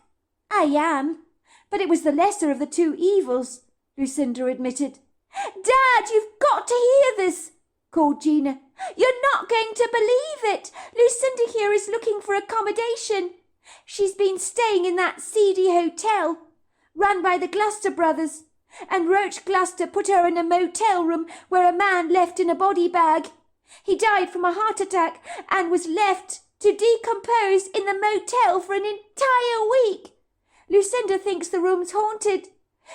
I am, but it was the lesser of the two evils, Lucinda admitted. Dad, you've got to hear this, called Gina. You're not going to believe it. Lucinda here is looking for accommodation. She's been staying in that seedy hotel, run by the Gloucester brothers, and Roach Gloucester put her in a motel room where a man left in a body bag. He died from a heart attack and was left to decompose in the motel for an entire week. Lucinda thinks the room's haunted.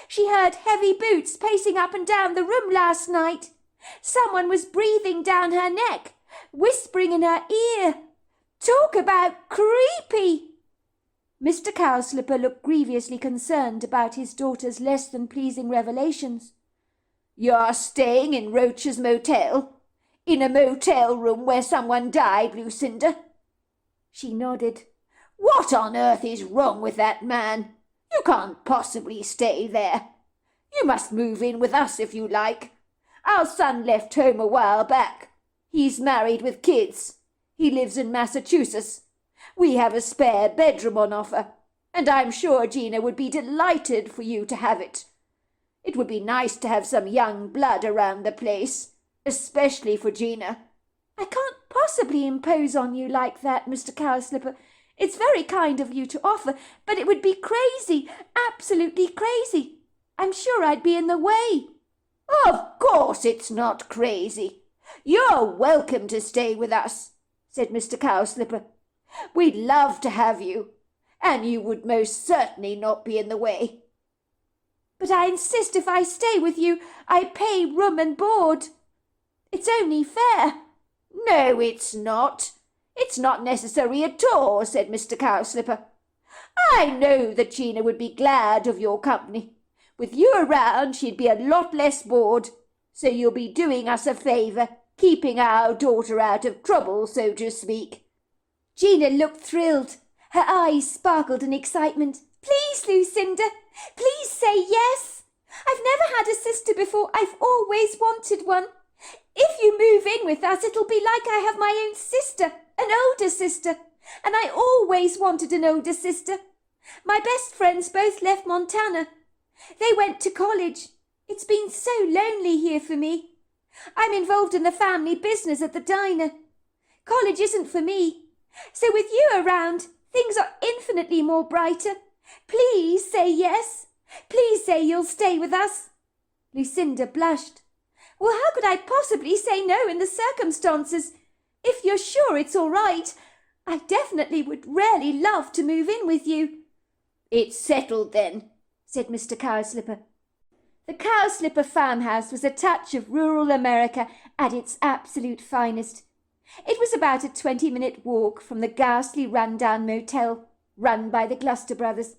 She heard heavy boots pacing up and down the room last night. Someone was breathing down her neck, whispering in her ear. Talk about creepy! Mr. Cowslipper looked grievously concerned about his daughter's less than pleasing revelations. You're staying in Roach's motel? In a motel room where someone died, Lucinda? She nodded. What on earth is wrong with that man? You can't possibly stay there. You must move in with us if you like. Our son left home a while back. He's married with kids. He lives in Massachusetts. We have a spare bedroom on offer, and I'm sure Gina would be delighted for you to have it. It would be nice to have some young blood around the place, especially for Gina. I can't possibly impose on you like that, Mr. Cowslipper. It's very kind of you to offer, but it would be crazy, absolutely crazy. I'm sure I'd be in the way. Of course it's not crazy. You're welcome to stay with us, said Mr. Cowslipper. We'd love to have you, and you would most certainly not be in the way. But I insist if I stay with you, I pay room and board. It's only fair. No, it's not. It's not necessary at all, said Mr. Cowslipper. I know that Gina would be glad of your company. With you around, she'd be a lot less bored, so you'll be doing us a favour, keeping our daughter out of trouble, so to speak. Gina looked thrilled. Her eyes sparkled in excitement. Please, Lucinda, please say yes. I've never had a sister before. I've always wanted one. If you move in with us, it'll be like I have my own sister, an older sister, and I always wanted an older sister. My best friends both left Montana. They went to college. It's been so lonely here for me. I'm involved in the family business at the diner. College isn't for me. So with you around, things are infinitely more brighter. Please say yes. Please say you'll stay with us. Lucinda blushed. Well, how could I possibly say no in the circumstances? If you're sure it's all right, I definitely would really love to move in with you. It's settled then, said Mr. Cowslipper. The Cowslipper farmhouse was a touch of rural America at its absolute finest. It was about a 20-minute walk from the ghastly run-down motel run by the Gloucester brothers,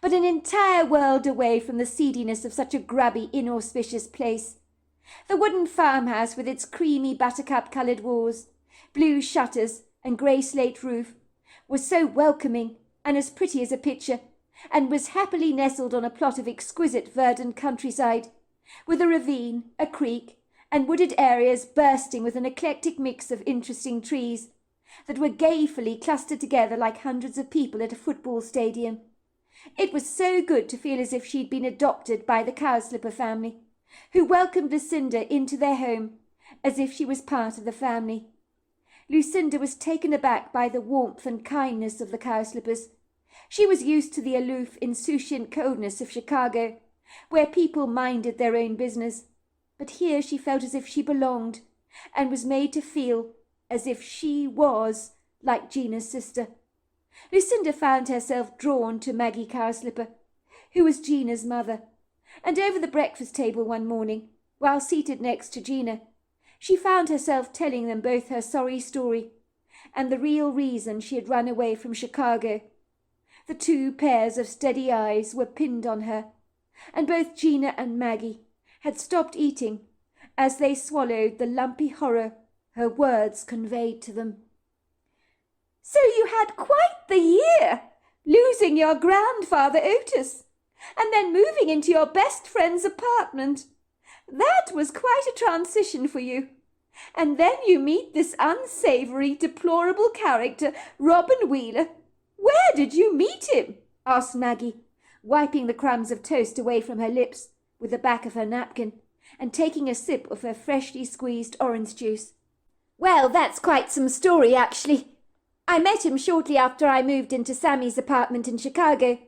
but an entire world away from the seediness of such a grubby, inauspicious place. The wooden farmhouse with its creamy buttercup-coloured walls, blue shutters and grey slate roof was so welcoming and as pretty as a picture, and was happily nestled on a plot of exquisite verdant countryside, with a ravine, a creek, and wooded areas bursting with an eclectic mix of interesting trees that were gayfully clustered together like hundreds of people at a football stadium. It was so good to feel as if she'd been adopted by the Cowslipper family, who welcomed Lucinda into their home as if she was part of the family. Lucinda was taken aback by the warmth and kindness of the Cowslippers. She was used to the aloof, insouciant coldness of Chicago, where people minded their own business. But here she felt as if she belonged, and was made to feel as if she was like Gina's sister. Lucinda found herself drawn to Maggie Cowslipper, who was Gina's mother, and over the breakfast table one morning, while seated next to Gina, she found herself telling them both her sorry story, and the real reason she had run away from Chicago. The two pairs of steady eyes were pinned on her, and both Gina and Maggie had stopped eating as they swallowed the lumpy horror her words conveyed to them. "So you had quite the year, losing your grandfather Otis, and then moving into your best friend's apartment. That was quite a transition for you. And then you meet this unsavoury, deplorable character, Robin Wheeler. Where did you meet him?" asked Maggie, wiping the crumbs of toast away from her lips with the back of her napkin and taking a sip of her freshly squeezed orange juice. "Well, that's quite some story, actually. I met him shortly after I moved into Sammy's apartment in Chicago.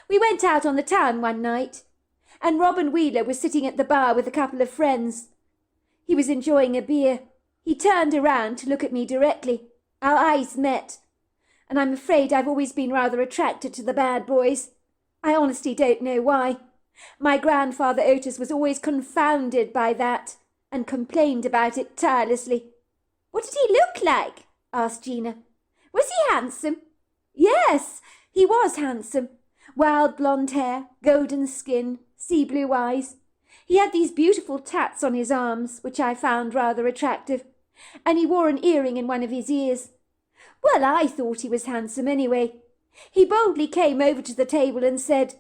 We went out on the town one night, and Robin Wheeler was sitting at the bar with a couple of friends. He was enjoying a beer. He turned around to look at me directly. Our eyes met, and I'm afraid I've always been rather attracted to the bad boys. I honestly don't know why. My grandfather Otis was always confounded by that, and complained about it tirelessly." "What did he look like?" asked Gina. "Was he handsome?" "Yes, he was handsome. Wild blonde hair, golden skin, sea blue eyes. He had these beautiful tats on his arms, which I found rather attractive, and he wore an earring in one of his ears. Well, I thought he was handsome anyway. He boldly came over to the table and said,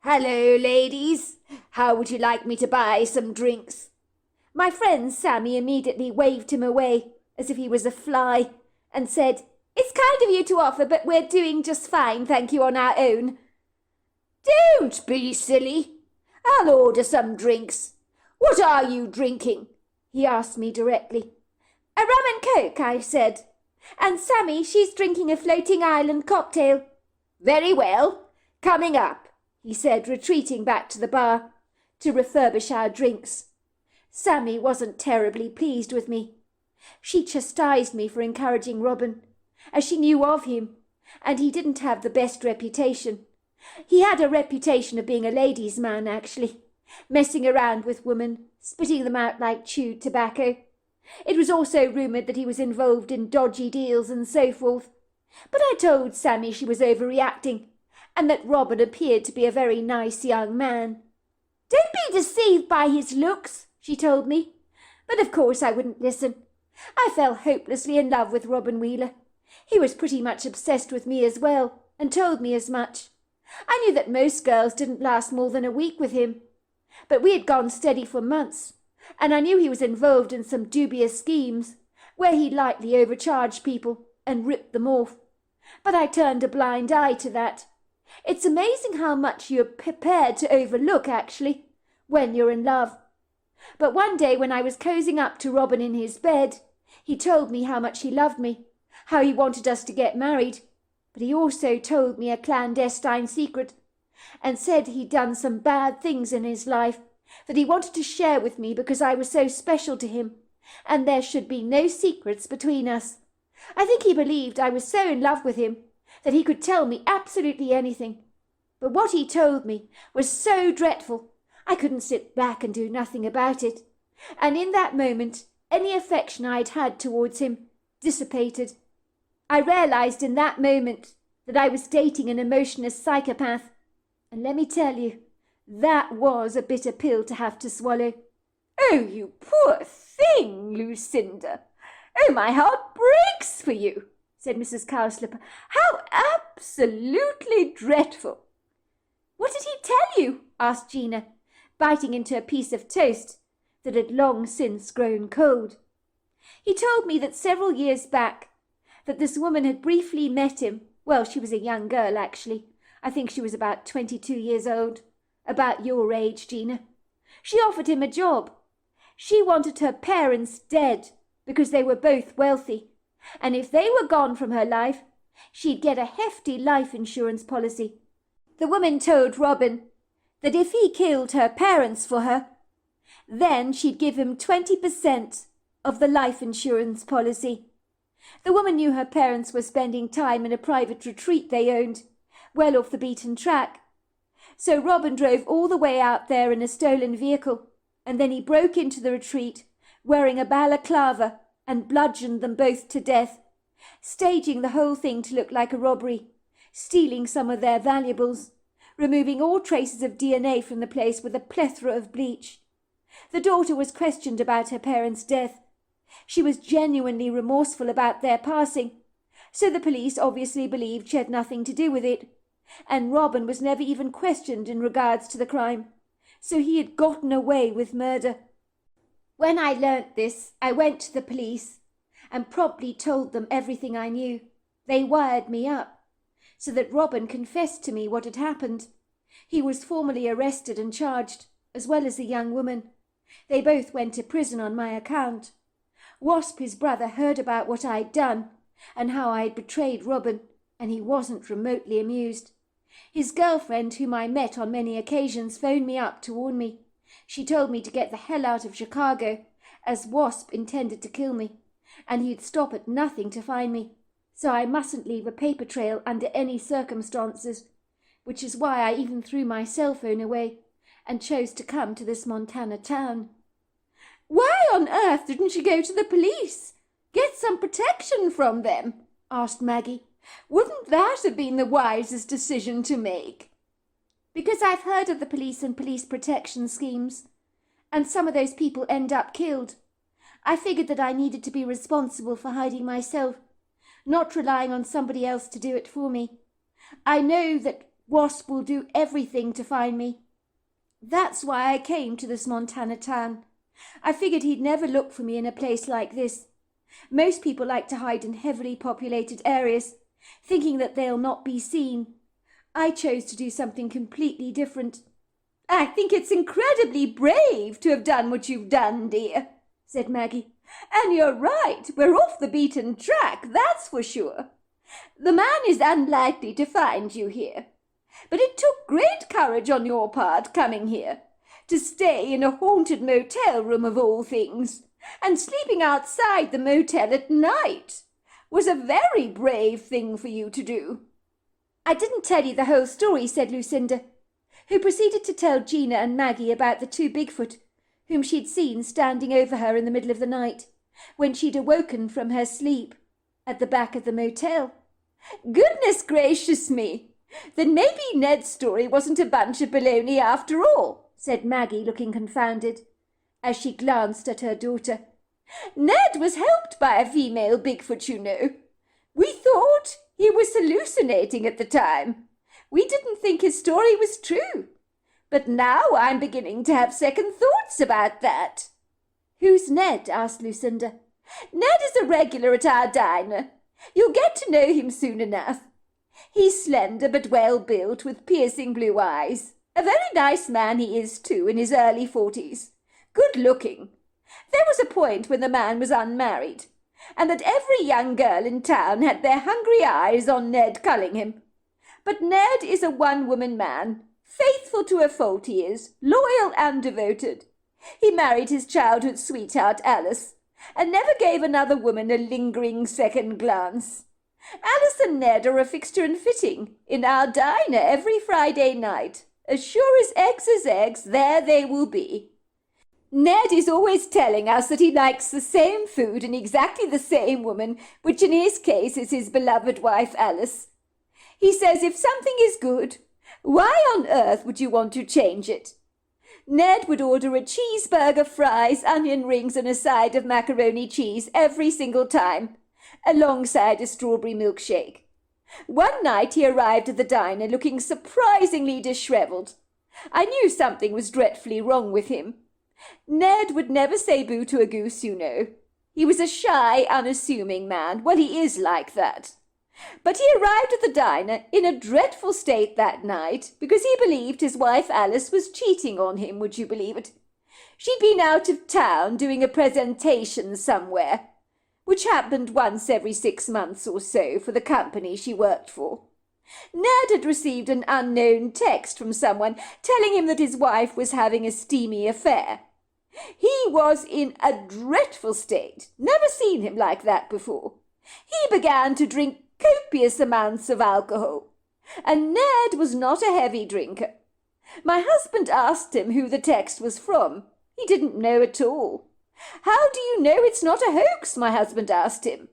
'Hello, ladies. How would you like me to buy some drinks?' My friend Sammy immediately waved him away, as if he was a fly, and said, 'It's kind of you to offer, but we're doing just fine, thank you, on our own.' 'Don't be silly. I'll order some drinks. What are you drinking?' he asked me directly. 'A rum and coke,' I said. 'And Sammy, she's drinking a floating island cocktail.' 'Very well. Coming up,' he said, retreating back to the bar to refurbish our drinks. Sammy wasn't terribly pleased with me. She chastised me for encouraging Robin, as she knew of him, and he didn't have the best reputation. He had a reputation of being a ladies' man, actually, messing around with women, spitting them out like chewed tobacco. It was also rumoured that he was involved in dodgy deals and so forth. But I told Sammy she was overreacting, and that Robin appeared to be a very nice young man. 'Don't be deceived by his looks,' she told me. But of course I wouldn't listen. I fell hopelessly in love with Robin Wheeler. He was pretty much obsessed with me as well, and told me as much. I knew that most girls didn't last more than a week with him, but we had gone steady for months, and I knew he was involved in some dubious schemes, where he lightly overcharged people and ripped them off. But I turned a blind eye to that. It's amazing how much you're prepared to overlook, actually, when you're in love. But one day when I was cosing up to Robin in his bed, he told me how much he loved me, how he wanted us to get married, but he also told me a clandestine secret, and said he'd done some bad things in his life that he wanted to share with me because I was so special to him, and there should be no secrets between us. I think he believed I was so in love with him that he could tell me absolutely anything. But what he told me was so dreadful, I couldn't sit back and do nothing about it. And in that moment, any affection I'd had towards him dissipated. I realised in that moment that I was dating an emotionless psychopath. And let me tell you, that was a bitter pill to have to swallow. "Oh, you poor thing, Lucinda. Oh, my heart breaks for you," said Mrs. Cowslipper. "How absolutely dreadful." "What did he tell you?" asked Gina, biting into a piece of toast that had long since grown cold. "He told me that several years back that this woman had briefly met him. Well, she was a young girl, actually. I think she was about 22 years old. About your age, Gina. She offered him a job. She wanted her parents dead because they were both wealthy, and if they were gone from her life, she'd get a hefty life insurance policy. The woman told Robin that if he killed her parents for her, then she'd give him 20% of the life insurance policy. The woman knew her parents were spending time in a private retreat they owned, well off the beaten track. So Robin drove all the way out there in a stolen vehicle, and then he broke into the retreat, wearing a balaclava, and bludgeoned them both to death, staging the whole thing to look like a robbery, stealing some of their valuables, removing all traces of DNA from the place with a plethora of bleach. The daughter was questioned about her parents' death. She was genuinely remorseful about their passing, so the police obviously believed she had nothing to do with it, and Robin was never even questioned in regards to the crime, so he had gotten away with murder. When I learnt this, I went to the police and promptly told them everything I knew. They wired me up, so that Robin confessed to me what had happened. He was formally arrested and charged, as well as the young woman. They both went to prison on my account. Wasp, his brother, heard about what I'd done and how I had betrayed Robin, and he wasn't remotely amused. His girlfriend, whom I met on many occasions, phoned me up to warn me. She told me to get the hell out of Chicago, as Wasp intended to kill me, and he'd stop at nothing to find me, so I mustn't leave a paper trail under any circumstances, which is why I even threw my cell phone away and chose to come to this Montana town. Why on earth didn't you go to the police? Get some protection from them? Asked Maggie. Wouldn't that have been the wisest decision to make? Because I've heard of the police and police protection schemes, and some of those people end up killed. I figured that I needed to be responsible for hiding myself, not relying on somebody else to do it for me. I know that Wasp will do everything to find me. That's why I came to this Montana town. I figured he'd never look for me in a place like this. Most people like to hide in heavily populated areas, thinking that they'll not be seen. I chose to do something completely different. I think it's incredibly brave to have done what you've done, dear, said Maggie. And you're right, we're off the beaten track, that's for sure. The man is unlikely to find you here. But it took great courage on your part coming here, to stay in a haunted motel room of all things, and sleeping outside the motel at night was a very brave thing for you to do. I didn't tell you the whole story, said Lucinda, who proceeded to tell Gina and Maggie about the two Bigfoot, whom she'd seen standing over her in the middle of the night, when she'd awoken from her sleep at the back of the motel. Goodness gracious me! Then maybe Ned's story wasn't a bunch of baloney after all, said Maggie, looking confounded, as she glanced at her daughter. Ned was helped by a female Bigfoot, you know. We thought he was hallucinating at the time. We didn't think his story was true. But now I'm beginning to have second thoughts about that. Who's Ned? Asked Lucinda. Ned is a regular at our diner. You'll get to know him soon enough. He's slender but well-built, with piercing blue eyes. A very nice man he is, too, in his early 40s. Good-looking. There was a point when the man was unmarried, and that every young girl in town had their hungry eyes on Ned Cullingham. But Ned is a one-woman man. Faithful to a fault he is, loyal and devoted. He married his childhood sweetheart, Alice, and never gave another woman a lingering second glance. Alice and Ned are a fixture and fitting in our diner every Friday night. As sure as eggs is eggs, there they will be. Ned is always telling us that he likes the same food and exactly the same woman, which in his case is his beloved wife, Alice. He says if something is good, why on earth would you want to change it? Ned would order a cheeseburger, fries, onion rings, and a side of macaroni cheese every single time, alongside a strawberry milkshake. One night he arrived at the diner looking surprisingly disheveled. I knew something was dreadfully wrong with him. Ned would never say boo to a goose, you know. He was a shy, unassuming man. Well, he is like that. But he arrived at the diner in a dreadful state that night because he believed his wife Alice was cheating on him, would you believe it? She'd been out of town doing a presentation somewhere, which happened once every 6 months or so for the company she worked for. Ned had received an unknown text from someone telling him that his wife was having a steamy affair. He was in a dreadful state, never seen him like that before. He began to drink copious amounts of alcohol, and Ned was not a heavy drinker. My husband asked him who the text was from. He didn't know at all. How do you know it's not a hoax? My husband asked him.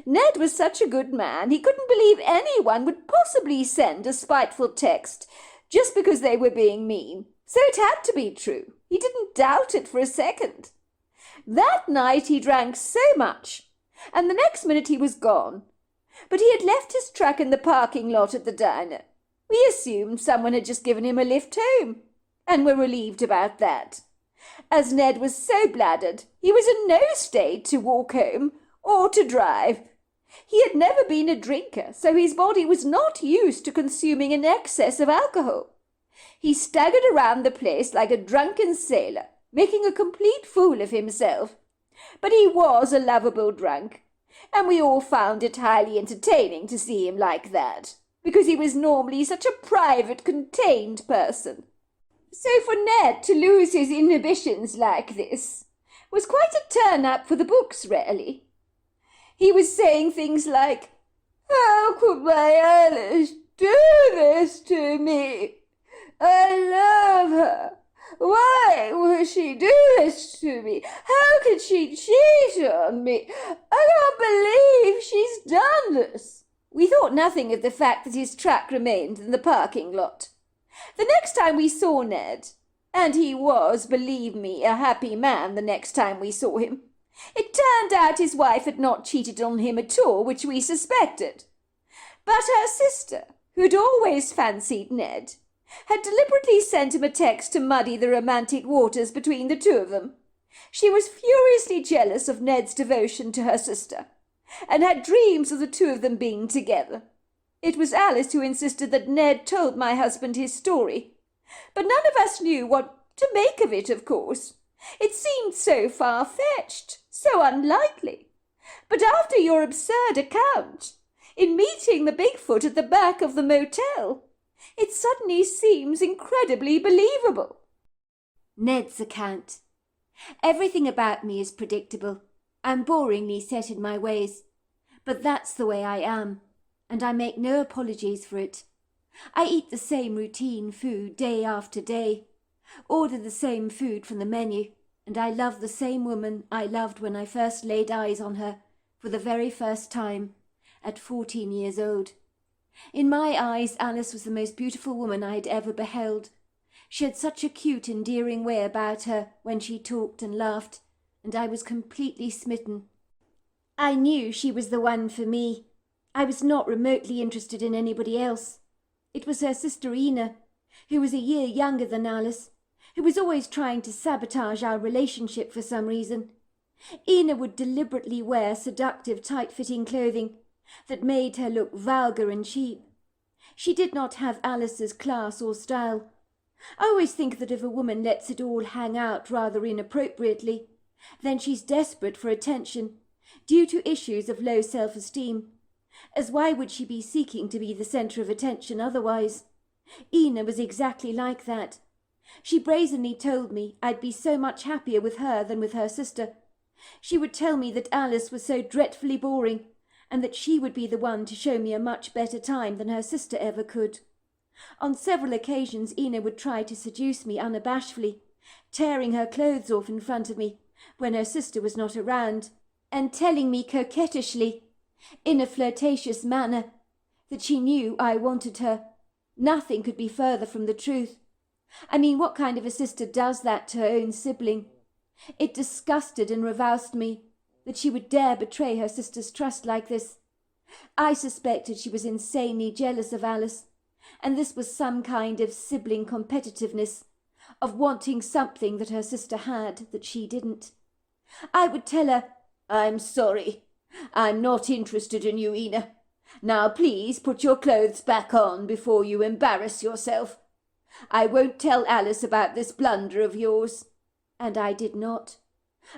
Ned was such a good man, he couldn't believe anyone would possibly send a spiteful text just because they were being mean. So it had to be true. He didn't doubt it for a second. That night he drank so much, and the next minute he was gone. But he had left his truck in the parking lot at the diner. We assumed someone had just given him a lift home, and were relieved about that. As Ned was so bladdered, he was in no state to walk home or to drive. He had never been a drinker, so his body was not used to consuming an excess of alcohol. He staggered around the place like a drunken sailor, making a complete fool of himself. But he was a lovable drunk, and we all found it highly entertaining to see him like that, because he was normally such a private, contained person. So for Ned to lose his inhibitions like this was quite a turn-up for the books, really. He was saying things like, "How could my Alice do this to me? I love her. Why would she do this to me? How could she cheat on me? I can't believe she's done this." We thought nothing of the fact that his truck remained in the parking lot. The next time we saw Ned, and he was, believe me, a happy man the next time we saw him, it turned out his wife had not cheated on him at all, which we suspected. But her sister, who'd always fancied Ned, had deliberately sent him a text to muddy the romantic waters between the two of them. She was furiously jealous of Ned's devotion to her sister, and had dreams of the two of them being together. It was Alice who insisted that Ned told my husband his story, but none of us knew what to make of it, of course. It seemed so far-fetched, so unlikely. But after your absurd account, in meeting the Bigfoot at the back of the motel, it suddenly seems incredibly believable. Ned's account. Everything about me is predictable. I'm boringly set in my ways, but that's the way I am, and I make no apologies for it. I eat the same routine food day after day, order the same food from the menu, and I love the same woman I loved when I first laid eyes on her for the very first time, at 14 years old. In my eyes, Alice was the most beautiful woman I had ever beheld. She had such a cute, endearing way about her when she talked and laughed, and I was completely smitten. I knew she was the one for me. I was not remotely interested in anybody else. It was her sister Ina, who was a year younger than Alice, who was always trying to sabotage our relationship for some reason. Ina would deliberately wear seductive, tight-fitting clothing that made her look vulgar and cheap. She did not have Alice's class or style. I always think that if a woman lets it all hang out rather inappropriately, then she's desperate for attention, due to issues of low self-esteem. As why would she be seeking to be the centre of attention otherwise? Ina was exactly like that. She brazenly told me I'd be so much happier with her than with her sister. She would tell me that Alice was so dreadfully boring, and that she would be the one to show me a much better time than her sister ever could. On several occasions Ina would try to seduce me unabashedly, tearing her clothes off in front of me when her sister was not around, and telling me coquettishly, in a flirtatious manner, that she knew I wanted her. Nothing could be further from the truth. I mean, what kind of a sister does that to her own sibling? It disgusted and revolted me that she would dare betray her sister's trust like this. I suspected she was insanely jealous of Alice, and this was some kind of sibling competitiveness, of wanting something that her sister had that she didn't. I would tell her, "I'm sorry. I'm not interested in you, Ina. Now please put your clothes back on before you embarrass yourself. I won't tell Alice about this blunder of yours." And I did not.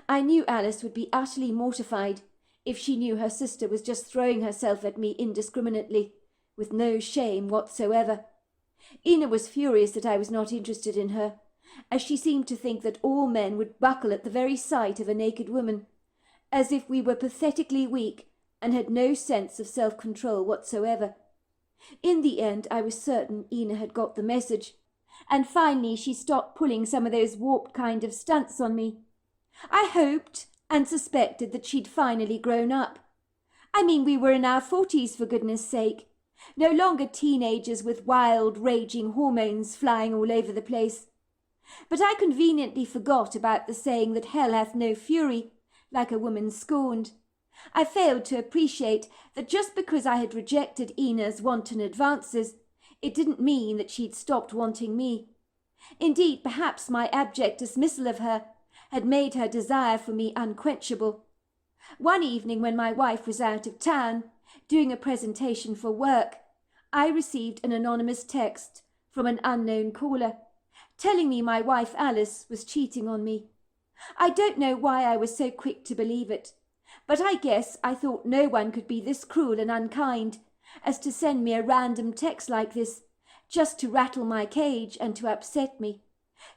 I knew Alice would be utterly mortified if she knew her sister was just throwing herself at me indiscriminately, with no shame whatsoever. Ina was furious that I was not interested in her, as she seemed to think that all men would buckle at the very sight of a naked woman, as if we were pathetically weak and had no sense of self-control whatsoever. In the end, I was certain Ina had got the message, and finally she stopped pulling some of those warped kind of stunts on me. I hoped and suspected that she'd finally grown up. I mean, we were in our 40s, for goodness sake. No longer teenagers with wild, raging hormones flying all over the place. But I conveniently forgot about the saying that hell hath no fury, like a woman scorned. I failed to appreciate that just because I had rejected Ina's wanton advances, it didn't mean that she'd stopped wanting me. Indeed, perhaps my abject dismissal of her had made her desire for me unquenchable. One evening when my wife was out of town, doing a presentation for work, I received an anonymous text from an unknown caller, telling me my wife Alice was cheating on me. I don't know why I was so quick to believe it, but I guess I thought no one could be this cruel and unkind as to send me a random text like this, just to rattle my cage and to upset me.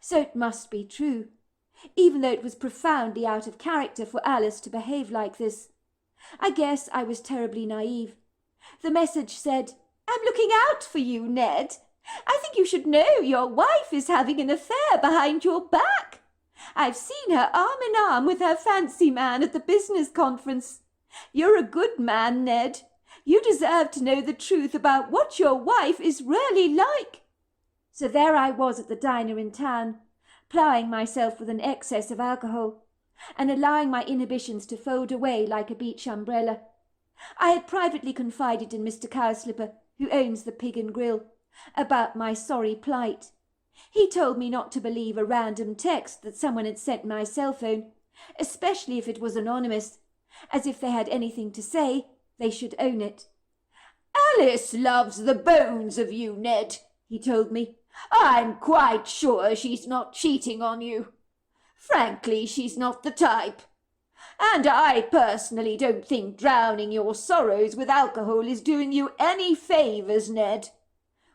So it must be true, even though it was profoundly out of character for Alice to behave like this. I guess I was terribly naive. The message said, "I'm looking out for you, Ned. I think you should know your wife is having an affair behind your back. I've seen her arm in arm with her fancy man at the business conference. You're a good man, Ned. You deserve to know the truth about what your wife is really like." So there I was at the diner in town, ploughing myself with an excess of alcohol, and allowing my inhibitions to fold away like a beach umbrella. I had privately confided in Mr. Cowslipper, who owns the Pig and Grill, about my sorry plight. He told me not to believe a random text that someone had sent my cell phone, especially if it was anonymous, as if they had anything to say, they should own it. "Alice loves the bones of you, Ned," he told me. "I'm quite sure she's not cheating on you. Frankly, she's not the type. And I personally don't think drowning your sorrows with alcohol is doing you any favours, Ned.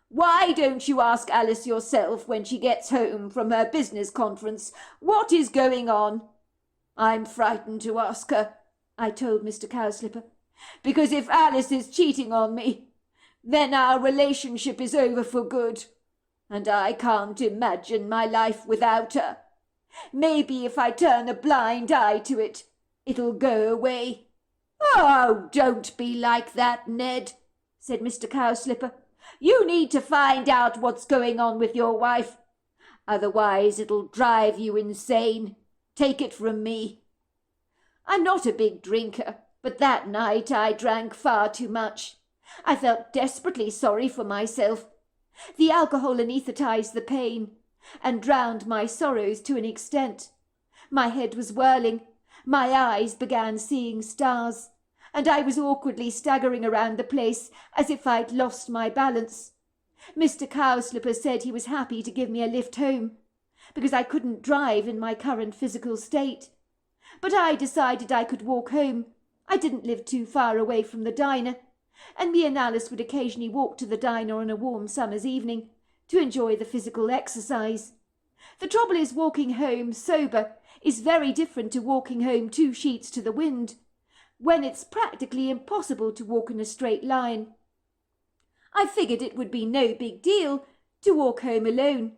Why don't you ask Alice yourself when she gets home from her business conference what is going on?" "I'm frightened to ask her," I told Mr. Cowslipper, "because if Alice is cheating on me, then our relationship is over for good, and I can't imagine my life without her. Maybe if I turn a blind eye to it, it'll go away." "Oh, don't be like that, Ned," said Mr. Cowslipper. "You need to find out what's going on with your wife. Otherwise it'll drive you insane. Take it from me. I'm not a big drinker, but that night I drank far too much. I felt desperately sorry for myself. The alcohol anaesthetized the pain and drowned my sorrows to an extent. My head was whirling, my eyes began seeing stars, and I was awkwardly staggering around the place as if I'd lost my balance. Mr. Cowslipper said he was happy to give me a lift home, because I couldn't drive in my current physical state. But I decided I could walk home. I didn't live too far away from the diner, and me and Alice would occasionally walk to the diner on a warm summer's evening to enjoy the physical exercise. The trouble is, walking home sober is very different to walking home 2 sheets to the wind, when it's practically impossible to walk in a straight line. I figured it would be no big deal to walk home alone.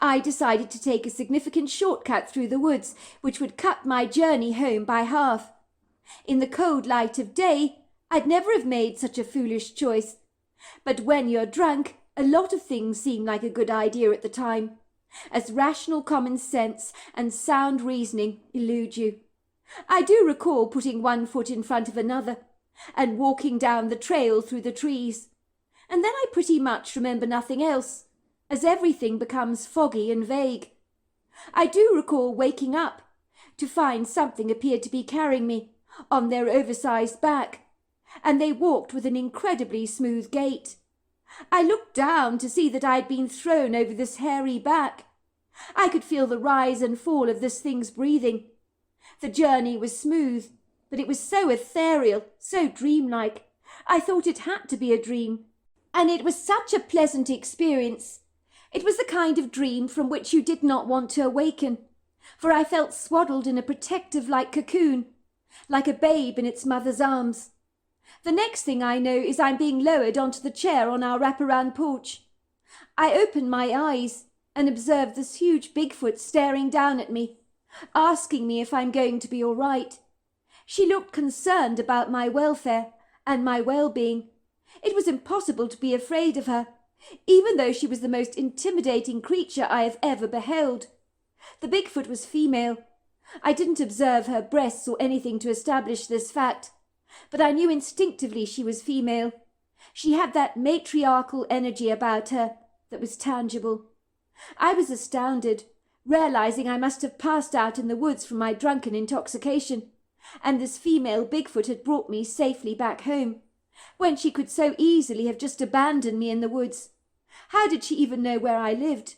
I decided to take a significant shortcut through the woods, which would cut my journey home by half. In the cold light of day, I'd never have made such a foolish choice. But when you're drunk, a lot of things seem like a good idea at the time, as rational common sense and sound reasoning elude you. I do recall putting one foot in front of another and walking down the trail through the trees, and then I pretty much remember nothing else, as everything becomes foggy and vague. I do recall waking up to find something appeared to be carrying me on their oversized back, and they walked with an incredibly smooth gait. I looked down to see that I had been thrown over this hairy back. I could feel the rise and fall of this thing's breathing. The journey was smooth, but it was so ethereal, so dreamlike. I thought it had to be a dream, and it was such a pleasant experience. It was the kind of dream from which you did not want to awaken, for I felt swaddled in a protective-like cocoon, like a babe in its mother's arms. The next thing I know is I'm being lowered onto the chair on our wraparound porch. I open my eyes and observe this huge Bigfoot staring down at me, asking me if I'm going to be all right. She looked concerned about my welfare, and my well-being. It was impossible to be afraid of her, even though she was the most intimidating creature I have ever beheld. The Bigfoot was female. I didn't observe her breasts or anything to establish this fact, but I knew instinctively she was female. She had that matriarchal energy about her that was tangible. I was astounded, realizing I must have passed out in the woods from my drunken intoxication, and this female Bigfoot had brought me safely back home, when she could so easily have just abandoned me in the woods. How did she even know where I lived?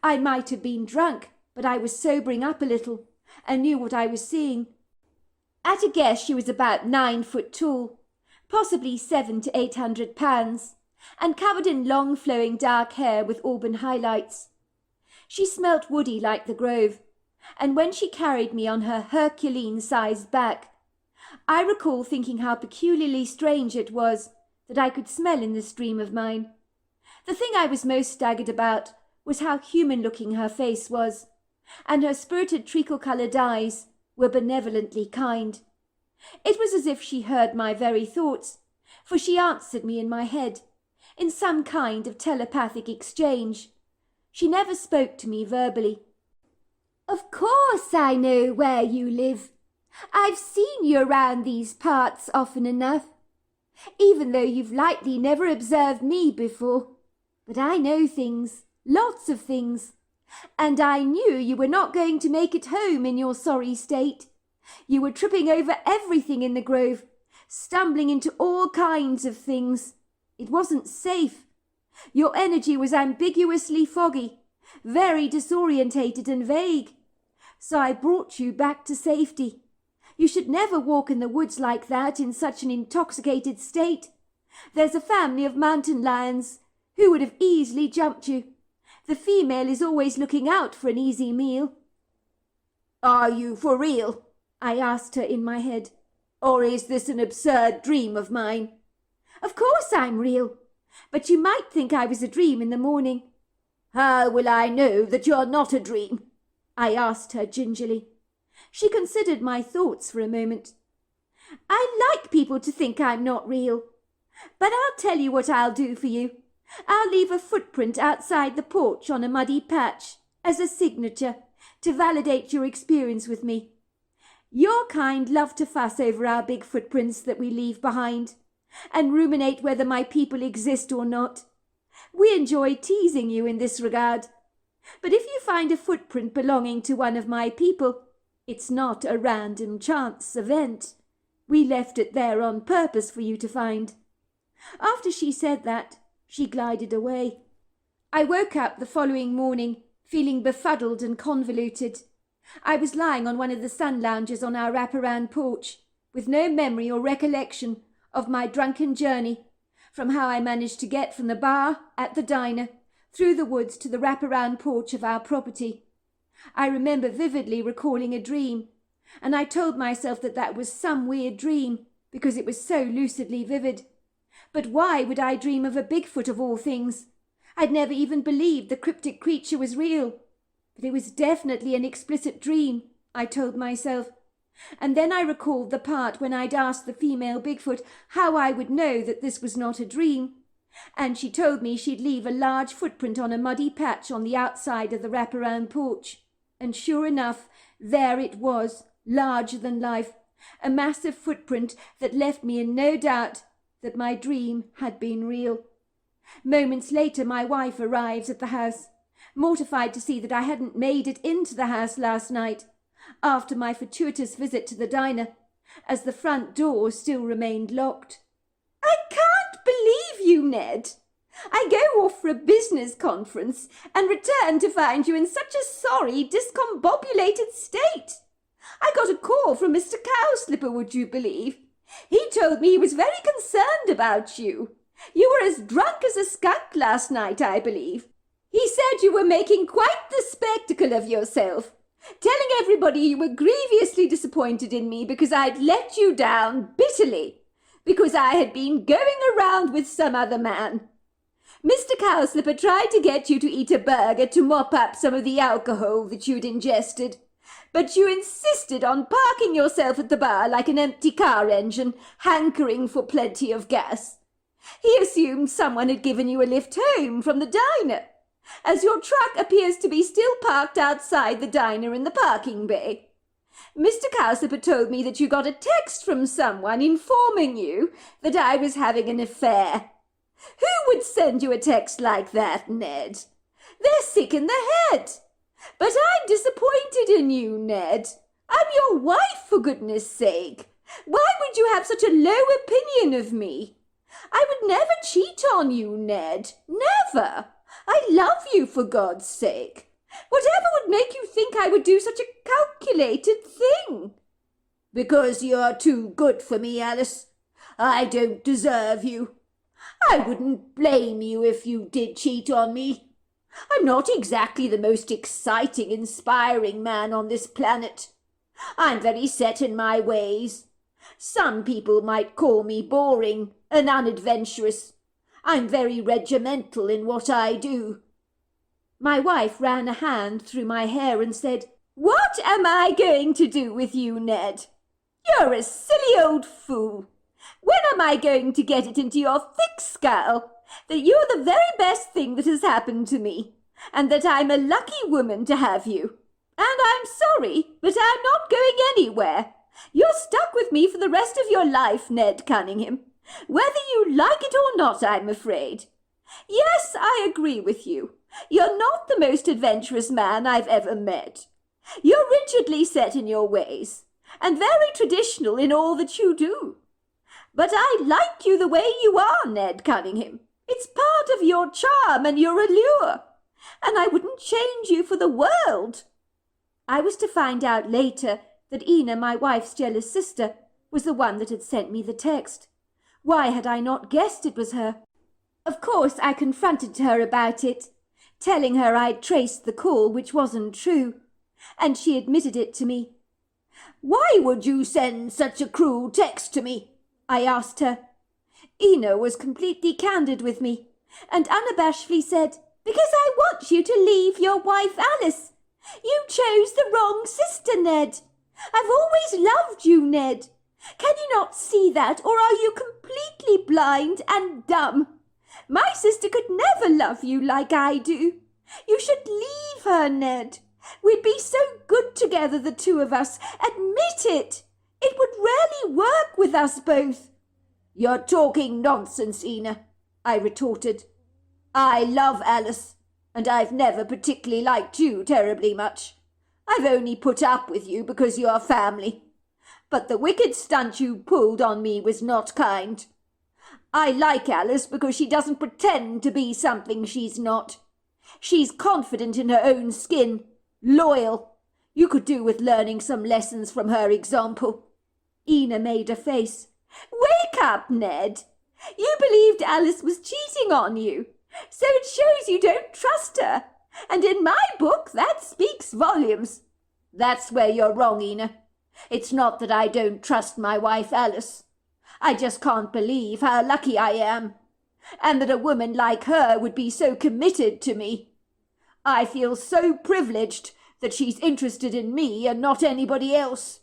I might have been drunk, but I was sobering up a little, and knew what I was seeing. At a guess, she was about 9 foot tall, possibly 700 to 800 pounds, and covered in long flowing dark hair with auburn highlights. She smelt woody like the grove, and when she carried me on her Herculean-sized back, I recall thinking how peculiarly strange it was that I could smell in this dream of mine. The thing I was most staggered about was how human-looking her face was, and her spirited treacle-coloured eyes were benevolently kind. It was as if she heard my very thoughts, for she answered me in my head, in some kind of telepathic exchange. She never spoke to me verbally. "Of course I know where you live. I've seen you around these parts often enough, even though you've likely never observed me before. But I know things, lots of things, and I knew you were not going to make it home in your sorry state. You were tripping over everything in the grove, stumbling into all kinds of things. It wasn't safe. Your energy was ambiguously foggy, very disorientated and vague. So I brought you back to safety. You should never walk in the woods like that in such an intoxicated state. There's a family of mountain lions who would have easily jumped you. The female is always looking out for an easy meal." "Are you for real?" I asked her in my head. "Or is this an absurd dream of mine?" "Of course I'm real, but you might think I was a dream in the morning." "How will I know that you're not a dream?" I asked her gingerly. She considered my thoughts for a moment. "I like people to think I'm not real. But I'll tell you what I'll do for you. I'll leave a footprint outside the porch on a muddy patch, as a signature, to validate your experience with me. Your kind love to fuss over our big footprints that we leave behind, and ruminate whether my people exist or not. We enjoy teasing you in this regard. But if you find a footprint belonging to one of my people, it's not a random chance event. We left it there on purpose for you to find." After she said that, she glided away. I woke up the following morning, feeling befuddled and convoluted. I was lying on one of the sun lounges on our wraparound porch, with no memory or recollection of my drunken journey, from how I managed to get from the bar at the diner, through the woods to the wraparound porch of our property. I remember vividly recalling a dream, and I told myself that that was some weird dream, because it was so lucidly vivid. But why would I dream of a Bigfoot of all things? I'd never even believed the cryptic creature was real. But it was definitely an explicit dream, I told myself. And then I recalled the part when I'd asked the female Bigfoot how I would know that this was not a dream. And she told me she'd leave a large footprint on a muddy patch on the outside of the wraparound porch. And sure enough, there it was, larger than life, a massive footprint that left me in no doubt that my dream had been real. Moments later, my wife arrives at the house, mortified to see that I hadn't made it into the house last night, after my fortuitous visit to the diner, as the front door still remained locked. "I can't believe you, Ned. I go off for a business conference and return to find you in such a sorry, discombobulated state. I got a call from Mr. Cowslipper, would you believe? He told me he was very concerned about you. You were as drunk as a skunk last night, I believe. He said you were making quite the spectacle of yourself, telling everybody you were grievously disappointed in me because I'd let you down bitterly, because I had been going around with some other man. Mr. Cowslipper tried to get you to eat a burger to mop up some of the alcohol that you'd ingested, But you insisted on parking yourself at the bar like an empty car engine, hankering for plenty of gas. He assumed someone had given you a lift home from the diner, as your truck appears to be still parked outside the diner in the parking bay. Mr. Cowslipper told me that you got a text from someone informing you that I was having an affair. Who would send you a text like that, Ned? They're sick in the head. But I'm disappointed in you, Ned. I'm your wife, for goodness sake. Why would you have such a low opinion of me? I would never cheat on you, Ned. Never. I love you, for God's sake. Whatever would make you think I would do such a calculated thing? Because you're too good for me, Alice. I don't deserve you. I wouldn't blame you if you did cheat on me. I'm not exactly the most exciting, inspiring man on this planet. I'm very set in my ways. Some people might call me boring and unadventurous. I'm very regimental in what I do. My wife ran a hand through my hair and said, "What am I going to do with you, Ned? You're a silly old fool. When am I going to get it into your thick skull that you're the very best thing that has happened to me, and that I'm a lucky woman to have you? And I'm sorry, but I'm not going anywhere. You're stuck with me for the rest of your life, Ned Cunningham, whether you like it or not, I'm afraid. Yes, I agree with you. You're not the most adventurous man I've ever met. You're rigidly set in your ways, and very traditional in all that you do. But I like you the way you are, Ned Cunningham. It's part of your charm and your allure, and I wouldn't change you for the world." I was to find out later that Ina, my wife's jealous sister, was the one that had sent me the text. Why had I not guessed it was her? Of course, I confronted her about it, telling her I'd traced the call, which wasn't true, and she admitted it to me. "Why would you send such a cruel text to me?" I asked her. Ina was completely candid with me, and unabashedly said, "Because I want you to leave your wife Alice. You chose the wrong sister, Ned. I've always loved you, Ned. Can you not see that, or are you completely blind and dumb? My sister could never love you like I do. You should leave her, Ned. We'd be so good together, the two of us. Admit it. It would really work with us both." "You're talking nonsense, Ina," I retorted. "I love Alice, and I've never particularly liked you terribly much. I've only put up with you because you're family. But the wicked stunt you pulled on me was not kind. I like Alice because she doesn't pretend to be something she's not. She's confident in her own skin, loyal. You could do with learning some lessons from her example." Ina made a face. "Wake up, Ned. You believed Alice was cheating on you, so it shows you don't trust her. And in my book, that speaks volumes." "That's where you're wrong, Ina. It's not that I don't trust my wife Alice. I just can't believe how lucky I am, and that a woman like her would be so committed to me. I feel so privileged that she's interested in me and not anybody else."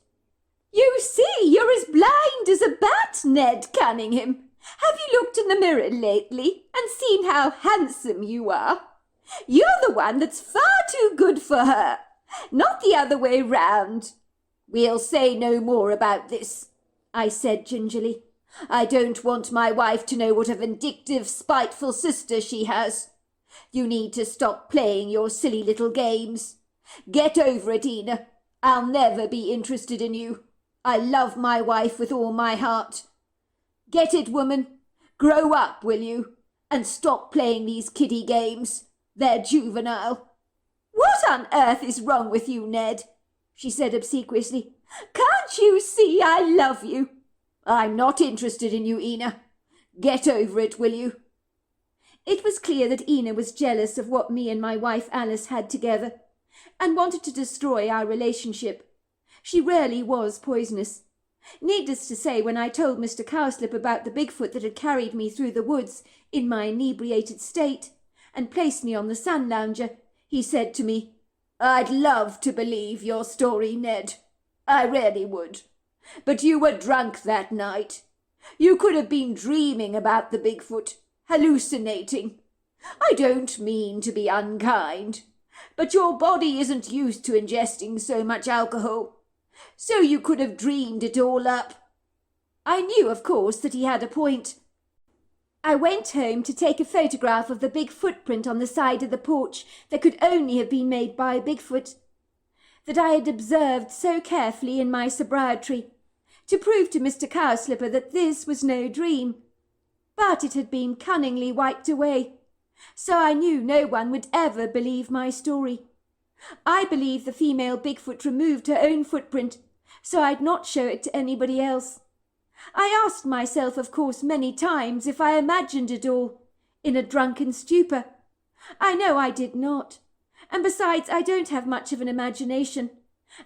"You see, you're as blind as a bat, Ned Cunningham. Have you looked in the mirror lately and seen how handsome you are? You're the one that's far too good for her, not the other way round." "We'll say no more about this," I said gingerly. "I don't want my wife to know what a vindictive, spiteful sister she has. You need to stop playing your silly little games. Get over it, Ina. I'll never be interested in you. I love my wife with all my heart. Get it, woman? Grow up, will you? And stop playing these kiddie games. They're juvenile." "What on earth is wrong with you, Ned?" she said obsequiously. "Can't you see I love you?" "I'm not interested in you, Ina. Get over it, will you?" It was clear that Ina was jealous of what me and my wife Alice had together, and wanted to destroy our relationship. She really was poisonous. Needless to say, when I told Mr. Cowslip about the Bigfoot that had carried me through the woods in my inebriated state and placed me on the sun lounger, he said to me, I'd love to believe your story, Ned. I really would. But you were drunk that night. You could have been dreaming about the Bigfoot, hallucinating. I don't mean to be unkind, but your body isn't used to ingesting so much alcohol, so you could have dreamed it all up. I knew, of course, that he had a point. I went home to take a photograph of the big footprint on the side of the porch that could only have been made by Bigfoot, that I had observed so carefully in my sobriety, to prove to Mr. Cowslipper that this was no dream. But it had been cunningly wiped away, so I knew no one would ever believe my story. I believed the female Bigfoot removed her own footprint, so I'd not show it to anybody else. I asked myself, of course, many times if I imagined it all, in a drunken stupor. I know I did not, and besides I don't have much of an imagination,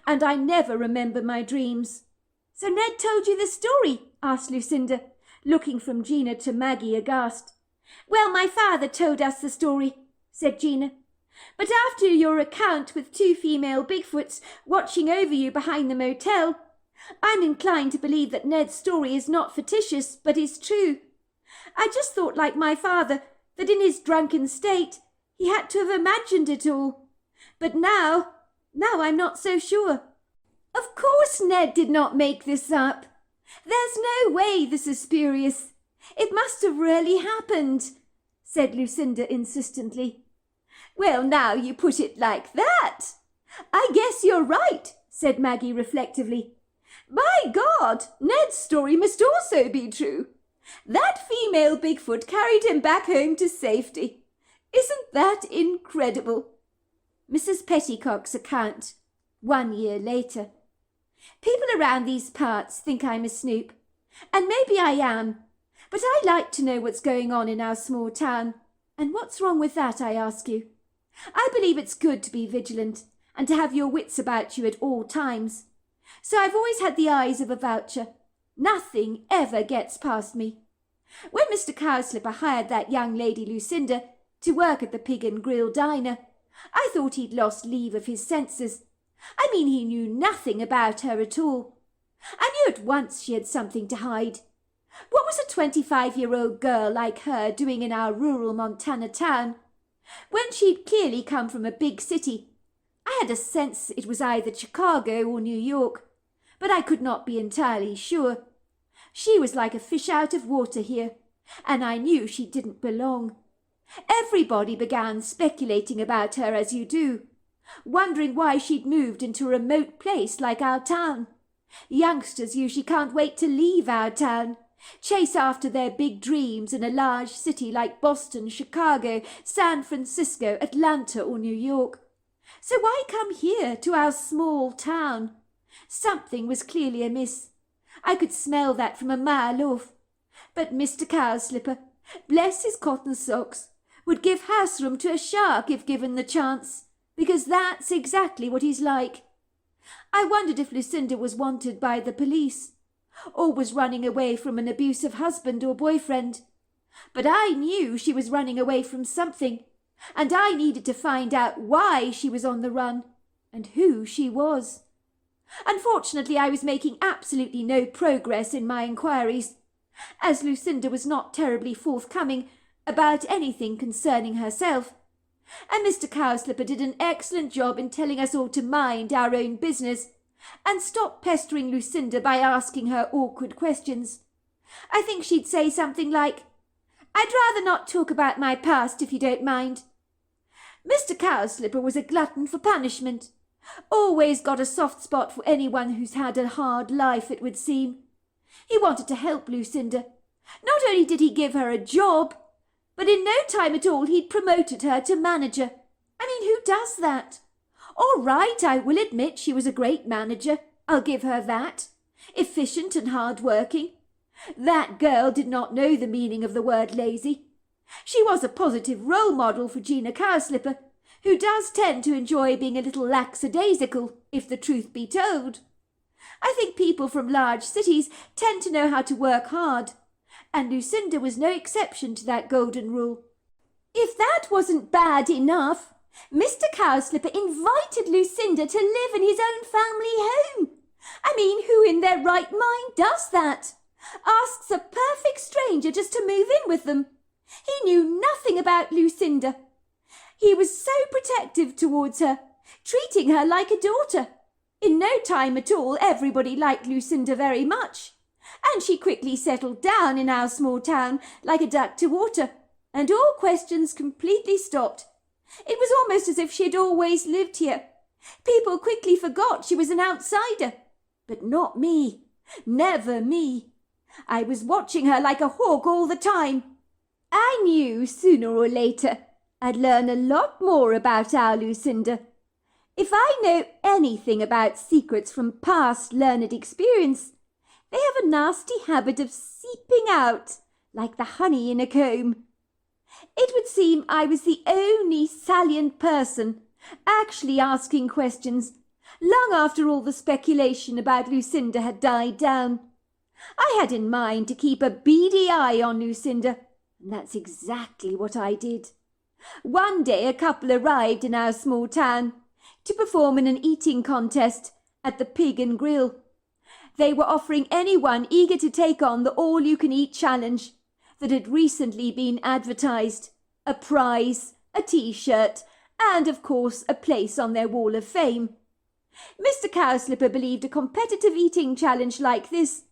and I never remember my dreams. So Ned told you the story? Asked Lucinda, looking from Gina to Maggie aghast. Well, my father told us the story, said Gina. But after your account with 2 female Bigfoots watching over you behind the motel, I'm inclined to believe that Ned's story is not fictitious, but is true. I just thought, like my father, that in his drunken state he had to have imagined it all. But now I'm not so sure. Of course Ned did not make this up. There's no way this is spurious. It must have really happened, said Lucinda insistently. Well, now you put it like that. I guess you're right, said Maggie reflectively. By God, Ned's story must also be true. That female Bigfoot carried him back home to safety. Isn't that incredible? Mrs. Petticock's account, 1 year later. People around these parts think I'm a snoop, and maybe I am, but I like to know what's going on in our small town. And what's wrong with that, I ask you? I believe it's good to be vigilant and to have your wits about you at all times. So I've always had the eyes of a voucher. Nothing ever gets past me. When Mr. Cowslipper hired that young lady Lucinda to work at the Pig and Grill diner, I thought he'd lost leave of his senses. I mean, he knew nothing about her at all. I knew at once she had something to hide. What was a 25-year-old girl like her doing in our rural Montana town, when she'd clearly come from a big city? I had a sense it was either Chicago or New York, but I could not be entirely sure. She was like a fish out of water here, and I knew she didn't belong. Everybody began speculating about her, as you do, wondering why she'd moved into a remote place like our town. Youngsters usually can't wait to leave our town, chase after their big dreams in a large city like Boston, Chicago, San Francisco, Atlanta, or New York. So why come here to our small town? Something was clearly amiss. I could smell that from a mile off. But Mr. Cowslipper, bless his cotton socks, would give house room to a shark if given the chance, because that's exactly what he's like. I wondered if Lucinda was wanted by the police, or was running away from an abusive husband or boyfriend. But I knew she was running away from something, and I needed to find out why she was on the run, and who she was. Unfortunately, I was making absolutely no progress in my inquiries, as Lucinda was not terribly forthcoming about anything concerning herself, and Mr. Cowslipper did an excellent job in telling us all to mind our own business and stop pestering Lucinda by asking her awkward questions. I think she'd say something like, "I'd rather not talk about my past, if you don't mind." Mr. Cowslipper was a glutton for punishment. Always got a soft spot for anyone who's had a hard life, it would seem. He wanted to help Lucinda. Not only did he give her a job, but in no time at all he'd promoted her to manager. I mean, who does that? All right, I will admit she was a great manager. I'll give her that. Efficient and hard-working. That girl did not know the meaning of the word lazy. She was a positive role model for Gina Cowslipper, who does tend to enjoy being a little lackadaisical, if the truth be told. I think people from large cities tend to know how to work hard, and Lucinda was no exception to that golden rule. If that wasn't bad enough, Mr. Cowslipper invited Lucinda to live in his own family home. I mean, who in their right mind does that? Asks a perfect stranger just to move in with them. He knew nothing about Lucinda. He was so protective towards her, treating her like a daughter. In no time at all, everybody liked Lucinda very much, and she quickly settled down in our small town like a duck to water, and all questions completely stopped. It was almost as if she had always lived here. People quickly forgot she was an outsider. But not me. Never me. I was watching her like a hawk all the time. I knew sooner or later I'd learn a lot more about our Lucinda. If I know anything about secrets from past learned experience, they have a nasty habit of seeping out like the honey in a comb. It would seem I was the only salient person actually asking questions long after all the speculation about Lucinda had died down. I had in mind to keep a beady eye on Lucinda, and that's exactly what I did. One day a couple arrived in our small town to perform in an eating contest at the Pig and Grill. They were offering anyone eager to take on the all-you-can-eat challenge that had recently been advertised, a prize, a T-shirt, and, of course, a place on their wall of fame. Mr. Cowslipper believed a competitive eating challenge like this,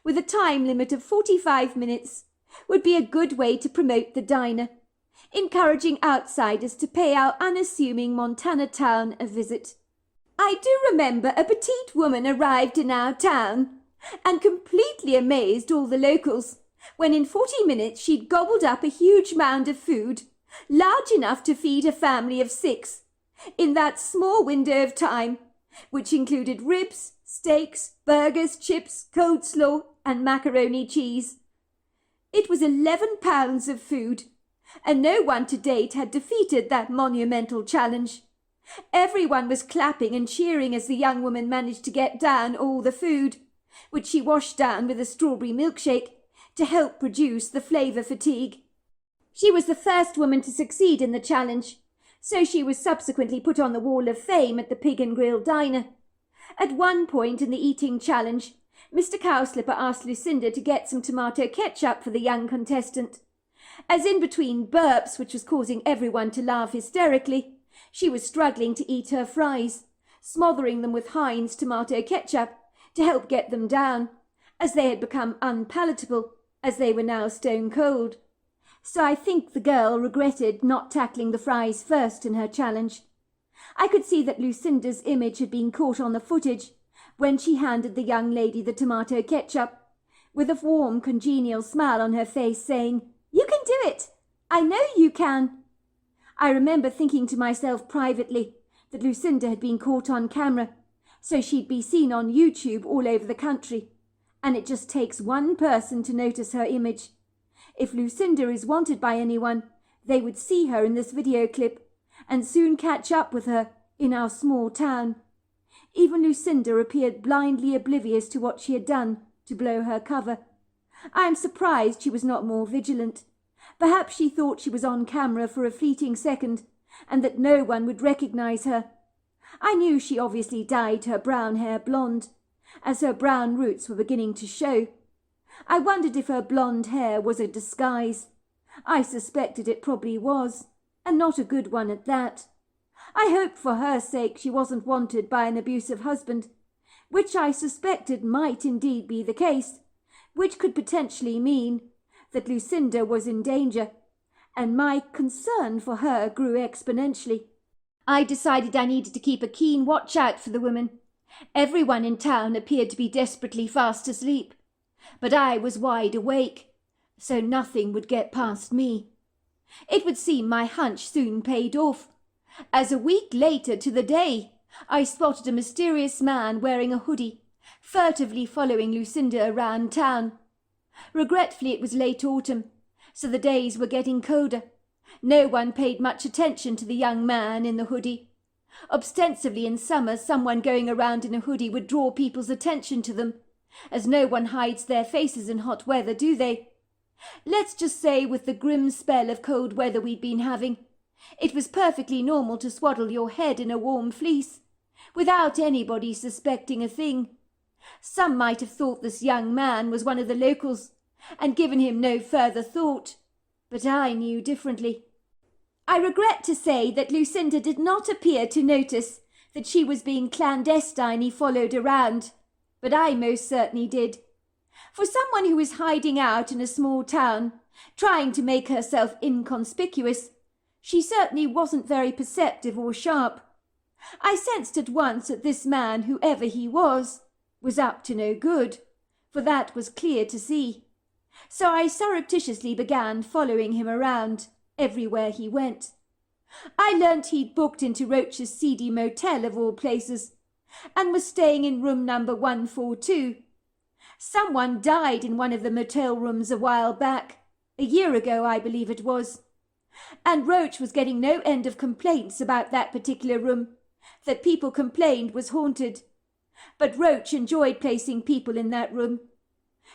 with a time limit of 45 minutes, would be a good way to promote the diner, encouraging outsiders to pay our unassuming Montana town a visit. I do remember a petite woman arrived in our town and completely amazed all the locals when in 40 minutes she'd gobbled up a huge mound of food, large enough to feed a family of 6, in that small window of time, which included ribs, steaks, burgers, chips, coleslaw, and macaroni cheese. It was 11 pounds of food, and no one to date had defeated that monumental challenge. Everyone was clapping and cheering as the young woman managed to get down all the food, which she washed down with a strawberry milkshake to help produce the flavour fatigue. She was the first woman to succeed in the challenge, so she was subsequently put on the Wall of Fame at the Pig and Grill diner. At one point in the eating challenge, Mr. Cowslipper asked Lucinda to get some tomato ketchup for the young contestant. As in between burps, which was causing everyone to laugh hysterically, she was struggling to eat her fries, smothering them with Heinz tomato ketchup to help get them down, as they had become unpalatable, as they were now stone cold. So I think the girl regretted not tackling the fries first in her challenge. I could see that Lucinda's image had been caught on the footage when she handed the young lady the tomato ketchup, with a warm, congenial smile on her face, saying, "You can do it! I know you can!" I remember thinking to myself privately that Lucinda had been caught on camera, so she'd be seen on YouTube all over the country, and it just takes one person to notice her image. If Lucinda is wanted by anyone, they would see her in this video clip and soon catch up with her in our small town. Even Lucinda appeared blindly oblivious to what she had done to blow her cover. I am surprised she was not more vigilant. Perhaps she thought she was on camera for a fleeting second and that no one would recognize her. I knew she obviously dyed her brown hair blonde, as her brown roots were beginning to show. I wondered if her blonde hair was a disguise. I suspected it probably was, and not a good one at that. I hoped for her sake she wasn't wanted by an abusive husband, which I suspected might indeed be the case, which could potentially mean that Lucinda was in danger, and my concern for her grew exponentially. I decided I needed to keep a keen watch out for the woman. Everyone in town appeared to be desperately fast asleep, but I was wide awake, so nothing would get past me. It would seem my hunch soon paid off, as a week later to the day I spotted a mysterious man wearing a hoodie, furtively following Lucinda around town. Regretfully, it was late autumn, so the days were getting colder. No one paid much attention to the young man in the hoodie. Ostensibly in summer, someone going around in a hoodie would draw people's attention to them, as no one hides their faces in hot weather, do they? Let's just say with the grim spell of cold weather we'd been having, It was perfectly normal to swaddle your head in a warm fleece, without anybody suspecting a thing. Some might have thought this young man was one of the locals, and given him no further thought, but I knew differently. I regret to say that Lucinda did not appear to notice that she was being clandestinely followed around, but I most certainly did. For someone who was hiding out in a small town, trying to make herself inconspicuous, she certainly wasn't very perceptive or sharp. I sensed at once that this man, whoever he was up to no good, for that was clear to see. So I surreptitiously began following him around everywhere he went. I learnt he'd booked into Roach's seedy motel of all places, and was staying in room number 142. Someone died in one of the motel rooms a while back, a year ago I believe it was, and Roach was getting no end of complaints about that particular room, that people complained was haunted. But Roach enjoyed placing people in that room.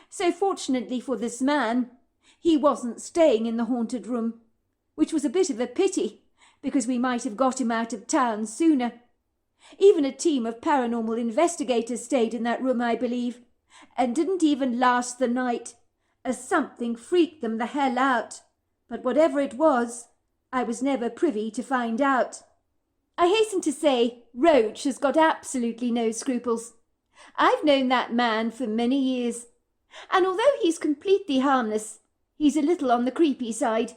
So fortunately for this man, he wasn't staying in the haunted room, which was a bit of a pity, because we might have got him out of town sooner. Even a team of paranormal investigators stayed in that room, I believe, and didn't even last the night, as something freaked them the hell out. But whatever it was, I was never privy to find out. I hasten to say, Roach has got absolutely no scruples. I've known that man for many years, and although he's completely harmless, he's a little on the creepy side,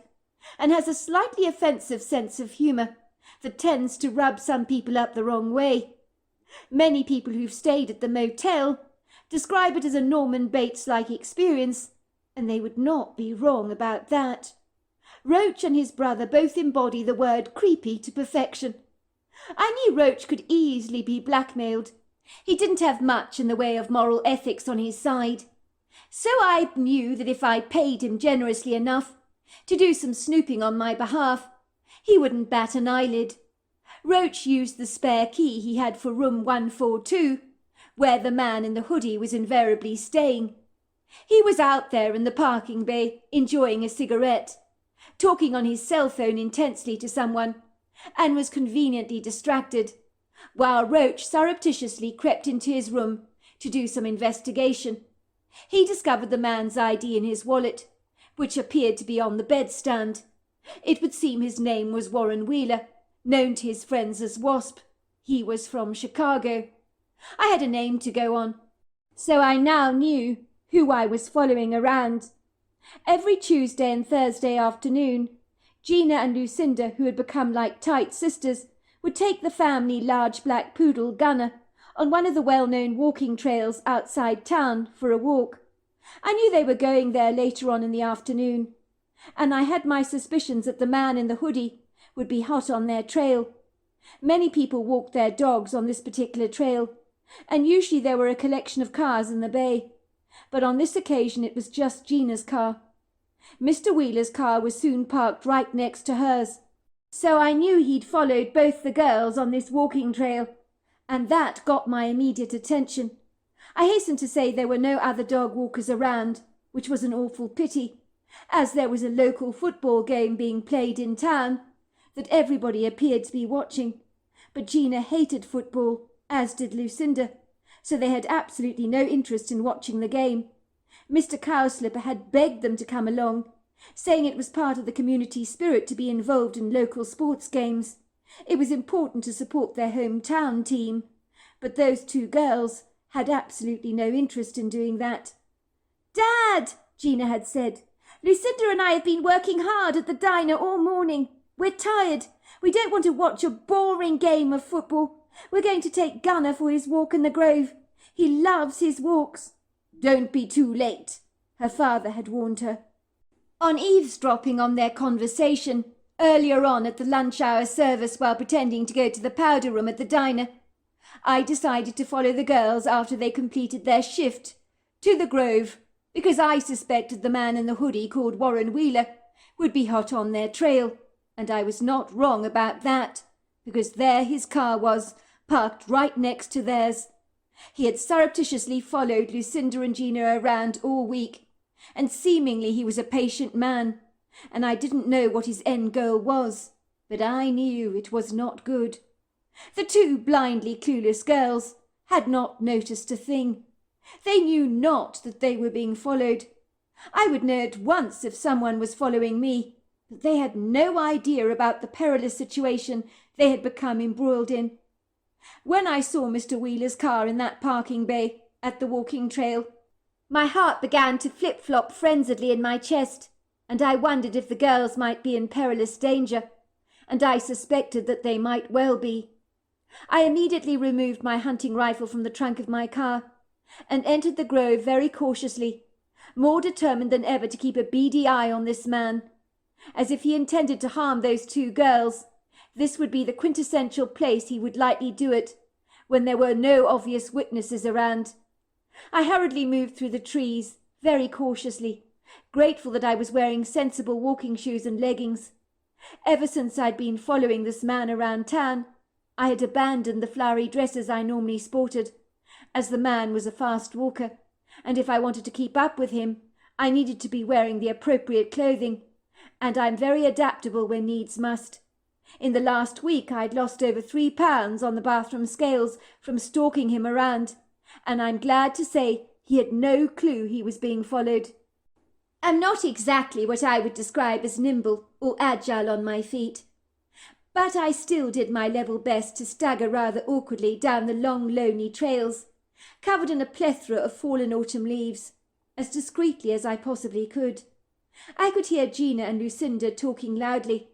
and has a slightly offensive sense of humour that tends to rub some people up the wrong way. Many people who've stayed at the motel describe it as a Norman Bates-like experience, and they would not be wrong about that. Roach and his brother both embody the word creepy to perfection. I knew Roach could easily be blackmailed. He didn't have much in the way of moral ethics on his side. So I knew that if I paid him generously enough to do some snooping on my behalf, he wouldn't bat an eyelid. Roach used the spare key he had for room 142, where the man in the hoodie was invariably staying. He was out there in the parking bay, enjoying a cigarette, talking on his cell phone intensely to someone, and was conveniently distracted, while Roach surreptitiously crept into his room to do some investigation. He discovered the man's ID in his wallet, which appeared to be on the bedstand. It would seem his name was Warren Wheeler, known to his friends as Wasp. He was from Chicago. I had a name to go on, so I now knew who I was following around. Every Tuesday and Thursday afternoon, Gina and Lucinda, who had become like tight sisters, would take the family large black poodle Gunner on one of the well-known walking trails outside town for a walk. I knew they were going there later on in the afternoon, and I had my suspicions that the man in the hoodie would be hot on their trail. Many people walked their dogs on this particular trail, and usually there were a collection of cars in the bay, but on this occasion it was just Gina's car. Mr. Wheeler's car was soon parked right next to hers, so I knew he'd followed both the girls on this walking trail, and that got my immediate attention. I hasten to say there were no other dog walkers around, which was an awful pity, as there was a local football game being played in town that everybody appeared to be watching. But Gina hated football, as did Lucinda, so they had absolutely no interest in watching the game. Mr. Cowslipper had begged them to come along, saying it was part of the community spirit to be involved in local sports games. It was important to support their hometown team, but those two girls had absolutely no interest in doing that. "Dad," Gina had said, "Lucinda and I have been working hard at the diner all morning. We're tired. We don't want to watch a boring game of football. We're going to take Gunner for his walk in the grove. He loves his walks." "Don't be too late," her father had warned her. On eavesdropping on their conversation earlier on at the lunch-hour service while pretending to go to the powder room at the diner, I decided to follow the girls after they completed their shift to the grove, because I suspected the man in the hoodie called Warren Wheeler would be hot on their trail, and I was not wrong about that, because there his car was, parked right next to theirs. He had surreptitiously followed Lucinda and Gina around all week, and seemingly he was a patient man, and I didn't know what his end goal was. but I knew it was not good. The two blindly clueless girls had not noticed a thing. They knew not that they were being followed. I would know at once if someone was following me, but they had no idea about the perilous situation they had become embroiled in. When I saw Mr. Wheeler's car in that parking bay at the walking trail, my heart began to flip-flop frenziedly in my chest, and I wondered if the girls might be in perilous danger, and I suspected that they might well be. I immediately removed my hunting rifle from the trunk of my car and entered the grove very cautiously, more determined than ever to keep a beady eye on this man. As if he intended to harm those two girls, this would be the quintessential place he would likely do it, when there were no obvious witnesses around. I hurriedly moved through the trees, very cautiously, grateful that I was wearing sensible walking shoes and leggings. Ever since I'd been following this man around town, I had abandoned the flowery dresses I normally sported, as the man was a fast walker, and if I wanted to keep up with him, I needed to be wearing the appropriate clothing, and I'm very adaptable when needs must. In the last week I'd lost over 3 pounds on the bathroom scales from stalking him around, and I'm glad to say he had no clue he was being followed. I'm not exactly what I would describe as nimble or agile on my feet, but I still did my level best to stagger rather awkwardly down the long, lonely trails, covered in a plethora of fallen autumn leaves, as discreetly as I possibly could. I could hear Gina and Lucinda talking loudly.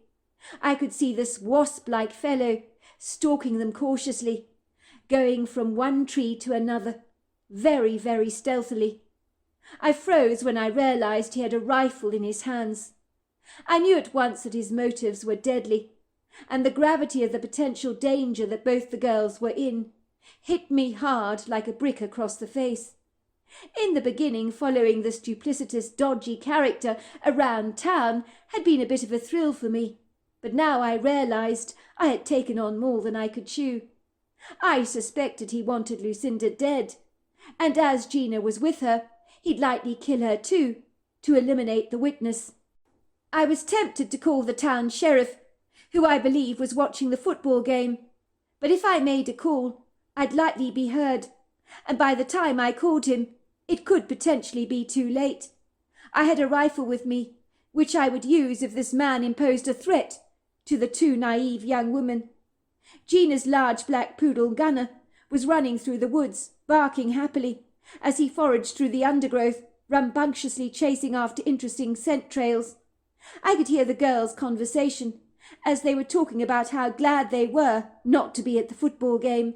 I could see this wasp-like fellow stalking them cautiously, going from one tree to another, very, very stealthily. I froze when I realized he had a rifle in his hands. I knew at once that his motives were deadly, and the gravity of the potential danger that both the girls were in hit me hard like a brick across the face. In the beginning, following this duplicitous, dodgy character around town had been a bit of a thrill for me, but now I realized I had taken on more than I could chew. I suspected he wanted Lucinda dead, and as Gina was with her, he'd likely kill her too, to eliminate the witness. I was tempted to call the town sheriff, who I believe was watching the football game, but if I made a call, I'd likely be heard, and by the time I called him, it could potentially be too late. I had a rifle with me, which I would use if this man imposed a threat to the two naive young women. Gina's large black poodle Gunner was running through the woods, barking happily, as he foraged through the undergrowth, rambunctiously chasing after interesting scent trails. I could hear the girls' conversation, as they were talking about how glad they were not to be at the football game.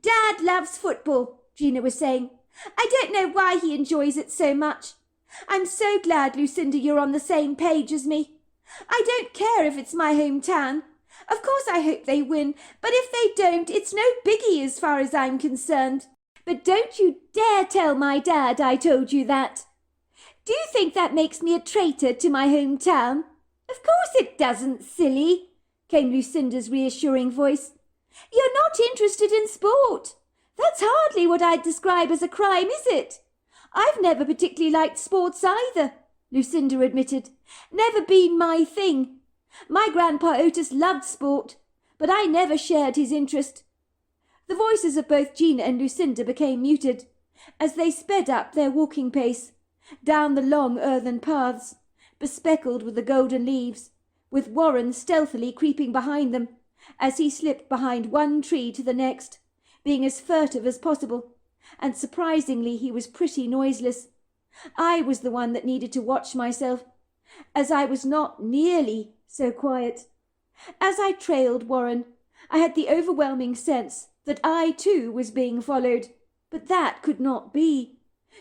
"Dad loves football," Gina was saying. "I don't know why he enjoys it so much. I'm so glad, Lucinda, you're on the same page as me. I don't care if it's my hometown. Of course I hope they win, but if they don't, it's no biggie as far as I'm concerned. But don't you dare tell my dad I told you that. Do you think that makes me a traitor to my hometown?" "Of course it doesn't, silly," came Lucinda's reassuring voice. "You're not interested in sport. That's hardly what I'd describe as a crime, is it?" "I've never particularly liked sports either," Lucinda admitted. "Never been my thing. My grandpa Otis loved sport, but I never shared his interest." The voices of both Gina and Lucinda became muted, as they sped up their walking pace, down the long earthen paths, bespeckled with the golden leaves, with Warren stealthily creeping behind them, as he slipped behind one tree to the next, being as furtive as possible, and surprisingly he was pretty noiseless. I was the one that needed to watch myself, as I was not nearly so quiet. As I trailed Warren, I had the overwhelming sense that I too was being followed, but that could not be.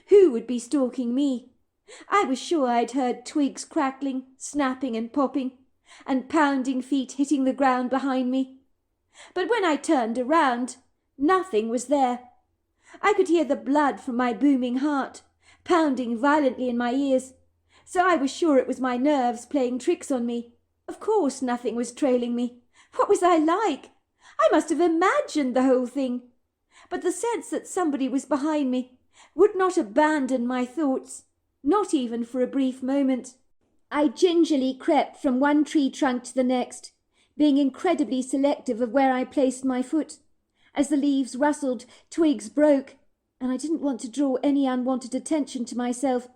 Who would be stalking me? I was sure I'd heard twigs crackling, snapping and popping, and pounding feet hitting the ground behind me. But when I turned around, nothing was there. I could hear the blood from my booming heart pounding violently in my ears, so I was sure it was my nerves playing tricks on me. Of course nothing was trailing me. What was I like? I must have imagined the whole thing. But the sense that somebody was behind me would not abandon my thoughts, not even for a brief moment. I gingerly crept from one tree trunk to the next, being incredibly selective of where I placed my foot. As the leaves rustled, twigs broke, and I didn't want to draw any unwanted attention to myself,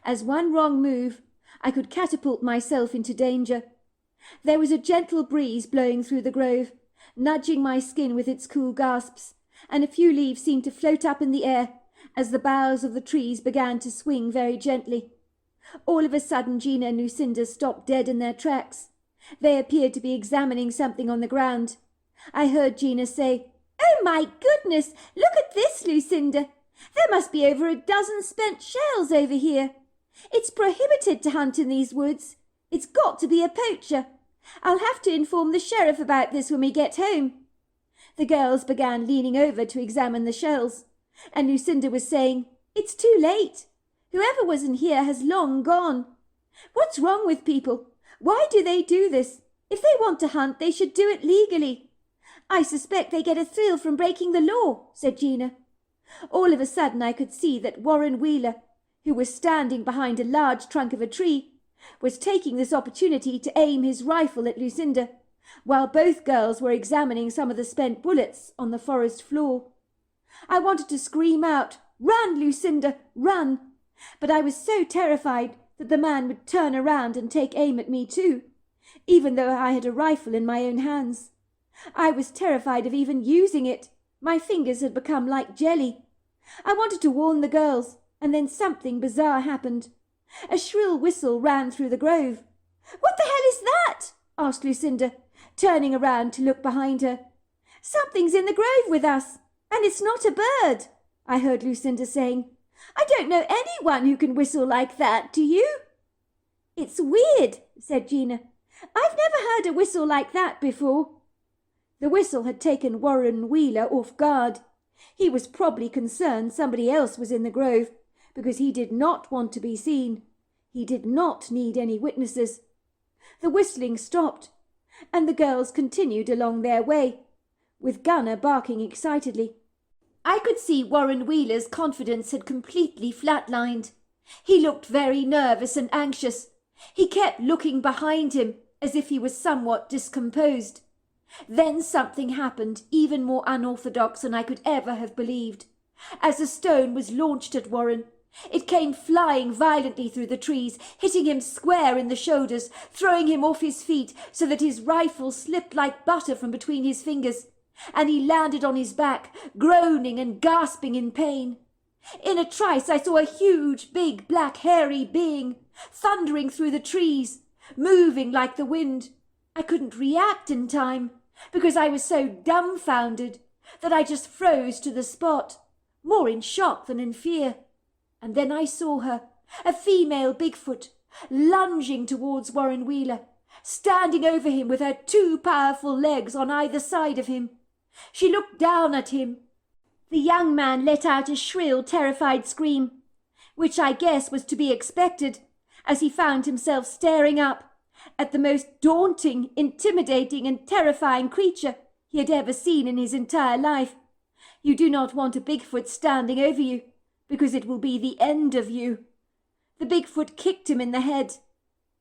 as one wrong move I could catapult myself into danger. There was a gentle breeze blowing through the grove, nudging my skin with its cool gasps, and a few leaves seemed to float up in the air as the boughs of the trees began to swing very gently. All of a sudden Gina and Lucinda stopped dead in their tracks. They appeared to be examining something on the ground. I heard Gina say, "Oh, my goodness, look at this, Lucinda. There must be over a dozen spent shells over here. It's prohibited to hunt in these woods. It's got to be a poacher. I'll have to inform the sheriff about this when we get home." The girls began leaning over to examine the shells, and Lucinda was saying, "It's too late. Whoever was in here has long gone. What's wrong with people? Why do they do this? If they want to hunt, they should do it legally." "I suspect they get a thrill from breaking the law," said Gina. All of a sudden I could see that Warren Wheeler, who was standing behind a large trunk of a tree, was taking this opportunity to aim his rifle at Lucinda, while both girls were examining some of the spent bullets on the forest floor. I wanted to scream out, "Run, Lucinda, run!" but I was so terrified that the man would turn around and take aim at me too, even though I had a rifle in my own hands. I was terrified of even using it. My fingers had become like jelly. I wanted to warn the girls, and then something bizarre happened. A shrill whistle ran through the grove. "What the hell is that?" asked Lucinda, turning around to look behind her. "Something's in the grove with us, and it's not a bird," I heard Lucinda saying. "I don't know anyone who can whistle like that, do you?" "It's weird," said Gina. "I've never heard a whistle like that before." The whistle had taken Warren Wheeler off guard. He was probably concerned somebody else was in the grove, because he did not want to be seen. He did not need any witnesses. The whistling stopped, and the girls continued along their way, with Gunner barking excitedly. I could see Warren Wheeler's confidence had completely flatlined. He looked very nervous and anxious. He kept looking behind him as if he was somewhat discomposed. Then something happened even more unorthodox than I could ever have believed. As a stone was launched at Warren, it came flying violently through the trees, hitting him square in the shoulders, throwing him off his feet so that his rifle slipped like butter from between his fingers, and he landed on his back, groaning and gasping in pain. In a trice I saw a huge, big, black, hairy being, thundering through the trees, moving like the wind. I couldn't react in time, because I was so dumbfounded that I just froze to the spot, more in shock than in fear. And then I saw her, a female Bigfoot, lunging towards Warren Wheeler, standing over him with her two powerful legs on either side of him. She looked down at him. The young man let out a shrill, terrified scream, which I guess was to be expected, as he found himself staring up at the most daunting, intimidating, and terrifying creature he had ever seen in his entire life. You do not want a Bigfoot standing over you, because it will be the end of you. The Bigfoot kicked him in the head,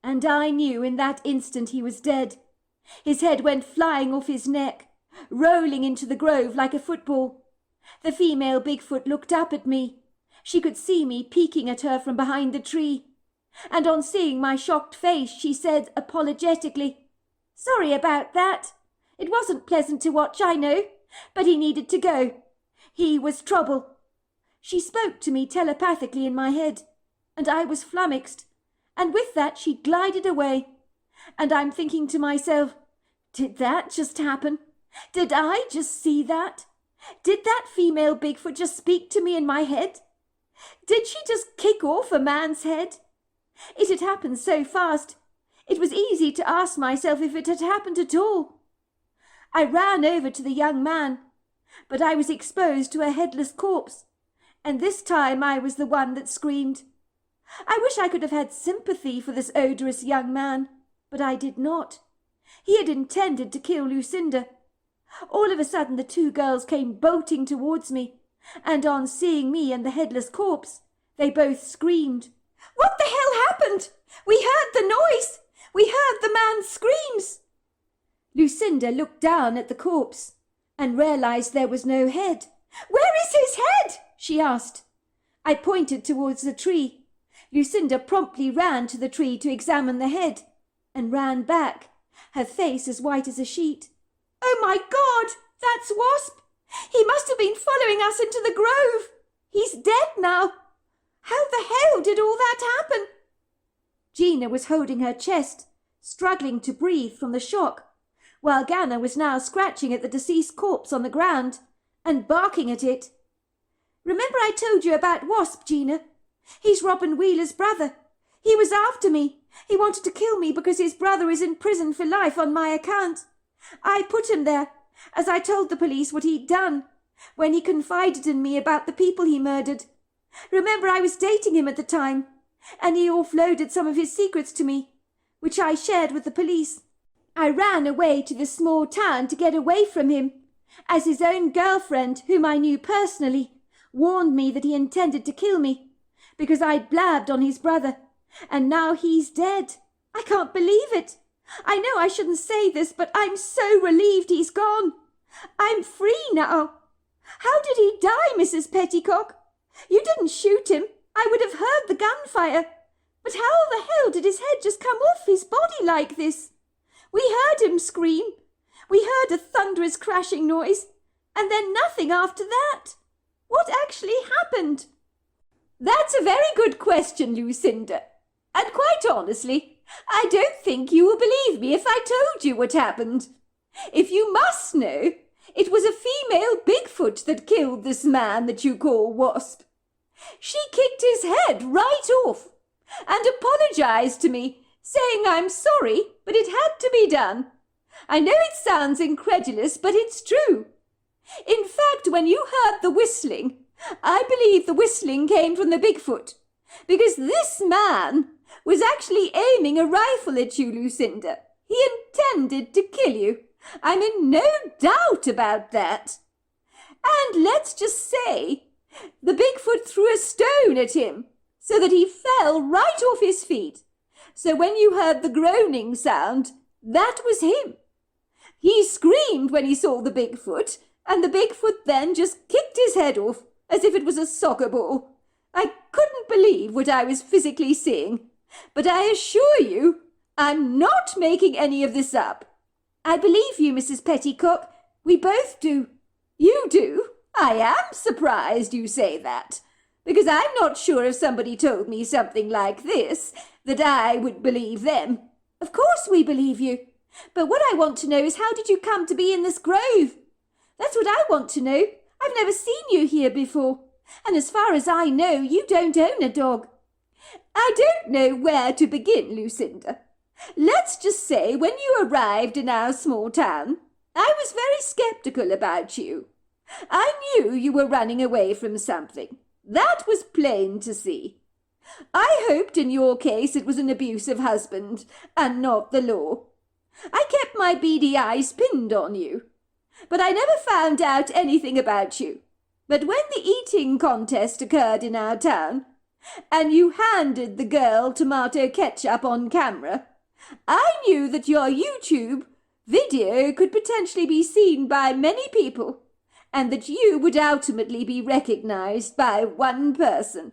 and I knew in that instant he was dead. His head went flying off his neck, rolling into the grove like a football. The female Bigfoot looked up at me. She could see me peeking at her from behind the tree, and on seeing my shocked face, she said apologetically, "Sorry about that. It wasn't pleasant to watch, I know, but he needed to go. He was trouble." She spoke to me telepathically in my head, and I was flummoxed, and with that she glided away. And I'm thinking to myself, did that just happen? Did I just see that? Did that female Bigfoot just speak to me in my head? Did she just kick off a man's head? It had happened so fast. It was easy to ask myself if it had happened at all. I ran over to the young man, but I was exposed to a headless corpse, and this time I was the one that screamed. I wish I could have had sympathy for this odorous young man, but I did not. He had intended to kill Lucinda. All of a sudden the two girls came bolting towards me, and on seeing me and the headless corpse, they both screamed. "What the hell happened? We heard the noise! We heard the man's screams!" Lucinda looked down at the corpse and realized there was no head. "Where is his head?" she asked. I pointed towards the tree. Lucinda promptly ran to the tree to examine the head and ran back, her face as white as a sheet. "Oh my God, that's Wasp! He must have been following us into the grove. He's dead now. How the hell did all that happen?" Gina was holding her chest, struggling to breathe from the shock, while Ganna was now scratching at the deceased corpse on the ground and barking at it. "Remember I told you about Wasp, Gina? He's Robin Wheeler's brother. He was after me. He wanted to kill me because his brother is in prison for life on my account. I put him there, as I told the police what he'd done, when he confided in me about the people he murdered. Remember I was dating him at the time, and he offloaded some of his secrets to me, which I shared with the police. I ran away to the small town to get away from him, as his own girlfriend, whom I knew personally, warned me that he intended to kill me, because I'd blabbed on his brother, and now he's dead. I can't believe it. I know I shouldn't say this, but I'm so relieved he's gone. I'm free now. How did he die, Mrs. Petticock? You didn't shoot him. I would have heard the gunfire. But how the hell did his head just come off his body like this? We heard him scream. We heard a thunderous crashing noise, and then nothing after that. What actually happened?" "That's a very good question, Lucinda. And quite honestly, I don't think you will believe me if I told you what happened. If you must know, it was a female Bigfoot that killed this man that you call Wasp. She kicked his head right off and apologized to me, saying I'm sorry, but it had to be done. I know it sounds incredulous, but it's true. In fact, when you heard the whistling, I believe the whistling came from the Bigfoot, because this man was actually aiming a rifle at you, Lucinda. He intended to kill you. I'm in no doubt about that. And let's just say, the Bigfoot threw a stone at him, so that he fell right off his feet. So when you heard the groaning sound, that was him. He screamed when he saw the Bigfoot, and the Bigfoot then just kicked his head off, as if it was a soccer ball. I couldn't believe what I was physically seeing, but I assure you, I'm not making any of this up. I believe you, Mrs. Petticock. We both do. You do? I am surprised you say that, because I'm not sure if somebody told me something like this, that I would believe them. Of course we believe you. But what I want to know is, how did you come to be in this grove? That's what I want to know. I've never seen you here before. And as far as I know, you don't own a dog. I don't know where to begin, Lucinda. Let's just say, when you arrived in our small town, I was very sceptical about you. I knew you were running away from something. That was plain to see. I hoped in your case it was an abusive husband, and not the law. I kept my beady eyes pinned on you. But I never found out anything about you. But when the eating contest occurred in our town, and you handed the girl tomato ketchup on camera, I knew that your YouTube video could potentially be seen by many people, and that you would ultimately be recognized by one person.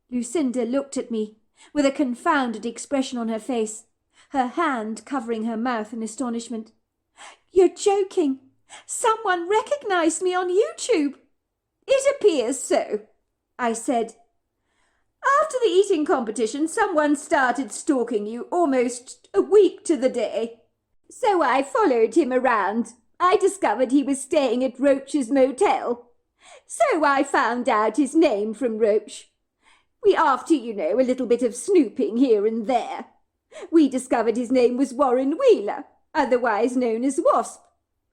Lucinda looked at me with a confounded expression on her face, her hand covering her mouth in astonishment. You're joking. Someone recognized me on YouTube. It appears so, I said. After the eating competition, someone started stalking you almost a week to the day. So I followed him around. I discovered he was staying at Roach's motel. So I found out his name from Roach. After, a little bit of snooping here and there, we discovered his name was Warren Wheeler, otherwise known as Wasp.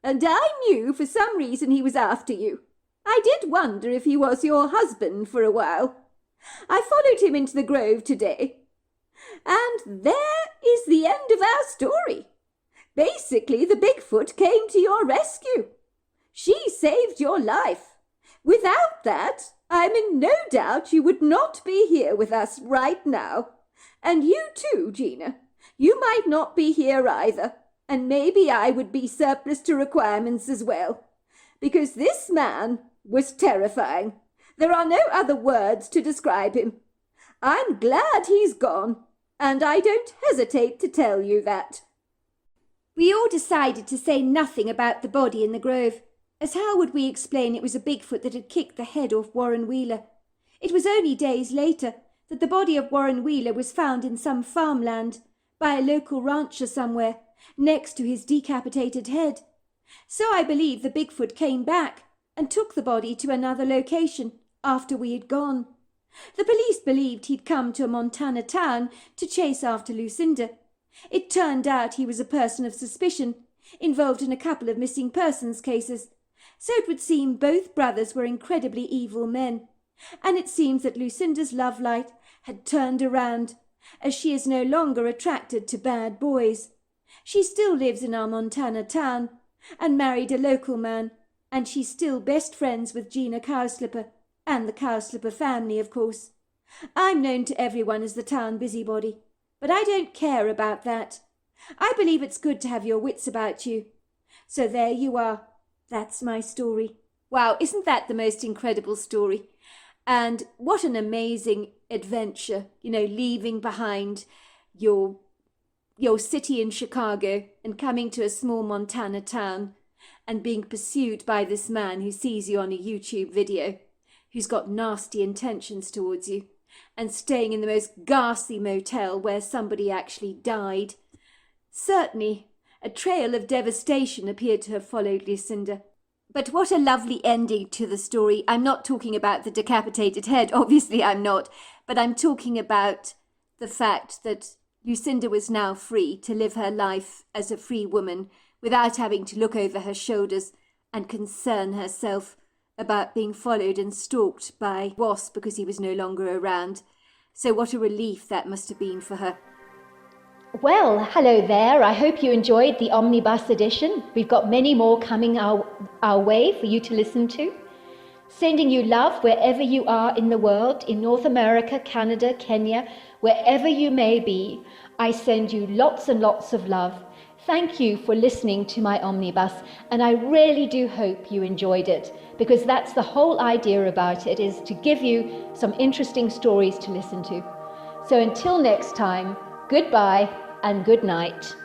And I knew for some reason he was after you. I did wonder if he was your husband for a while. I followed him into the grove today. And there is the end of our story. Basically, the Bigfoot came to your rescue. She saved your life. Without that, I'm in no doubt you would not be here with us right now. And you too, Gina. You might not be here either. And maybe I would be surplus to requirements as well, because this man was terrifying. There are no other words to describe him. I'm glad he's gone, and I don't hesitate to tell you that. We all decided to say nothing about the body in the grove, as how would we explain it was a Bigfoot that had kicked the head off Warren Wheeler? It was only days later that the body of Warren Wheeler was found in some farmland by a local rancher somewhere, next to his decapitated head. So I believe the Bigfoot came back and took the body to another location after we had gone. The police believed he'd come to a Montana town to chase after Lucinda. It turned out he was a person of suspicion, involved in a couple of missing persons cases. So it would seem both brothers were incredibly evil men. And it seems that Lucinda's love light had turned around, as she is no longer attracted to bad boys. She still lives in our Montana town, and married a local man, and she's still best friends with Gina Cowslipper, and the Cowslipper family, of course. I'm known to everyone as the town busybody, but I don't care about that. I believe it's good to have your wits about you. So there you are. That's my story. Wow, isn't that the most incredible story? And what an amazing adventure, leaving behind your city in Chicago and coming to a small Montana town and being pursued by this man who sees you on a YouTube video, who's got nasty intentions towards you, and staying in the most ghastly motel where somebody actually died. Certainly, a trail of devastation appeared to have followed Lucinda. But what a lovely ending to the story. I'm not talking about the decapitated head, obviously I'm not, but I'm talking about the fact that Lucinda was now free to live her life as a free woman without having to look over her shoulders and concern herself about being followed and stalked by Wasp because he was no longer around. So what a relief that must have been for her. Well, hello there. I hope you enjoyed the Omnibus edition. We've got many more coming our way for you to listen to. Sending you love wherever you are in the world, in North America, Canada, Kenya, wherever you may be. I send you lots and lots of love. Thank you for listening to my Omnibus, and I really do hope you enjoyed it, because that's the whole idea about it, is to give you some interesting stories to listen to. So until next time, goodbye and good night.